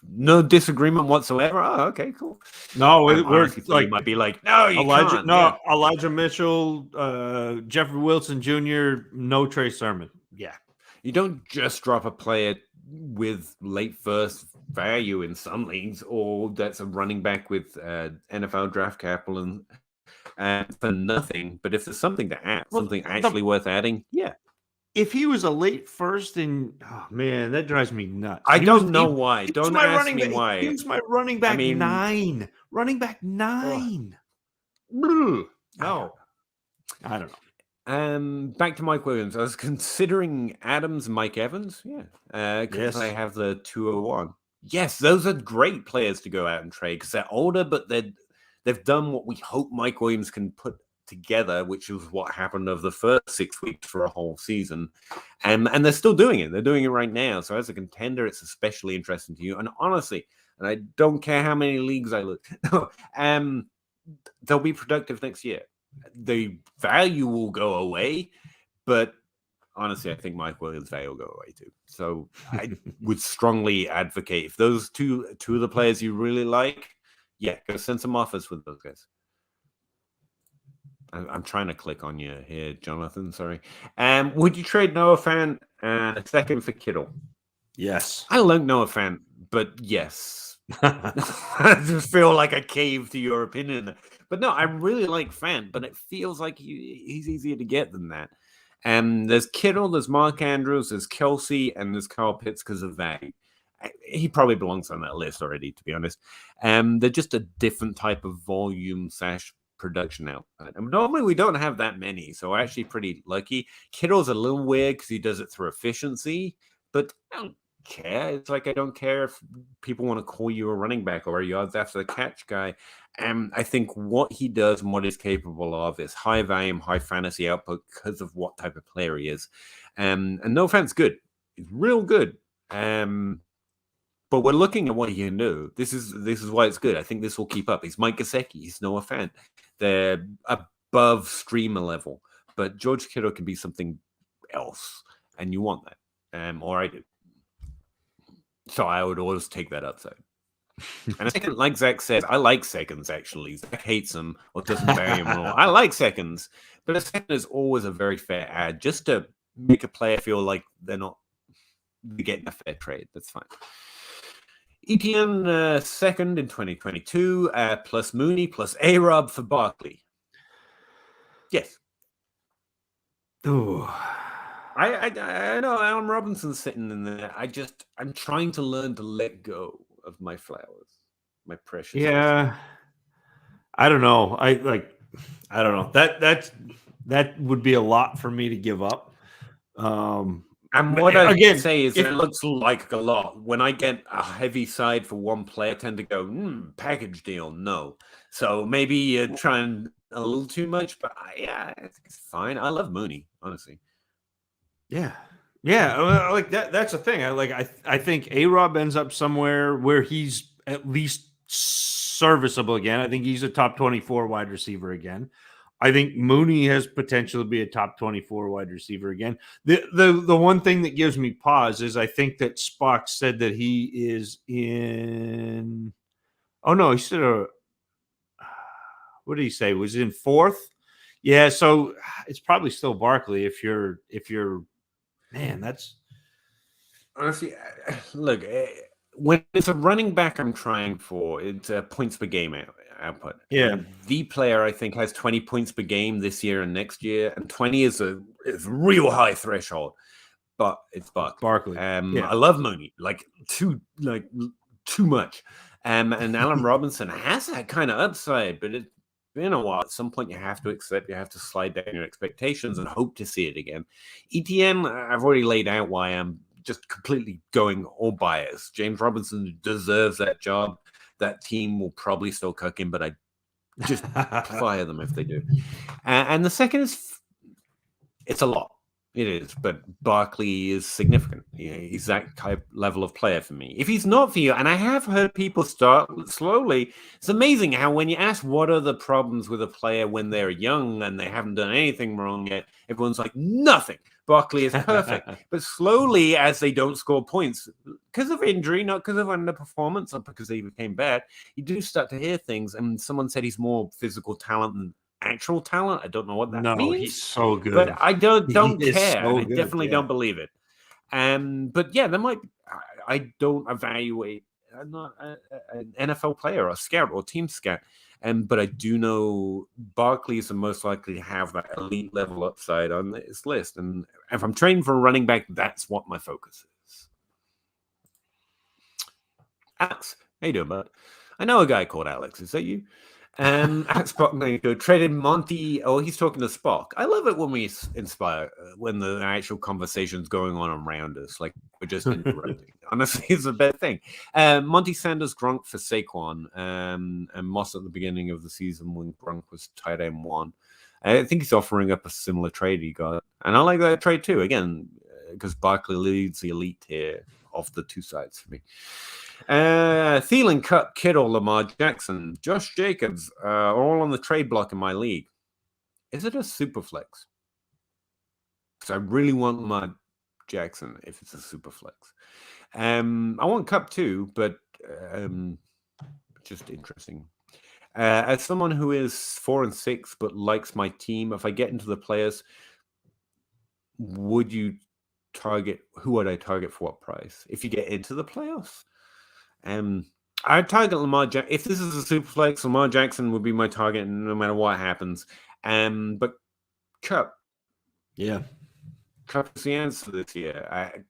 No disagreement whatsoever. Oh, okay, cool. No, we're like, you might be like, no, you Elijah, can't. no, Yeah. Elijah Mitchell, Jeffrey Wilson Jr., no Trey Sermon. Yeah, you don't just drop a player with late first value in some leagues, or that's a running back with NFL draft capital and for nothing. But if there's something to add, something actually worth adding, yeah. If he was a late first, and oh man, that drives me nuts. I don't know why. Don't ask me why. He was my running back 9. Running back 9. No, I don't know. Back to Mike Williams. I was considering Adams, Mike Evans. Yeah, because I have the 201. Yes, those are great players to go out and trade because they're older, but they've done what we hope Mike Williams can put together, which is what happened over the first 6 weeks for a whole season, and they're still doing it. They're doing it right now. So as a contender, it's especially interesting to you. And honestly, and I don't care how many leagues I look, they'll be productive next year. The value will go away, but honestly, I think Mike Williams' value will go away too. So I would strongly advocate if those two of the players you really like, yeah, go send some offers with those guys. I'm trying to click on you here, Jonathan. Sorry. Would you trade Noah Fant and a second for Kittle? Yes. I like Noah Fant, but yes. I just feel like I caved to your opinion. But no, I really like Fant, but it feels like he's easier to get than that. There's Kittle, there's Mark Andrews, there's Kelsey, and there's Kyle Pitts because of value. He probably belongs on that list already, to be honest. They're just a different type of volume / production output. And normally we don't have that many, so we're actually pretty lucky. Kittle's a little weird because he does it through efficiency, but I don't care. It's like I don't care if people want to call you a running back or a yards after the catch guy. I think what he does and what he's capable of is high volume, high fantasy output because of what type of player he is. And no offense, good. He's real good. But we're looking at what he can do. This is why it's good. I think this will keep up. He's Mike Gesicki. He's Noah Fant. They're above streamer level. But George Kittle can be something else. And you want that. Or I do. So I would always take that upside. And a second, like Zach said, I like seconds, actually. Zach hates them or doesn't value them at all. I like seconds. But a second is always a very fair ad just to make a player feel like they're getting a fair trade. That's fine. ETN second in 2022, plus Mooney, plus A-Rob for Barkley. Yes. Ooh. I know Allen Robinson's sitting in there. I'm trying to learn to let go of my flowers, my precious. Yeah. I don't know. I don't know. That would be a lot for me to give up. And what I can say is it looks like a lot. When I get a heavy side for one player, I tend to go, package deal, no. So maybe you're trying a little too much, but I think it's fine. I love Mooney, honestly. Yeah. Like that's the thing. I think A-Rob ends up somewhere where he's at least serviceable again. I think he's a top 24 wide receiver again. I think Mooney has potential to be a top 24 wide receiver again. The one thing that gives me pause is I think that Spock said that he is in. Oh no, he said what did he say? Was in 4th? Yeah, so it's probably still Barkley if you're man. That's honestly look. When it's a running back I'm trying for, it's points per game output. Yeah. And the player I think has 20 points per game this year and next year, and 20 is a real high threshold. But it's Barkley. I love Mooney too much. And Allen Robinson has that kind of upside, but been a while. At some point, you have to slide down your expectations and hope to see it again. ETN, I've already laid out why I'm just completely going all bias. James Robinson deserves that job. That team will probably still cook him, but I just fire them if they do. And the second is, it's a lot. It is, but Barkley is significant. He's that type level of player for me. If he's not for you, and I have heard people start slowly, it's amazing how when you ask what are the problems with a player when they're young and they haven't done anything wrong yet, everyone's like, nothing. Barkley is perfect. But slowly, as they don't score points, because of injury, not because of underperformance, or because they became bad, you do start to hear things. And someone said he's more physical talent than actual talent. I don't know what that means. He's so good, but I don't care. So I definitely don't believe it. But yeah, there might. I don't evaluate. I'm not an NFL player or a scout or team scout, but I do know Barkley is the most likely to have that elite level upside on this list. And if I'm training for a running back, that's what my focus is. Alex, how you doing, bud? I know a guy called Alex. Is that you? At Spock go traded Monty. Oh, he's talking to Spock. I love it when we inspire, when the actual conversation's going on around us, like we're just interrupting. Honestly, it's a bad thing. Monty Sanders, Gronk for Saquon, and Moss at the beginning of the season when Gronk was tight end 1. I think he's offering up a similar trade he got, and I like that trade too. Again, because Barkley leads the elite tier of the two sides for me. Thielen, Cup, Kittle, Lamar Jackson, Josh Jacobs are all on the trade block in my league. Is it a super flex? Because I really want Lamar Jackson if it's a super flex. I want Cup too, but just interesting. As someone who is 4-6 but likes my team, if I get into the players, would you target? Who would I target for what price? If you get into the playoffs? I target Lamar Jackson. If this is a super flex, Lamar Jackson would be my target no matter what happens. But Cup. Yeah. Cup is the answer this year.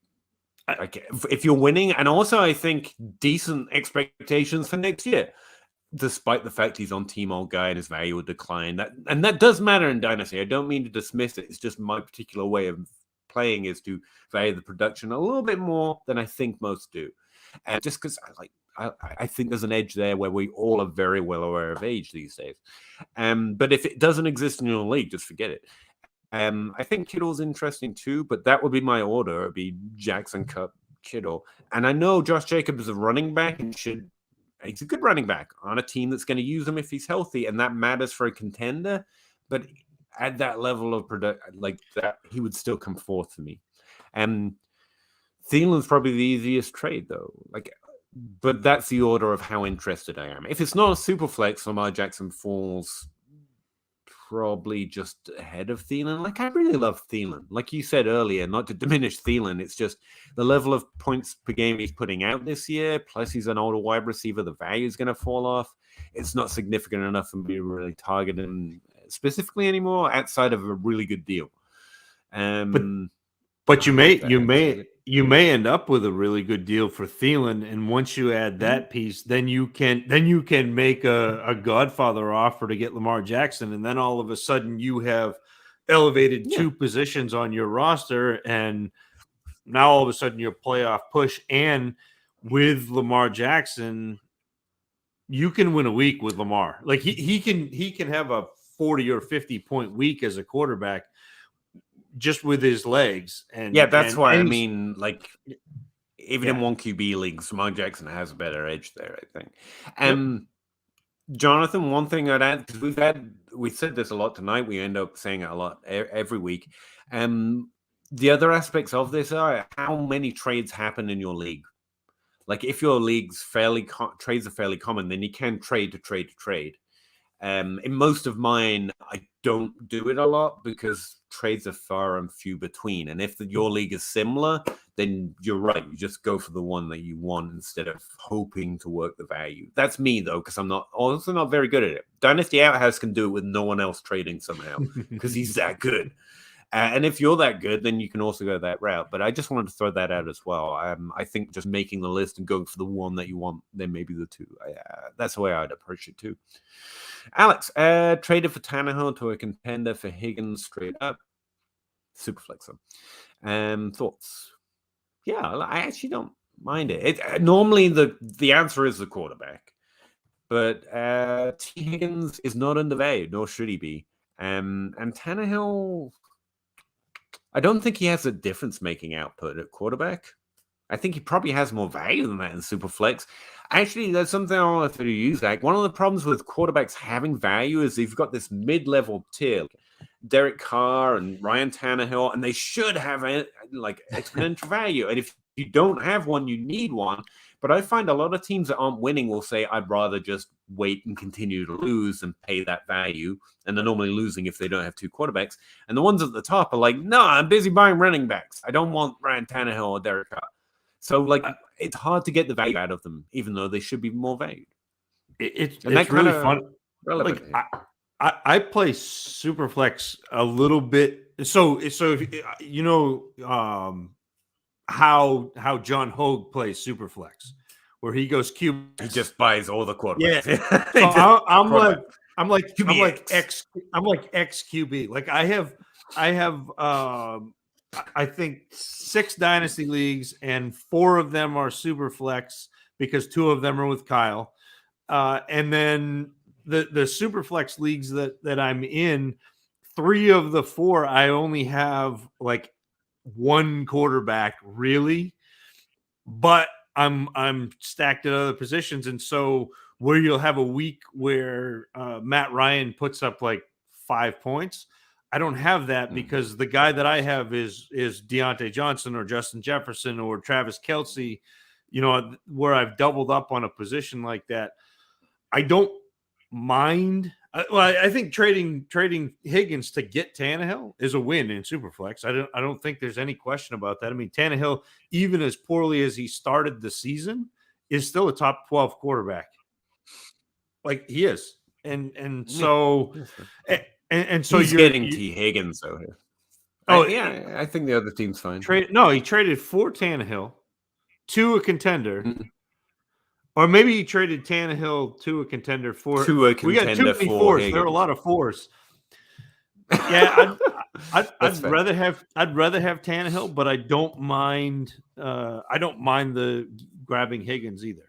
If you're winning, and also I think decent expectations for next year, despite the fact he's on Team Old Guy and his value will decline. That does matter in Dynasty. I don't mean to dismiss it. It's just my particular way of playing is to value the production a little bit more than I think most do. And just because I think there's an edge there where we all are very well aware of age these days. But if it doesn't exist in your league, just forget it. I think Kittle's interesting too, but that would be my order. It'd be Jackson, Cup, Kittle. And I know Josh Jacobs is a running back and he's a good running back on a team that's going to use him if he's healthy, and that matters for a contender. But at that level of product, like that, he would still come forth for me. Thielen's probably the easiest trade, though. But that's the order of how interested I am. If it's not a super flex, Lamar Jackson falls probably just ahead of Thielen. I really love Thielen. Like you said earlier, not to diminish Thielen, it's just the level of points per game he's putting out this year, plus he's an older wide receiver, the value is going to fall off. It's not significant enough for me to really target him specifically anymore outside of a really good deal. But you may end up with a really good deal for Thielen, and once you add that piece, then you can make a Godfather offer to get Lamar Jackson, and then all of a sudden you have elevated 2 positions on your roster, and now all of a sudden your playoff push. And with Lamar Jackson, you can win a week with Lamar. Like he can have a 40 or 50 point week as a quarterback, just with his legs. And that's why I mean, like, even in 1 QB leagues, Lamar Jackson has a better edge there, I think. Jonathan, one thing I'd add, because we said this a lot tonight, we end up saying it a lot every week. The other aspects of this are how many trades happen in your league. Like, if your league's trades are fairly common, then you can trade to trade. In most of mine, I don't do it a lot because trades are far and few between. And if your league is similar, then you're right. You just go for the one that you want instead of hoping to work the value. That's me, though, because I'm also not very good at it. Dynasty Outhouse can do it with no one else trading somehow because he's that good. And if you're that good, then you can also go that route. But I just wanted to throw that out as well. I think just making the list and going for the one that you want, then maybe the two. That's the way I'd approach it too. Alex, traded for Tannehill to a contender for Higgins straight up. Super flexer. Thoughts? Yeah, I actually don't mind it. Normally the answer is the quarterback, but T. Higgins is not undervalued, nor should he be. And Tannehill, I don't think he has a difference-making output at quarterback. I think he probably has more value than that in Superflex. Actually, that's something I want to use. Like, one of the problems with quarterbacks having value is you've got this mid-level tier, Derek Carr and Ryan Tannehill, and they should have like exponential value. And if you don't have one, you need one. But I find a lot of teams that aren't winning will say, I'd rather just wait and continue to lose and pay that value. And they're normally losing if they don't have two quarterbacks. And the ones at the top are like, no, I'm busy buying running backs. I don't want Ryan Tannehill or Derek Carr. So, like, it's hard to get the value out of them, even though they should be more valued. It's really fun. Relevant. Like, I play Superflex a little bit. So if, you know how John Hogue plays Superflex, where he goes Q. He just buys all the quarterbacks. Yeah. So I'm like XQB. Like I have I think 6 dynasty leagues, and 4 of them are Superflex because 2 of them are with Kyle. And then the Superflex leagues that I'm in, 3 of the 4 I only have like 1 quarterback really, but I'm stacked at other positions, and so where you'll have a week where Matt Ryan puts up like 5 points, I don't have that because the guy that I have is Deontay Johnson or Justin Jefferson or Travis Kelce, you know, where I've doubled up on a position like that. I don't mind. I think trading Higgins to get Tannehill is a win in Superflex. I don't think there's any question about that. I mean, Tannehill, even as poorly as he started the season, is still a top 12 quarterback. Like he is, and so. And so he's getting T. Higgins though here. Oh yeah, I think the other team's fine. He traded for Tannehill to a contender, or maybe he traded Tannehill to a contender for. We got too many fours. Higgins. There are a lot of fours. Yeah, I'd rather have Tannehill, but I don't mind. I don't mind the grabbing Higgins either.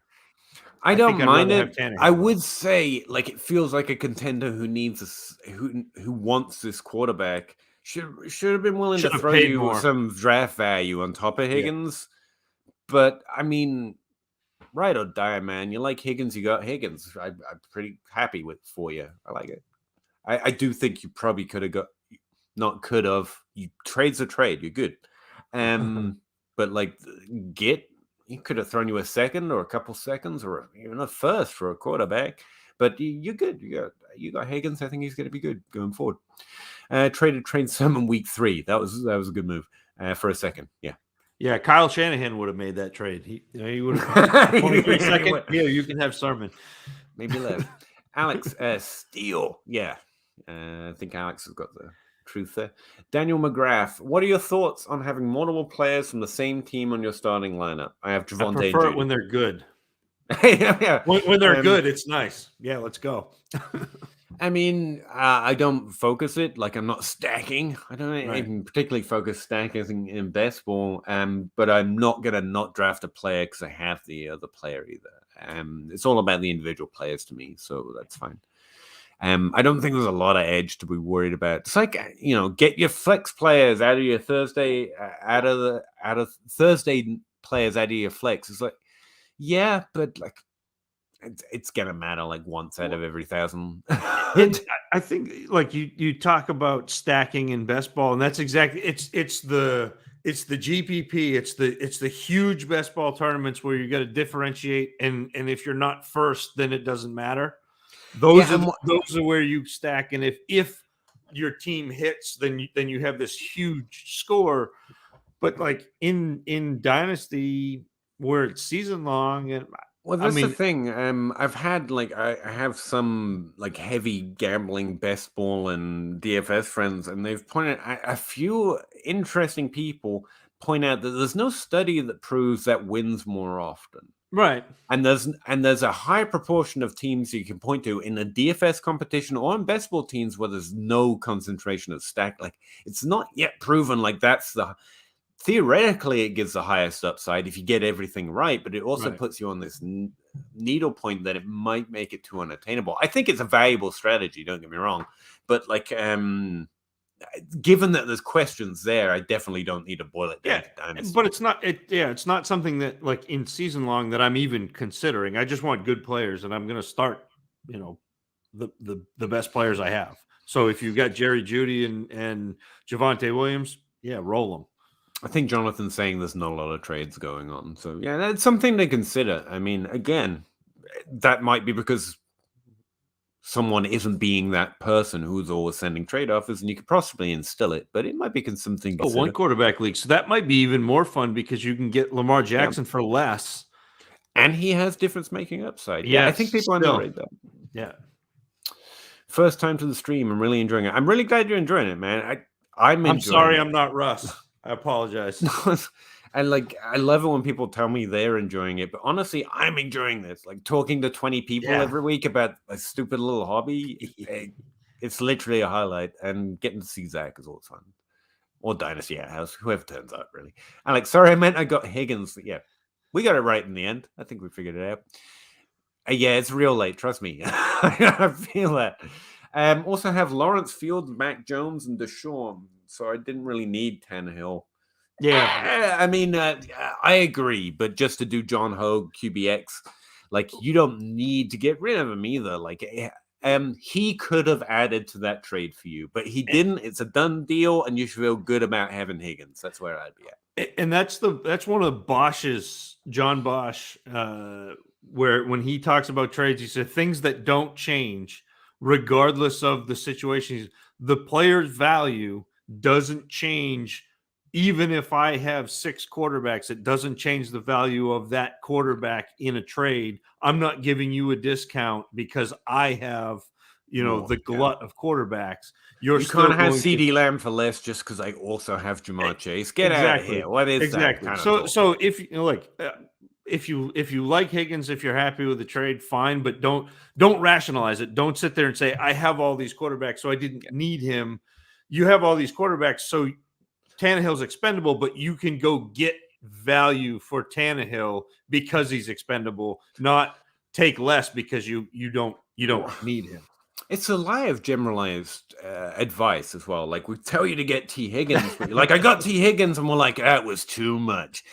I don't mind it. I would say, like, it feels like a contender who needs who wants this quarterback should have been willing to throw you some draft value on top of Higgins. Yeah. But I mean, right or die, man. You like Higgins, you got Higgins. I'm pretty happy for you. I like it. I do think you probably could have got, not could have. You trade's a trade. You're good. But like he could have thrown you a second or a couple seconds or even a first for a quarterback, but you're good. You got Higgins. I think he's going to be good going forward. Traded Sermon week 3. That was a good move for a second. Yeah. Kyle Shanahan would have made that trade. He would have 23 second. Yeah, you can have Sermon. Maybe left. Alex Steele. Yeah, I think Alex has got the truth there. Daniel McGrath, what are your thoughts on having multiple players from the same team on your starting lineup? I have Javonte. I prefer it when they're good. Yeah. When they're good, it's nice. Yeah, let's go. I mean, I don't focus it like I'm not stacking. I don't even particularly focus stacking in best ball. But I'm not gonna not draft a player because I have the other player either. It's all about the individual players to me, so that's fine. I don't think there's a lot of edge to be worried about. It's like, you know, get your flex players out of your Thursday, out of Thursday players out of your flex. It's like, yeah, but like, it's gonna matter like once out of every 1,000. I think like you talk about stacking in best ball, and that's exactly it's the GPP, it's the huge best ball tournaments where you got to differentiate, and if you're not first, then it doesn't matter. Those are where you stack, and if your team hits, then you have this huge score. But like in Dynasty, where it's season long, and Well, I that's the mean, thing. I've had like I have some like heavy gambling best ball and DFS friends, and they've pointed a few interesting people point out that there's no study that proves that wins more often. right. And there's a high proportion of teams you can point to in a DFS competition or in best ball teams where there's no concentration of stack. Like it's not yet proven like that's the theoretically it gives the highest upside if you get everything right, but it also Right. puts you on this needle point that it might make it too unattainable. I think it's a valuable strategy, don't get me wrong, but like given that there's questions there, I definitely don't need to boil it down Yeah, to Dynasty. but it's not something that like in season long that I'm even considering. I just want good players, and I'm going to start, you know, the best players I have. So if you've got Jerry Jeudy and Javonte Williams, yeah, roll them. I think Jonathan's saying there's not a lot of trades going on, so yeah, that's something to consider. I mean, again, that might be because someone isn't being that person who's always sending trade offers, and you could possibly instill it, but it might be something to Oh, one consider. quarterback league. So that might be even more fun because you can get Lamar Jackson for less. And he has difference making upside. Yeah, I think Yes, people still. underrate that. Yeah. First time to the stream. I'm really enjoying it. I'm really glad you're enjoying it, man. I'm I'm sorry, it. I'm not Russ. I apologize. And like, I love it when people tell me they're enjoying it, but honestly, I'm enjoying this. Like talking to 20 people every week about a stupid little hobby. It's literally a highlight, and getting to see Zach is always fun. Or Dynasty at House, whoever turns up, really. And like, sorry, I meant I got Higgins. Yeah, we got it right in the end. I think we figured it out. Yeah, it's real late. Trust me. I feel that. Also have Lawrence Fields, Mac Jones, and Deshaun. So I didn't really need Tannehill. Yeah. I mean, I agree. But just to do John Hogue, QBX, like you don't need to get rid of him either. Like, he could have added to that trade for you, but he didn't. It's a done deal, and you should feel good about having Higgins. That's where I'd be at. And that's one of Bosch's, John Bosch, where when he talks about trades, he said things that don't change regardless of the situation. The player's value doesn't change. Even if I have 6 quarterbacks, it doesn't change the value of that quarterback in a trade. I'm not giving you a discount because I have, the glut of quarterbacks. You can't have CD Lamb for less just because I also have Jamar Chase. Get out of here. What is that? Kind of so if you like Higgins, if you're happy with the trade, fine, but don't rationalize it. Don't sit there and say I have all these quarterbacks, so I didn't need him. You have all these quarterbacks, so Tannehill's expendable, but you can go get value for Tannehill because he's expendable, not take less because you don't need him. It's a lie of generalized advice as well. Like we tell you to get T. Higgins, but you're like, I got T. Higgins, and we're like, that was too much.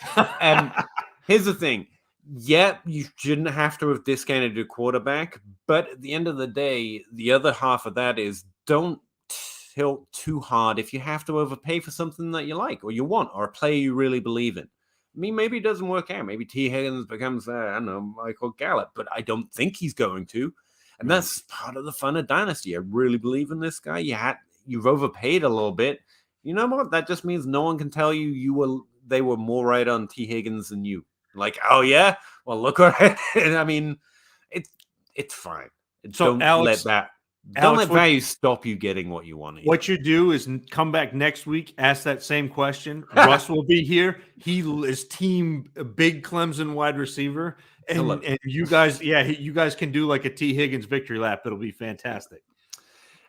Here's the thing. Yeah, you shouldn't have to have discounted your quarterback, but at the end of the day, the other half of that is don't tilt too hard if you have to overpay for something that you like or you want or a player you really believe in. I mean, maybe it doesn't work out. Maybe T. Higgins becomes, I don't know, Michael Gallup, but I don't think he's going to. And that's part of the fun of Dynasty. I really believe in this guy. You've overpaid a little bit. You know what? That just means no one can tell you they were more right on T. Higgins than you. Like, oh yeah, well look what I mean. It's fine. So don't let value stop you getting what you want. What you do is come back next week, ask that same question. Russ will be here. He is team big Clemson wide receiver. And you guys, you guys can do like a T. Higgins victory lap. It'll be fantastic.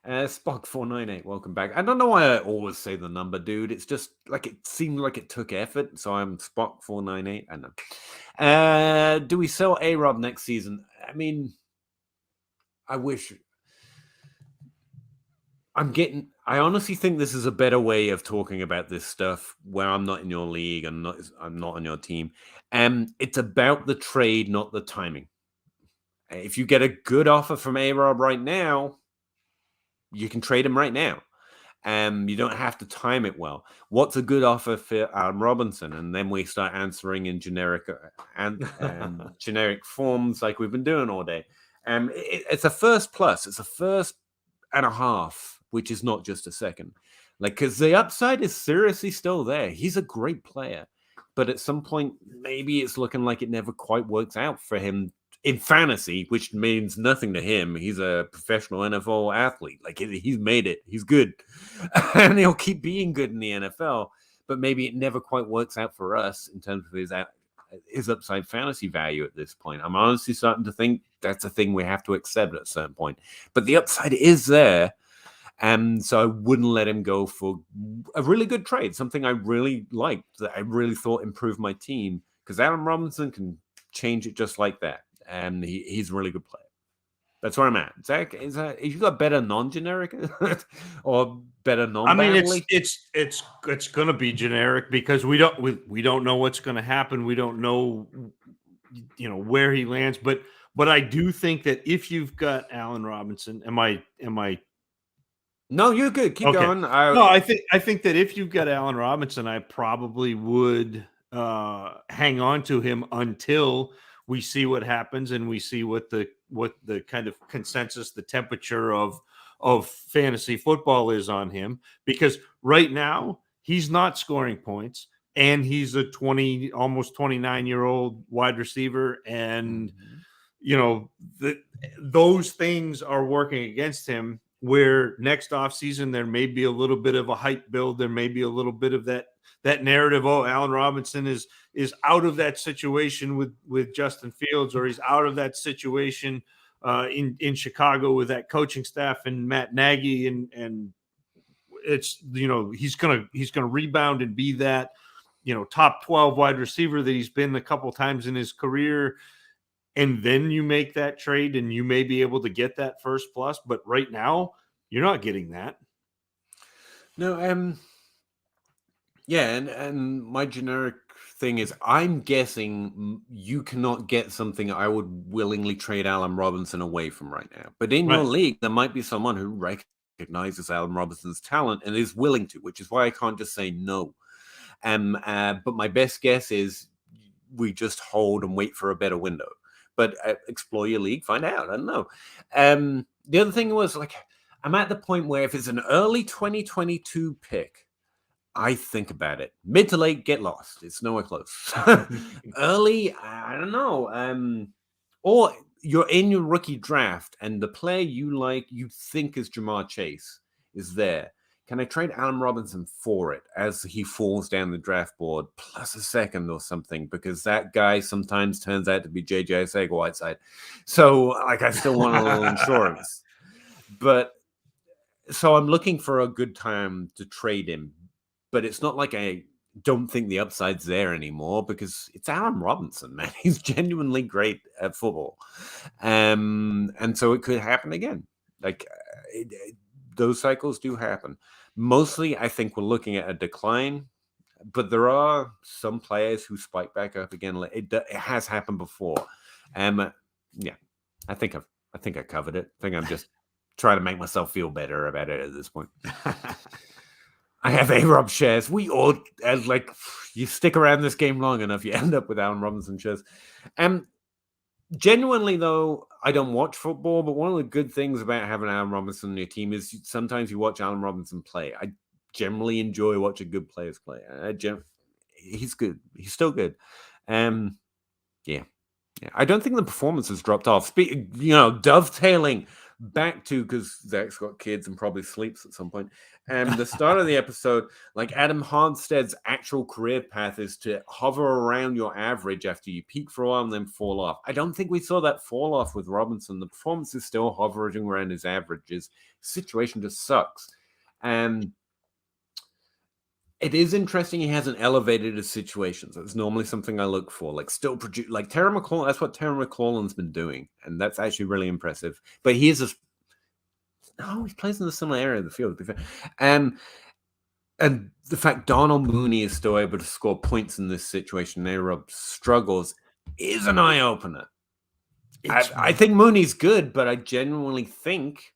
Spock 498, welcome back. I don't know why I always say the number, dude. It's just like it seemed like it took effort. So I'm Spock 498. I know. Do we sell A-Rob next season? I mean, I wish. I honestly think this is a better way of talking about this stuff where I'm not in your league and I'm not on your team. It's about the trade, not the timing. If you get a good offer from A-Rob right now, you can trade him right now. You don't have to time it well. What's a good offer for Allen Robinson? And then we start answering in generic generic forms like we've been doing all day. It's a first plus. It's a first and a half, which is not just a second. Like, because the upside is seriously still there. He's a great player. but at some point, maybe it's looking like it never quite works out for him in fantasy, which means nothing to him. He's a professional NFL athlete. Like he's made it. He's good. And he'll keep being good in the NFL, but maybe it never quite works out for us in terms of his upside fantasy value at this point. I'm honestly starting to think that's a thing we have to accept at a certain point. But the upside is there. And so I wouldn't let him go for a really good trade, something I really liked, that I really thought improved my team, because Allen Robinson can change it just like that. And he's a really good player. That's where I'm at. Zach, is you got better non-generic or better non-badly? I mean, it's going to be generic because we don't know what's going to happen. We don't know, where he lands. But I do think that if you've got Allen Robinson, am I? No, you're good. Keep going. No, I think that if you've got Allen Robinson, I probably would hang on to him until we see what happens and we see what the kind of consensus, the temperature of fantasy football is on him. Because right now he's not scoring points, and he's a almost 29-year-old wide receiver, and those things are working against him. Where next offseason there may be a little bit of a hype build, there may be a little bit of that narrative. Oh, Allen Robinson is out of that situation with Justin Fields, or he's out of that situation in Chicago with that coaching staff and Matt Nagy, and it's he's gonna rebound and be that top 12 wide receiver that he's been a couple times in his career. And then you make that trade and you may be able to get that first plus. But right now, you're not getting that. No, yeah, and my generic thing is, I'm guessing you cannot get something I would willingly trade Allen Robinson away from right now. But in your league, there might be someone who recognizes Allen Robinson's talent and is willing to, which is why I can't just say no. But my best guess is we just hold and wait for a better window. But explore your league, find out. I don't know. The other thing was, I'm at the point where if it's an early 2022 pick, I think about it. Mid to late, get lost. It's nowhere close. Early, I don't know. Or you're in your rookie draft and the player you think is Jamar Chase is there. Can I trade Allen Robinson for it as he falls down the draft board plus a second or something? Because that guy sometimes turns out to be J.J. Whiteside. So, I still want a little insurance. But so I'm looking for a good time to trade him. But it's not like I don't think the upside's there anymore, because it's Allen Robinson, man. He's genuinely great at football. And so it could happen again. Those cycles do happen. Mostly, I think we're looking at a decline, but there are some players who spike back up again. It has happened before. Yeah, I think I covered it. I think I'm just trying to make myself feel better about it at this point. I have A-Rob shares. We all, you stick around this game long enough, you end up with Allen Robinson shares. Genuinely, though, I don't watch football, but one of the good things about having Allen Robinson on your team is sometimes you watch Allen Robinson play. I generally enjoy watching good players play. He's good. He's still good. Yeah. I don't think the performance has dropped off. Dovetailing back to, because Zach's got kids and probably sleeps at some point. The start of the episode, Adam Harnstead's actual career path is to hover around your average after you peak for a while and then fall off. I don't think we saw that fall off with Robinson. The performance is still hovering around his averages. Situation just sucks. It is interesting he hasn't elevated his situations. That's normally something I look for. Still produce, Terry McLaurin. That's what Terry McLaurin's been doing, and that's actually really impressive. But he plays in a similar area of the field, to be fair. And the fact Donald Mooney is still able to score points in this situation, A-Rob struggles, is an eye opener. I think Mooney's good, but I genuinely think,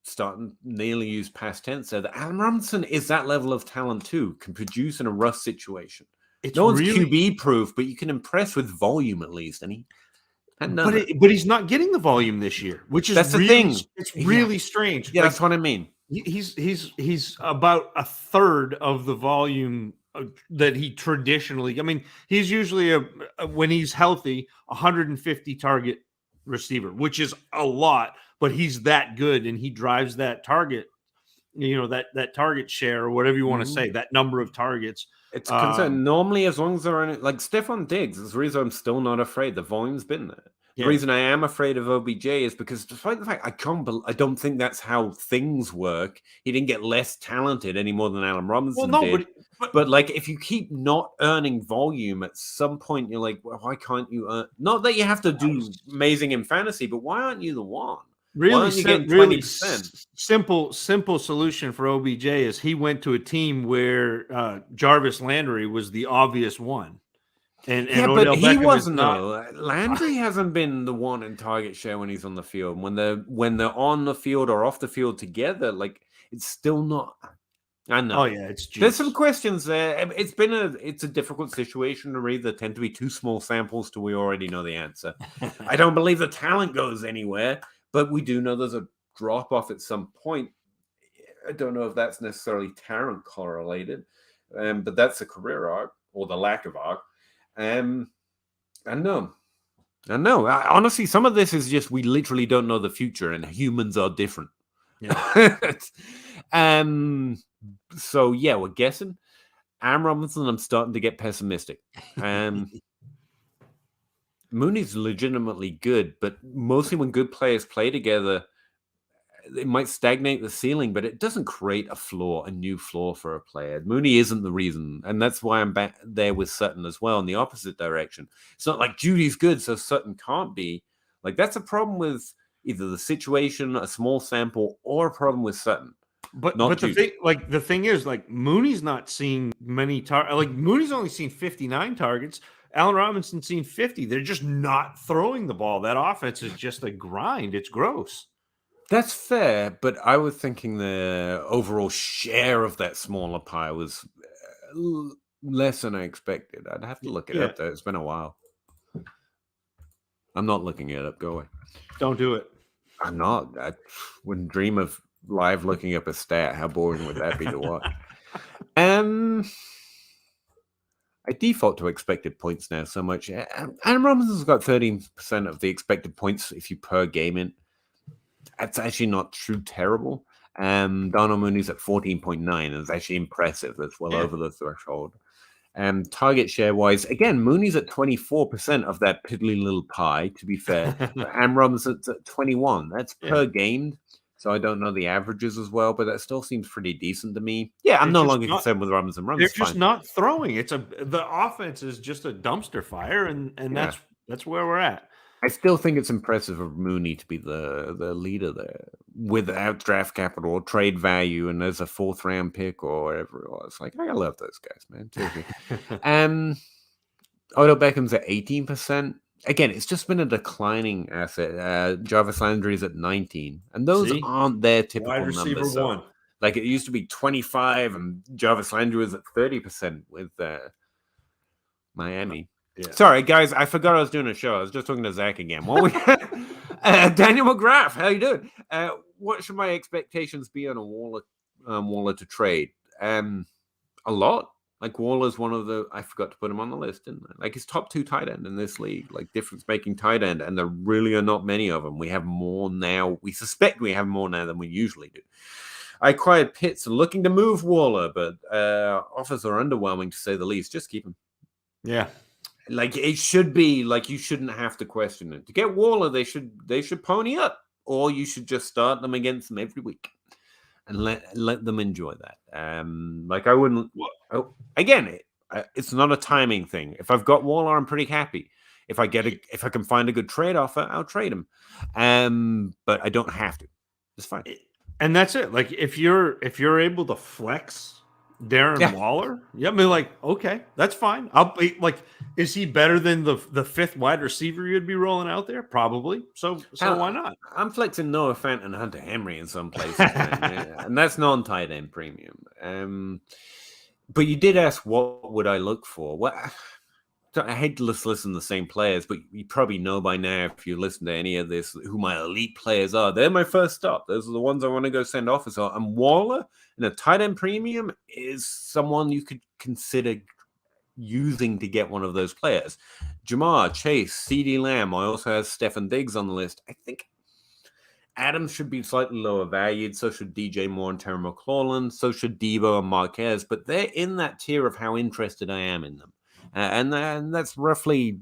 starting nearly use past tense, so that Allen Robinson is that level of talent too, can produce in a rough situation. No one's QB proof, but you can impress with volume at least. And but he's not getting the volume this year, which is the thing. It's really strange. Yeah, that's what I mean. He's about a third of the volume that he traditionally. I mean, he's usually when he's healthy, 150 target receiver, which is a lot, but he's that good and he drives that target. That target share or whatever you want to say, that number of targets. It's concerned. Normally, as long as they're in it, like Stephon Diggs, is the reason I'm still not afraid. The volume's been there. The reason I am afraid of OBJ is because, despite the fact I don't think that's how things work. He didn't get less talented any more than Allen Robinson did. But like, if you keep not earning volume, at some point you're like, well, why can't you earn? Not that you have to do amazing in fantasy, but why aren't you the one? Really simple solution for OBJ is he went to a team where Jarvis Landry was the obvious one. And but he wasn't. Landry hasn't been the one in target share when he's on the field. When they're on the field or off the field together, like it's still not. I know. Oh yeah, there's some questions there. It's a difficult situation to read. There tend to be too small samples till we already know the answer. I don't believe the talent goes anywhere, but we do know there's a drop off at some point. I don't know if that's necessarily talent correlated, but that's a career arc or the lack of arc. I know. Honestly, some of this is just we literally don't know the future, and humans are different. Yeah. So yeah, we're guessing. Aaron Robinson, I'm starting to get pessimistic. Mooney's legitimately good, but mostly when good players play together, it might stagnate the ceiling, but it doesn't create a new floor for a player. Mooney isn't the reason, and that's why I'm back there with Sutton as well in the opposite direction. It's not like Judy's good, so Sutton can't be. Like, that's a problem with either the situation, a small sample, or a problem with Sutton. But the thing is, like, Mooney's not seeing many targets. Like, Mooney's only seen 59 targets. Allen Robinson's seen 50. They're just not throwing the ball. That offense is just a grind. It's gross. That's fair, but I was thinking the overall share of that smaller pie was less than I expected. I'd have to look it up, though. It's been a while. I'm not looking it up. Go away. Don't do it. I'm not. I wouldn't dream of live looking up a stat. How boring would that be to watch? I default to expected points now so much. Aaron Robinson's got 13% of the expected points if you per game in. That's actually not too terrible. Donald Mooney's at 14.9, and it's actually impressive. That's well over the threshold. Target share wise, again, Mooney's at 24% of that piddly little pie, to be fair. And Robinson's at 21. That's per game. So I don't know the averages as well, but that still seems pretty decent to me. Yeah, I'm no longer concerned with Robinson. They're just not throwing. The offense is just a dumpster fire, and that's where we're at. I still think it's impressive of Mooney to be the leader there without draft capital or trade value, and as a 4th round pick or whatever it was. Like, I love those guys, man. Odell Beckham's at 18%. Again, it's just been a declining asset. Jarvis Landry's at 19, and those aren't their typical wide receiver numbers. One. Like, it used to be 25, and Jarvis Landry was at 30% with Miami. Yeah. Sorry, guys, I forgot I was doing a show. I was just talking to Zach again. What we Daniel McGrath, how you doing? What should my expectations be on a Waller to trade? A lot. Like, Waller's one of the, I forgot to put him on the list, didn't I? Like, he's top 2 tight end in this league, like difference-making tight end, and there really are not many of them. We have more now. We suspect we have more now than we usually do. I acquired Pitts and looking to move Waller, but offers are underwhelming to say the least. Just keep him. Yeah. Like, it should be like you shouldn't have to question it. To get Waller, they should pony up, or you should just start them against them every week and let them enjoy that. Like, I wouldn't. Again, it's not a timing thing. If I've got Waller, I'm pretty happy. If I can find a good trade offer, I'll trade him. But I don't have to. It's fine. And that's it. Like, if you're able to flex Darren Waller, I mean, like, okay, that's fine. I'll be like, is he better than the 5th wide receiver you'd be rolling out there? Probably. So why not? I'm flexing Noah Fant and Hunter Henry in some places, and that's non-tight end premium. But you did ask, what would I look for? Well, So I hate to listen to the same players, but you probably know by now if you listen to any of this who my elite players are. They're my first stop. Those are the ones I want to go send offers on. And Waller in a tight end premium is someone you could consider using to get one of those players. Jamar, Chase, CD Lamb. I also have Stefan Diggs on the list. I think Adams should be slightly lower valued. So should DJ Moore and Terry McLaurin. So should Debo and Marquez. But they're in that tier of how interested I am in them. And that's roughly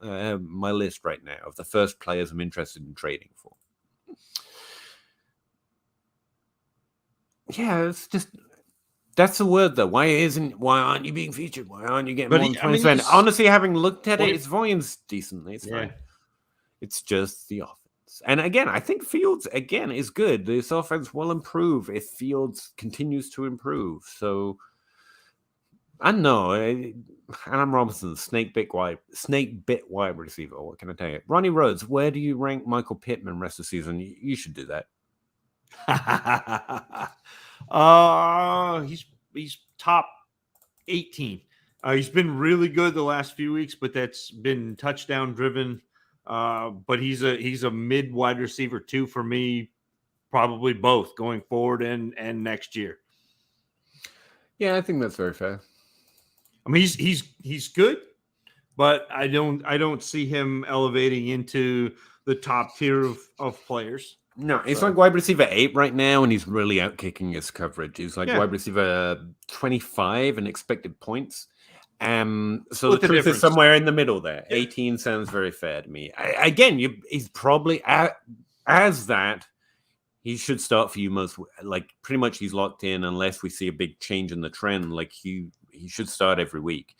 my list right now of the first players I'm interested in trading for. Yeah, it's just that's the word though. Why aren't you being featured? Why aren't you getting more than 20%? Honestly, having looked at it, his volume's decently. It's fine. It's just the offense. And again, I think Fields again is good. This offense will improve if Fields continues to improve. So I know Adam Robinson, snake bit wide receiver. What can I tell you? Ronnie Rhodes, where do you rank Michael Pittman rest of the season? You should do that. He's top 18. He's been really good the last few weeks, but that's been touchdown driven. But he's a mid wide receiver too for me, probably both going forward and next year. Yeah, I think that's very fair. I mean, he's good, but I don't see him elevating into the top tier of players. No, it's like wide receiver 8 right now, and he's really outkicking his coverage. He's like wide receiver 25 in expected points. So the truth is somewhere in the middle there. Yeah. 18 sounds very fair to me. He's probably as that. He should start for you pretty much he's locked in unless we see a big change in the trend. Like he should start every week.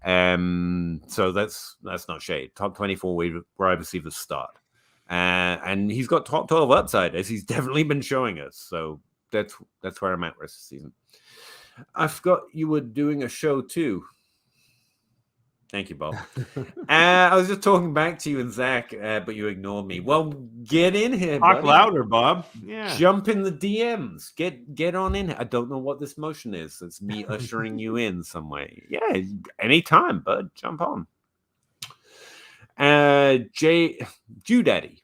So that's not shade. Top 24 wide receivers start. And he's got top 12 upside as he's definitely been showing us. So that's where I'm at rest of the season. I forgot you were doing a show too. Thank you, Bob. I was just talking back to you and Zach, but you ignored me. Well, get in here, Talk louder, Bob. Yeah. Jump in the DMs. Get on in. I don't know what this motion is. It's me ushering you in some way. Yeah, anytime, bud. Jump on. J-Daddy.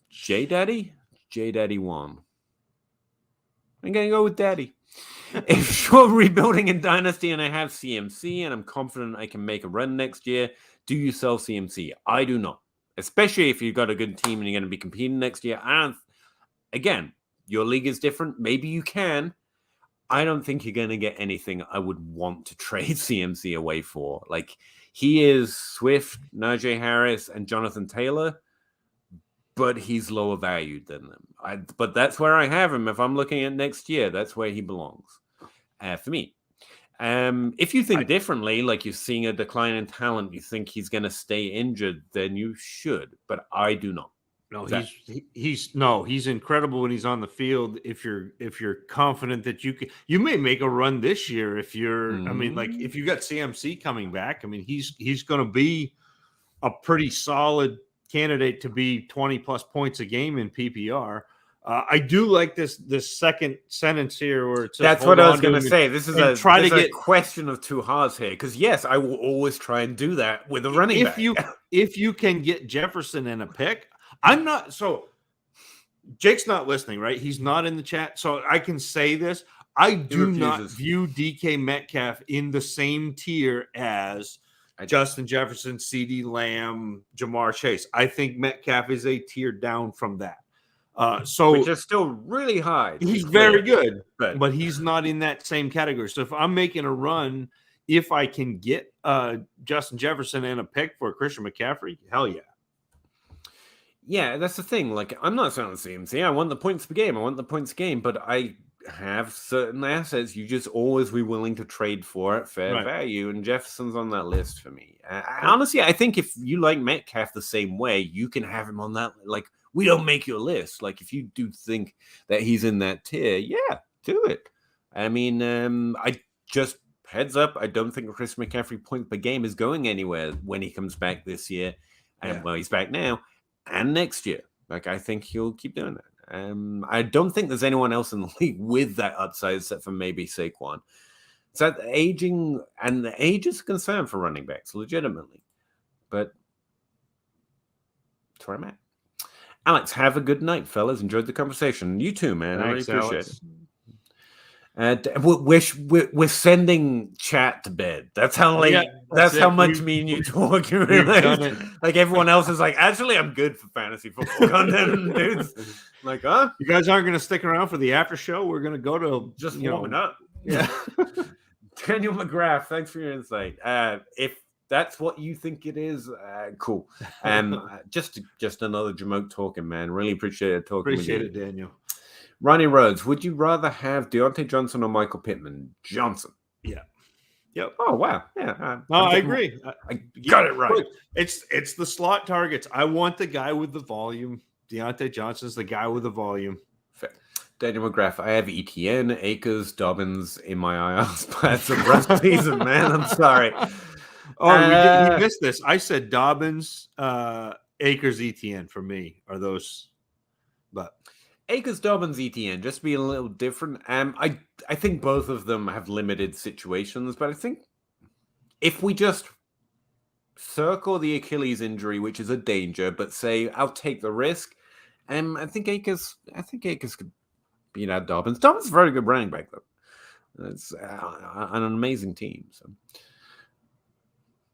J-Daddy 1. I'm going to go with Daddy. If you're rebuilding in Dynasty and I have CMC and I'm confident I can make a run next year, do you sell CMC? I do not. Especially if you've got a good team and you're going to be competing next year. Again, your league is different. Maybe you can. I don't think you're going to get anything I would want to trade CMC away for. Like, he is Swift, Najee Harris, and Jonathan Taylor, but he's lower valued than them. But that's where I have him. If I'm looking at next year, that's where he belongs for me. If you think differently, like you're seeing a decline in talent, you think he's going to stay injured, then you should. But I do not. No, he's incredible when he's on the field. If you're confident that you may make a run this year. If you're, I mean, like if you got CMC coming back, I mean, he's going to be a pretty solid candidate to be 20 plus points a game in PPR. I do like this second sentence here where it says, that's what I was going to say. This is a question of two halves here, because yes, I will always try and do that with a running back. If you can get Jefferson in a pick, I'm not. So Jake's not listening, right? He's not in the chat, so I can say this. I do not view DK Metcalf in the same tier as Justin Jefferson, CD Lamb, Jamar Chase. I think Metcalf is a tier down from that. Which is still really high. He's very good, but he's not in that same category. So if I'm making a run, if I can get Justin Jefferson and a pick for Christian McCaffrey, hell yeah. Yeah, that's the thing. Like, I'm not selling CMC. I want the points per game. But I have certain assets you just always be willing to trade for at fair value, and Jefferson's on that list for me. Honestly, I think if you like Metcalf the same way, you can have him on that. Like, we don't make your list. Like, if you do think that he's in that tier, yeah, do it. I mean, I just heads up, I don't think Chris McCaffrey point per game is going anywhere when he comes back this year. And well, he's back now and next year. Like, I think he'll keep doing that. I don't think there's anyone else in the league with that upside except for maybe Saquon. So aging, and the age is a concern for running backs, legitimately. But that's where I'm at. Alex, have a good night, fellas. Enjoyed the conversation. You too, man. I really Thanks, appreciate Alex. it. We're sending chat to bed. That's how late. Yeah, that's how it. much me and you talk. We've done it. Like everyone else is like, actually, I'm good for fantasy football content, dudes. Like, huh? You guys aren't going to stick around for the after show. We're going to go to Just warming up. Yeah. Daniel McGrath, thanks for your insight. If that's what you think it is, cool. Just another Jamoke talking, man. Really appreciate talking. Appreciate it, Daniel. Ronnie Rhodes, would you rather have Deontay Johnson or Michael Pittman? Johnson. Yeah. Yep. Oh wow. Yeah. I agree. I got it right. Look, it's the slot targets. I want the guy with the volume. Deontay Johnson's the guy with the volume. Fair. Daniel McGrath, I have ETN, Akers, Dobbins in my IR spots of rough season, man. I'm sorry. Oh, we missed this. I said Dobbins, Akers, ETN for me are those, but Akers, Dobbins, ETN, just to be a little different. I think both of them have limited situations, but I think if we just circle the Achilles injury, which is a danger, but say I'll take the risk, I think Akers could beat out Dobbins. Dobbins is a very good running back, though. It's an amazing team. So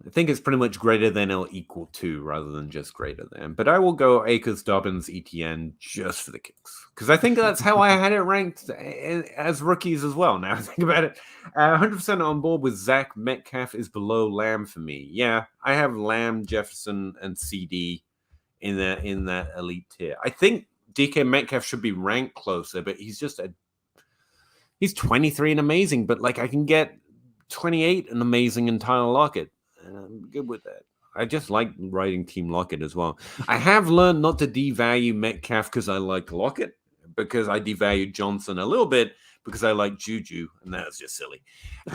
I think it's pretty much greater than or equal to rather than just greater than. But I will go Akers, Dobbins, ETN just for the kicks. Because I think that's how I had it ranked as rookies as well. Now I think about it. 100% on board with Zach. Metcalf is below Lamb for me. Yeah, I have Lamb, Jefferson, and CD in that elite tier. I think DK Metcalf should be ranked closer, but he's just he's 23 and amazing. But like I can get 28 and amazing in Tyler Lockett. I'm good with that. I just like writing Team Lockett as well. I have learned not to devalue Metcalf because I like Lockett, because I devalued Johnson a little bit because I like Juju, and that was just silly.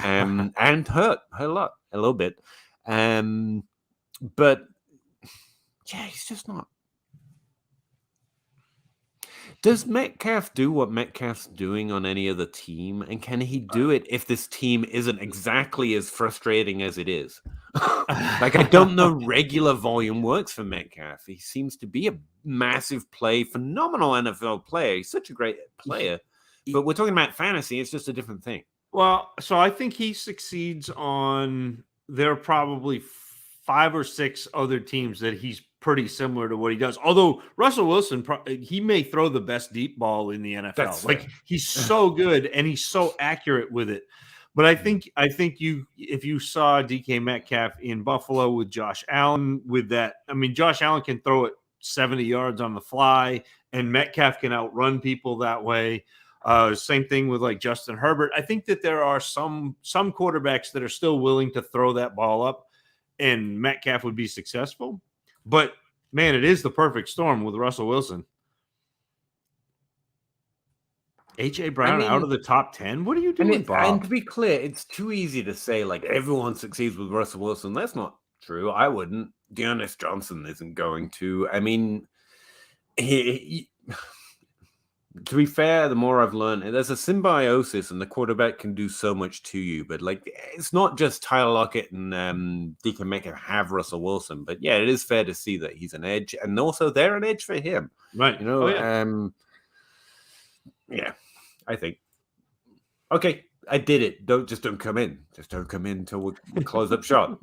And hurt a little bit. But yeah, he's just not. Does Metcalf do what Metcalf's doing on any other team? And can he do it if this team isn't exactly as frustrating as it is? Like, I don't know regular volume works for Metcalf. He seems to be a massive play, phenomenal NFL player. He's such a great player. But we're talking about fantasy. It's just a different thing. Well, so I think he succeeds on there are probably 5 or 6 other teams that he's pretty similar to what he does. Although Russell Wilson, he may throw the best deep ball in the NFL. That's like he's so good and he's so accurate with it. But I think if you saw DK Metcalf in Buffalo with Josh Allen with that, I mean, Josh Allen can throw it 70 yards on the fly, and Metcalf can outrun people that way. Same thing with like Justin Herbert. I think that there are some quarterbacks that are still willing to throw that ball up, and Metcalf would be successful. But man, it is the perfect storm with Russell Wilson. A.J. Brown out of the top 10? What are you doing, Bob? And to be clear, it's too easy to say, like, everyone succeeds with Russell Wilson. That's not true. I wouldn't. Dearness Johnson isn't going to. I mean, to be fair, the more I've learned, there's a symbiosis, and the quarterback can do so much to you. But, like, it's not just Tyler Lockett and DK Metcalf have Russell Wilson. But, yeah, it is fair to see that he's an edge. And also, they're an edge for him. Right. You know, yeah, I think. Okay, I did it. Don't come in. Just don't come in until we close up shop.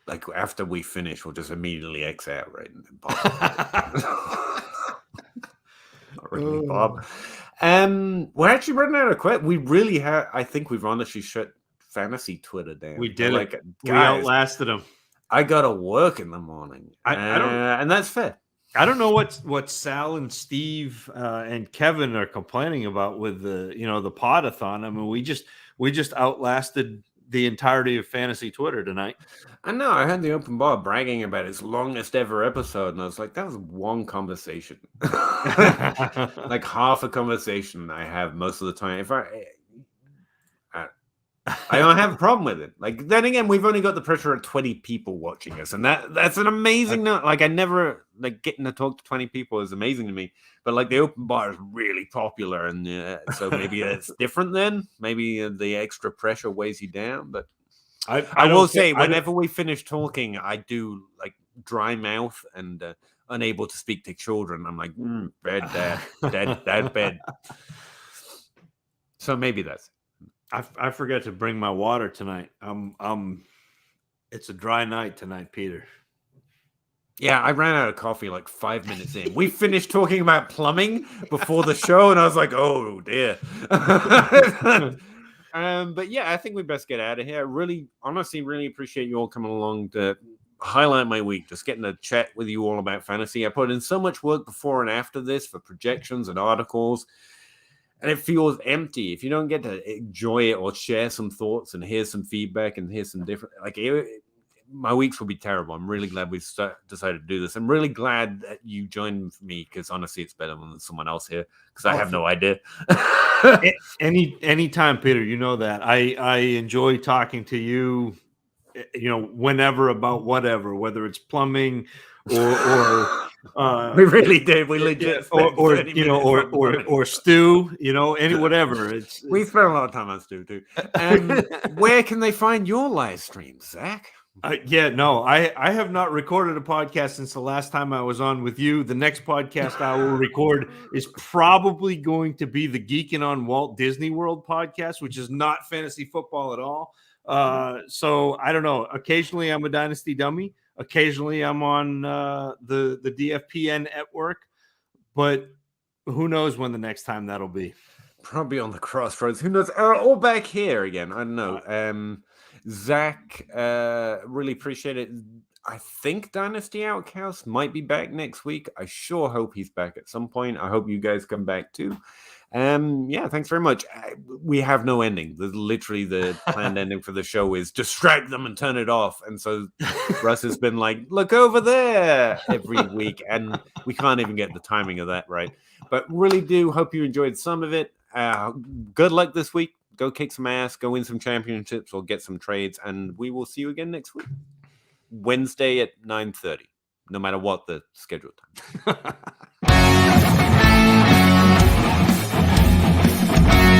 Like after we finish, we'll just immediately X out, right? And then pop. Not really, Bob. We're actually running out of questions. We really have. I think we've honestly shut fantasy Twitter down. We did like, it. Guys, we outlasted them. I gotta work in the morning. I don't, and that's fair. I don't know what Sal and Steve and Kevin are complaining about with the pod-a-thon. I mean, we just outlasted the entirety of fantasy Twitter tonight. I know. I had the open bar bragging about its longest ever episode, and I was like, that was one conversation, like half a conversation I have most of the time. If I don't have a problem with it. Like then again, we've only got the pressure of 20 people watching us, and that's an amazing note. Like I never like getting to talk to 20 people is amazing to me. But like the open bar is really popular, and so maybe it's different then. Maybe the extra pressure weighs you down. But I will say, whenever we finish talking, I do like dry mouth and unable to speak to children. I'm like, bed, dad, bed. So maybe that's. I forgot to bring my water tonight. It's a dry night tonight, Peter. Yeah, I ran out of coffee like 5 minutes in. We finished talking about plumbing before the show, and I was like, oh dear. But yeah, I think we best get out of here. Really, honestly, really appreciate you all coming along to highlight my week, just getting to chat with you all about fantasy. I put in so much work before and after this for projections and articles, and it feels empty if you don't get to enjoy it or share some thoughts and hear some feedback and hear some different, like, my weeks will be terrible. I'm really glad we decided to do this. I'm really glad that you joined me, because honestly, it's better when there's someone else here, because I have no idea. Anytime, Peter, you know that I enjoy talking to you, whenever, about whatever, whether it's plumbing or we really did. We legit or stew, whatever. We spent a lot of time on stew too. Where can they find your live streams, Zach? I have not recorded a podcast since the last time I was on with you. The next podcast I will record is probably going to be the Geeking on Walt Disney World podcast, which is not fantasy football at all. So I don't know. Occasionally I'm a Dynasty dummy. Occasionally I'm on the DFPN network, but who knows when the next time that'll be. Probably on the Crossroads. Who knows? Or back here again. I don't know. Zach, really appreciate it. I think Dynasty Outcast might be back next week. I sure hope he's back at some point. I hope you guys come back too. Yeah, thanks very much. We have no ending. Literally the planned ending for the show is distract them and turn it off. And so Russ has been like, look over there every week. And we can't even get the timing of that right. But really do hope you enjoyed some of it. Good luck this week. Go kick some ass, go win some championships, or get some trades, and we will see you again next week. Wednesday at 9:30, no matter what the schedule time.